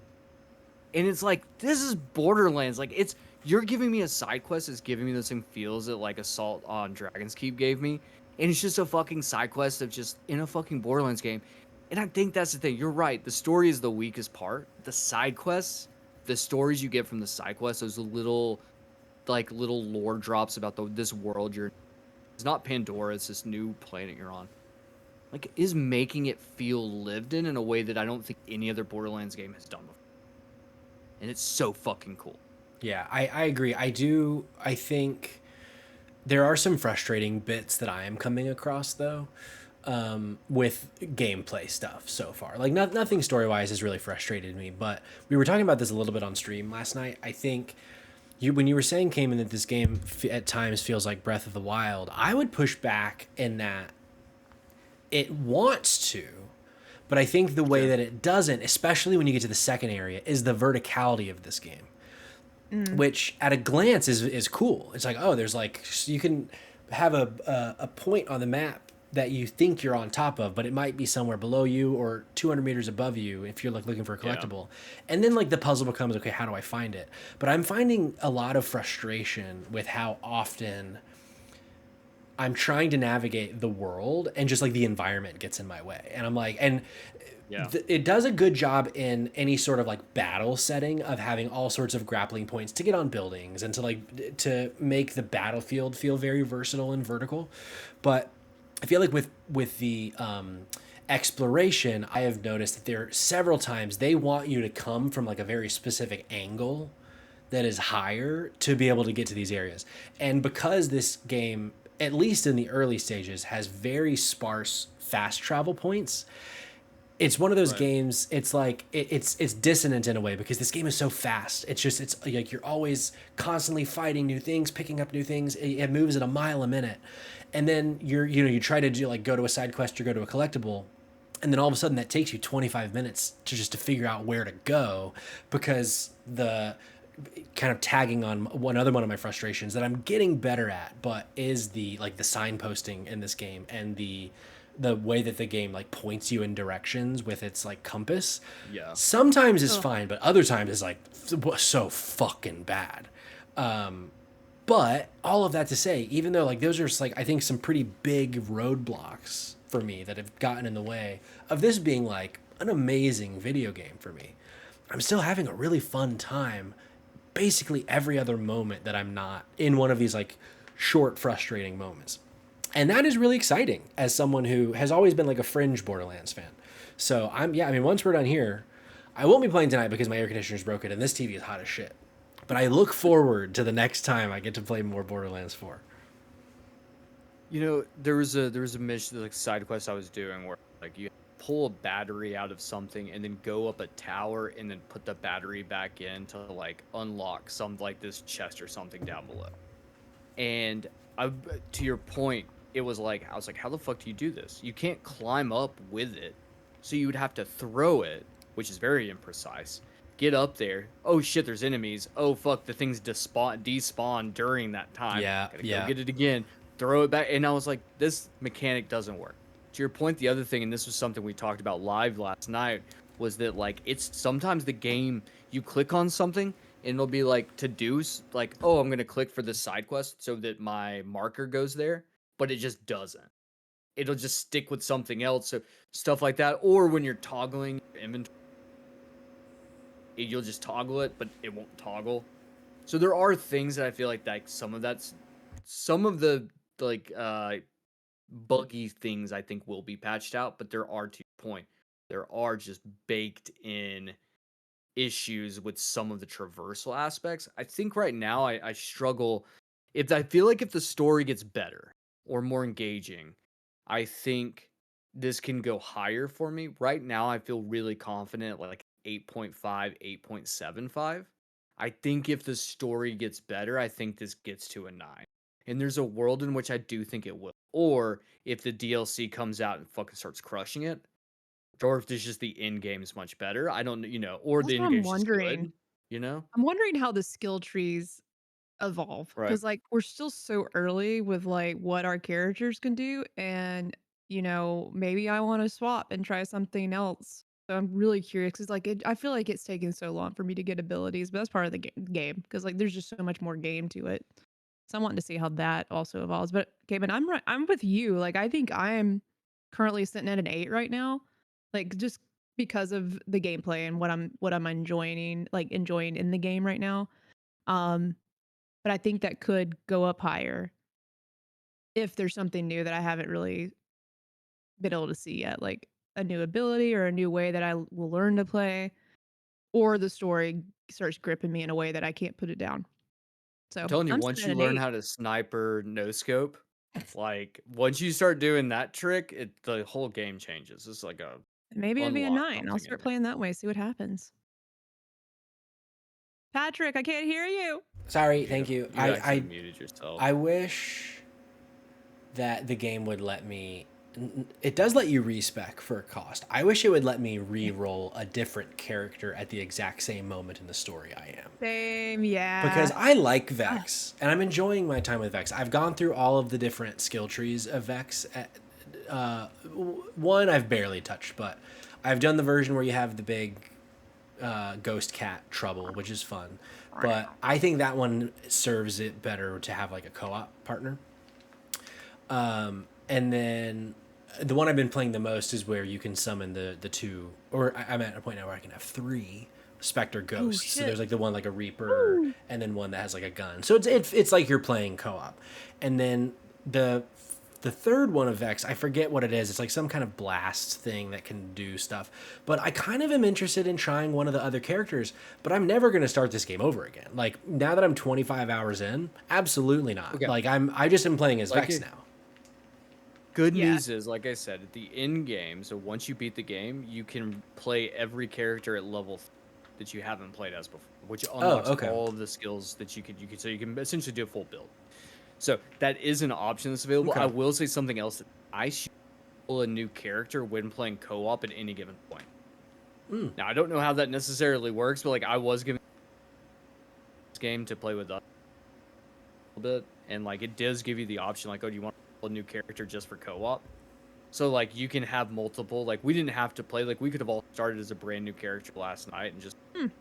and it's like, this is Borderlands. Like, you're giving me a side quest that's giving me the same feels that like Assault on Dragon's Keep gave me, and it's just a fucking side quest of just in a fucking Borderlands game. And I think that's the thing. You're right. The story is the weakest part. The side quests, the stories you get from the side quests, those little lore drops about this world you're. It's not Pandora. It's this new planet you're on. Like, is making it feel lived in a way that I don't think any other Borderlands game has done before. And it's so fucking cool. Yeah, I agree. I think there are some frustrating bits that I am coming across though, with gameplay stuff so far. Like nothing story-wise has really frustrated me, but we were talking about this a little bit on stream last night. I think when you were saying, Cayman, that this game at times feels like Breath of the Wild, I would push back in that it wants to, but I think the way that it doesn't, especially when you get to the second area, is the verticality of this game. Which at a glance is cool. It's like, oh, there's like, you can have a point on the map that you think you're on top of, but it might be somewhere below you or 200 meters above you if you're like looking for a collectible. And then like the puzzle becomes, okay, how do I find it? But I'm finding a lot of frustration with how often I'm trying to navigate the world and just like the environment gets in my way. And I'm like, and Yeah. it does a good job in any sort of like battle setting of having all sorts of grappling points to get on buildings and to like to make the battlefield feel very versatile and vertical. But I feel like with the exploration, I have noticed that there are several times they want you to come from like a very specific angle that is higher to be able to get to these areas. And because this game, at least in the early stages, has very sparse fast travel points, it's one of those games. It's like it's dissonant in a way because this game is so fast. It's like you're always constantly fighting new things, picking up new things. It moves at a mile a minute, and then you try to do like go to a side quest or go to a collectible, and then all of a sudden that takes you 25 minutes to figure out where to go because the kind of tagging on one of my frustrations that I'm getting better at, but is the like the signposting in this game and the way that the game like points you in directions with its like compass. Yeah. Sometimes is fine, but other times is like so fucking bad. But all of that to say, even though like those are just, like I think some pretty big roadblocks for me that have gotten in the way of this being like an amazing video game for me, I'm still having a really fun time basically every other moment that I'm not in one of these like short frustrating moments. And that is really exciting as someone who has always been like a fringe Borderlands fan. So I mean, once we're done here, I won't be playing tonight because my air conditioner's broken and this TV is hot as shit. But I look forward to the next time I get to play more Borderlands 4. You know, there was a mission, like side quest I was doing where like you pull a battery out of something and then go up a tower and then put the battery back in to like unlock some like this chest or something down below. And to your point, it was like I was like, how the fuck do you do this? You can't climb up with it, so you would have to throw it, which is very imprecise. Get up there. Oh shit, there's enemies. Oh fuck, the things despawn during that time. Yeah, Gotta go get it again. Throw it back, and I was like, this mechanic doesn't work. To your point, the other thing, and this was something we talked about live last night, was that like it's sometimes the game you click on something and it'll be like to do like, oh, I'm gonna click for this side quest so that my marker goes there, but it just doesn't. It'll just stick with something else, so stuff like that. Or when you're toggling your inventory, you'll just toggle it, but it won't toggle. So there are things that I feel like some of the like buggy things I think will be patched out, but there are, to your point, there are just baked in issues with some of the traversal aspects. I think right now I struggle if I feel like if the story gets better or more engaging, I think this can go higher for me. Right now I feel really confident like 8.5, 8.75. I think if the story gets better, I think this gets to a 9. And there's a world in which I do think it will. Or if the DLC comes out and fucking starts crushing it, or if there's just the end game is much better. I don't, or That's the what end I'm game's just wondering. good, you know? I'm wondering how the skill trees evolve Right. because like we're still so early with like what our characters can do, and maybe I want to swap and try something else. So I'm really curious because like I feel like it's taken so long for me to get abilities, but that's part of the game because like there's just so much more game to it. So I'm wanting to see how that also evolves. But Cayman, I'm with you. Like I think I'm currently sitting at an 8 right now, like just because of the gameplay and what I'm enjoying in the game right now. Um, but I think that could go up higher if there's something new that I haven't really been able to see yet, like a new ability or a new way that I will learn to play, or the story starts gripping me in a way that I can't put it down. I'm So telling you, I'm once sitting at you an learn 8. how to sniper no scope, like once you start doing that trick, the whole game changes. It's like a Maybe it'd be a unlock 9. I'll something in start there. playing that way, see what happens. Patrick, I can't hear you. Sorry, thank you. You actually muted yourself. I wish that the game would let me. It does let you respec for a cost. I wish it would let me re-roll a different character at the exact same moment in the story I am. Same, yeah. Because I like Vex, and I'm enjoying my time with Vex. I've gone through all of the different skill trees of Vex. One I've barely touched, but I've done the version where you have the big ghost cat trouble, which is fun. But I think that one serves it better to have like a co-op partner. And then the one I've been playing the most is where you can summon the two, or I'm at a point now where I can have 3 Spectre ghosts. So there's like the one like a Reaper, and then one that has like a gun. So it's like you're playing co-op. And then the third one of Vex, I forget what it is. It's like some kind of blast thing that can do stuff. But I kind of am interested in trying one of the other characters, but I'm never going to start this game over again. Like now that I'm 25 hours in, absolutely not. Okay. Like I just am playing as Like Vex it- now. Good Yeah. news is, like I said, at the end game, so once you beat the game, you can play every character at level that you haven't played as before, which unlocks okay. all of the skills that you could so you can essentially do a full build. So that is an option that's available. Okay. I will say something else. I should pull a new character when playing co-op at any given point. Now I don't know how that necessarily works, but like I was given this game to play with us a little bit, and like it does give you the option, like, oh, do you want a new character just for co-op? So like you can have multiple. Like we didn't have to play. Like we could have all started as a brand new character last night and just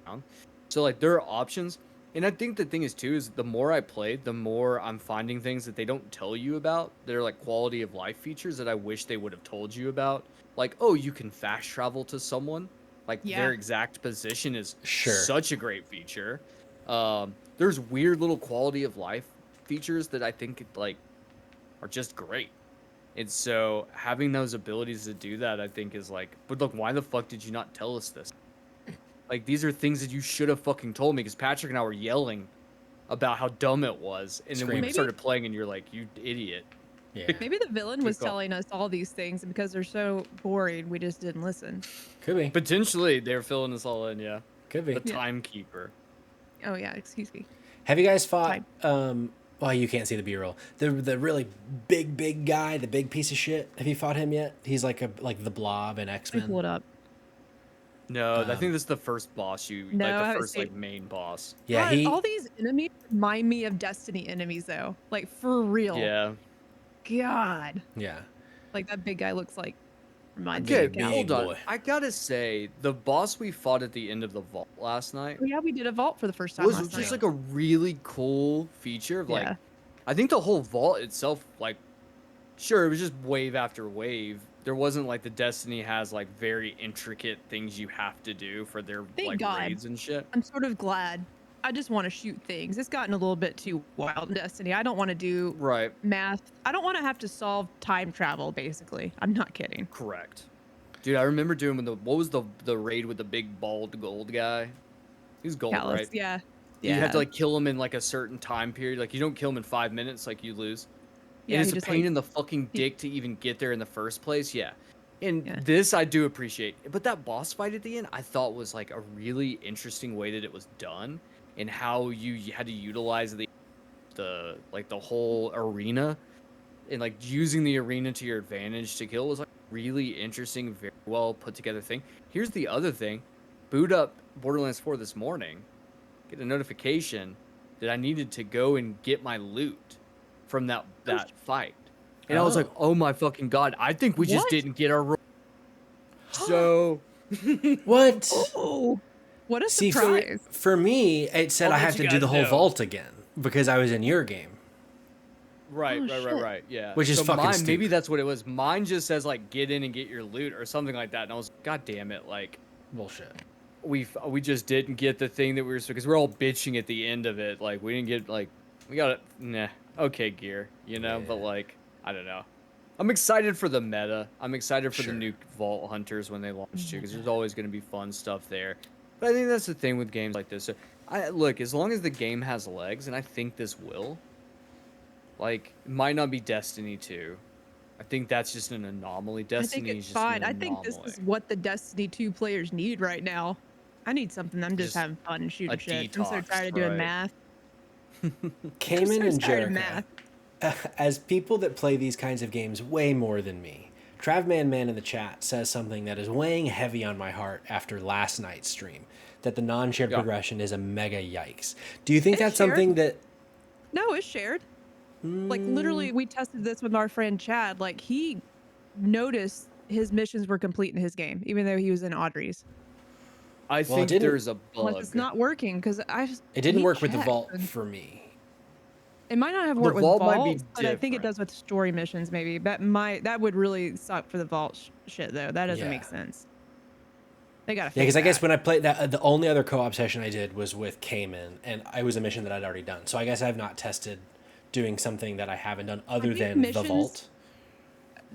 down. So like there are options. And I think the thing is too is the more I play, the more I'm finding things that they don't tell you about that are like quality of life features that I wish they would have told you about. Like, oh, you can fast travel to someone. Like their exact position is such a great feature. There's weird little quality of life features that I think like are just great. And so having those abilities to do that, I think is like, but look, why the fuck did you not tell us this? Like, these are things that you should have fucking told me, because Patrick and I were yelling about how dumb it was. And then we started playing and you're like, you idiot. Yeah. Maybe the villain was telling us all these things, and because they're so boring, we just didn't listen. Could be. Potentially, they're filling us all in, yeah. Could be. The timekeeper. Oh, yeah, excuse me. Have you guys fought, well, you can't see the B-roll. The really big guy, the big piece of shit. Have you fought him yet? He's like the Blob in X-Men. Let me pull it up. No, I think this is the first boss like the first like main boss. Yeah, God, all these enemies remind me of Destiny enemies though. Like for real. Yeah. God. Yeah. Like that big guy looks like reminds me of Okay, hold on. I gotta say, the boss we fought at the end of the vault last night. Oh, yeah, we did a vault for the first time Was last just night. like a really cool feature of like, I think the whole vault itself, like, sure, it was just wave after wave. There wasn't like the Destiny has like very intricate things you have to do for their like raids and shit. I'm sort of glad. I just want to shoot things. It's gotten a little bit too wild in Destiny. I don't want to do math. I don't want to have to solve time travel, basically. I'm not kidding. Correct. Dude, I remember doing what was the raid with the big bald gold guy? He's gold, Callus, right? Yeah. You have to like kill him in like a certain time period. Like you don't kill him in 5 minutes, like you lose. Yeah, and it's a pain in the fucking dick to even get there in the first place. Yeah. And this I do appreciate. But that boss fight at the end, I thought was like a really interesting way that it was done, and how you had to utilize the whole arena, and like using the arena to your advantage to kill was like really interesting, very well put together thing. Here's the other thing. Boot up Borderlands 4 this morning, get a notification that I needed to go and get my loot from that fight. And I was like, oh my fucking god, I think we just didn't get our so what? Oh, what a surprise. For me, it said I have to do the whole vault again because I was in your game. Right, yeah. Which is fucking stupid. Maybe that's what it was. Mine just says like get in and get your loot or something like that. And I was god damn it, like bullshit. We just didn't get the thing that we were because we're all bitching at the end of it. Like we didn't get like we got it. Nah, okay, gear, you know. But like I don't know. I'm excited for the meta. I'm excited for the new Vault Hunters when they launch too, because there's always going to be fun stuff there. But I think that's the thing with games like this. So look, as long as the game has legs, and I think this will. Like, it might not be Destiny 2. I think that's just an anomaly. Destiny is just fine. an I think this is what the Destiny 2 players need right now. I need something. I'm just having fun and shooting shit. Detox, I'm so tired of doing math. Kamen and Jerica, as people that play these kinds of games way more than me, Travman Man in the chat says something that is weighing heavy on my heart after last night's stream, that the non-shared progression is a mega yikes. Do you think that's something that... No, it's shared. Like, literally, we tested this with our friend Chad. Like, he noticed his missions were complete in his game, even though he was in Audrey's. I think there's a bug. Like, it's not working, because It didn't work with the vault for me. It might not have The worked with vault might be vaults, but I think it different. does with story missions. Maybe that would really suck for the vault shit though. That doesn't make sense. They gotta. Yeah, because I guess when I played that, the only other co-op session I did was with Kamen, and it was a mission that I'd already done. So I guess I've not tested doing something that I haven't done other than the vault.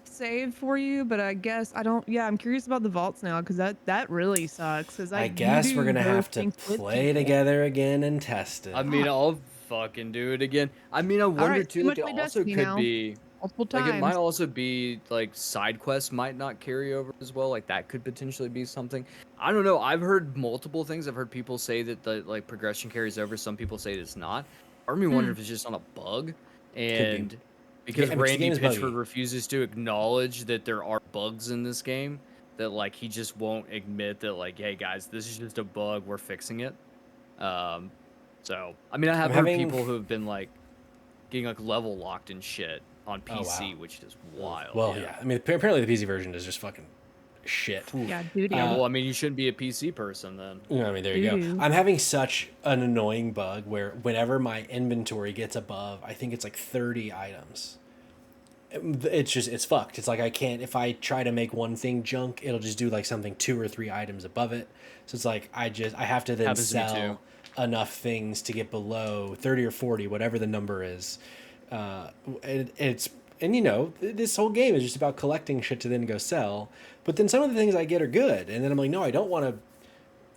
Save for you, but I guess I don't. Yeah, I'm curious about the vaults now because that really sucks. Because I guess we're gonna have to play together again and test it. I mean, I'll fucking do it again. I mean, I wonder too. Like, it also could be multiple times. Like, it might also be like side quests might not carry over as well. Like, that could potentially be something. I don't know. I've heard multiple things. I've heard people say that the like progression carries over. Some people say it's not. Part of me wonder if it's just on a bug, and because Randy Pitchford refuses to acknowledge that there are bugs in this game, that like he just won't admit that like, hey guys, this is just a bug. We're fixing it. So I mean, I have heard people who have been like getting like level locked and shit on PC, which is wild. Well, yeah. I mean, apparently the PC version is just fucking shit. Yeah, dude. Well, I mean, you shouldn't be a PC person then. Yeah, I mean, there you go. I'm having such an annoying bug where whenever my inventory gets above, I think it's like 30 items, it's fucked. It's like I can't, if I try to make one thing junk, it'll just do like something 2 or 3 items above it. So it's like I have to then sell enough things to get below 30 or 40, whatever the number is. And you know, this whole game is just about collecting shit to then go sell. But then some of the things I get are good, and then I'm like, no, I don't want to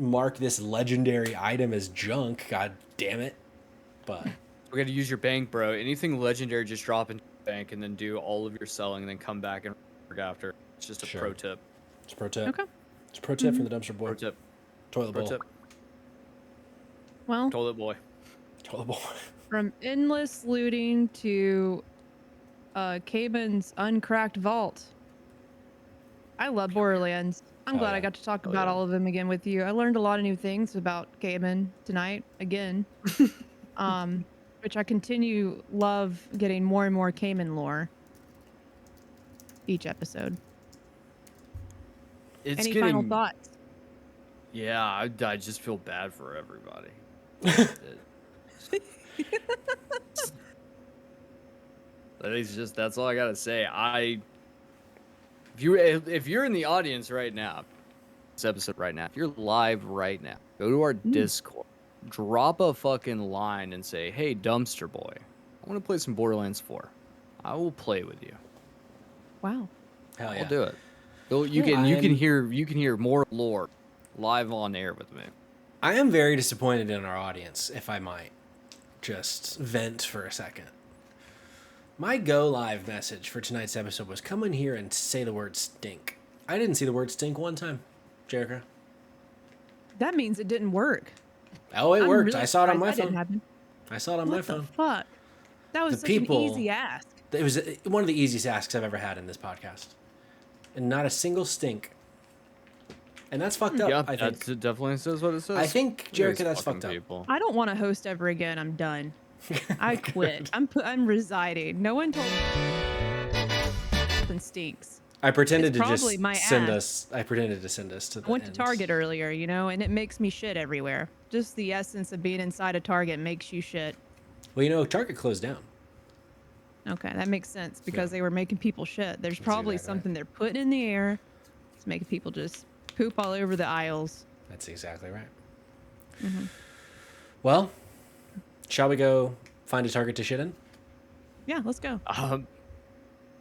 mark this legendary item as junk. God damn it! But we got to use your bank, bro. Anything legendary, just drop into the bank and then do all of your selling, and then come back and work after. It's just a pro tip. It's a pro tip. Okay. It's a pro tip from the dumpster boy. Pro tip. Toilet bowl. Tip. Well, toilet boy. Toilet boy. From endless looting to Kamen's uncracked vault. I love Borderlands. I'm glad I got to talk about all of them again with you. I learned a lot of new things about Kamen tonight again. Which I continue love getting more and more Kamen lore each episode. Any final thoughts? Yeah, I just feel bad for everybody. That's all I gotta say. If you're in the audience right now, this episode right now, if you're live right now, go to our Discord, drop a fucking line and say, hey, Dumpster Boy, I want to play some Borderlands 4. I will play with you. Wow. Hell yeah. I'll do it. You can hear more lore live on air with me. I am very disappointed in our audience, if I might just vent for a second. My go live message for tonight's episode was come in here and say the word stink. I didn't see the word stink one time, Jerica. That means it didn't work. Oh, it worked. Really I saw it on my phone. I saw it on my phone. What the fuck? That was such an easy ask. It was one of the easiest asks I've ever had in this podcast. And not a single stink. And that's fucked up, I think. That definitely says what it says. I think, Jerica, that's fucked up. I don't want to host ever again. I'm done. I quit. I'm residing. No one told me something stinks. I pretended to just send us. I pretended to send us to the I went to Target earlier, you know, and it makes me shit everywhere. Just the essence of being inside a Target makes you shit. Well, you know, Target closed down. Okay, that makes sense because they were making people shit. There's probably something they're putting in the air. It's making people just poop all over the aisles. That's exactly right. Mm-hmm. Well, shall we go find a Target to shit in? Yeah, let's go.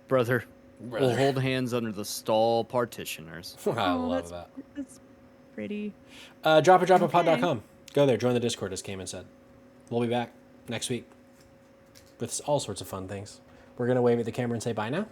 Brother. We'll hold hands under the stall partitioners. I love that. That's pretty. Dropapod.com. Go there. Join the Discord, as Kamen said. We'll be back next week with all sorts of fun things. We're going to wave at the camera and say bye now.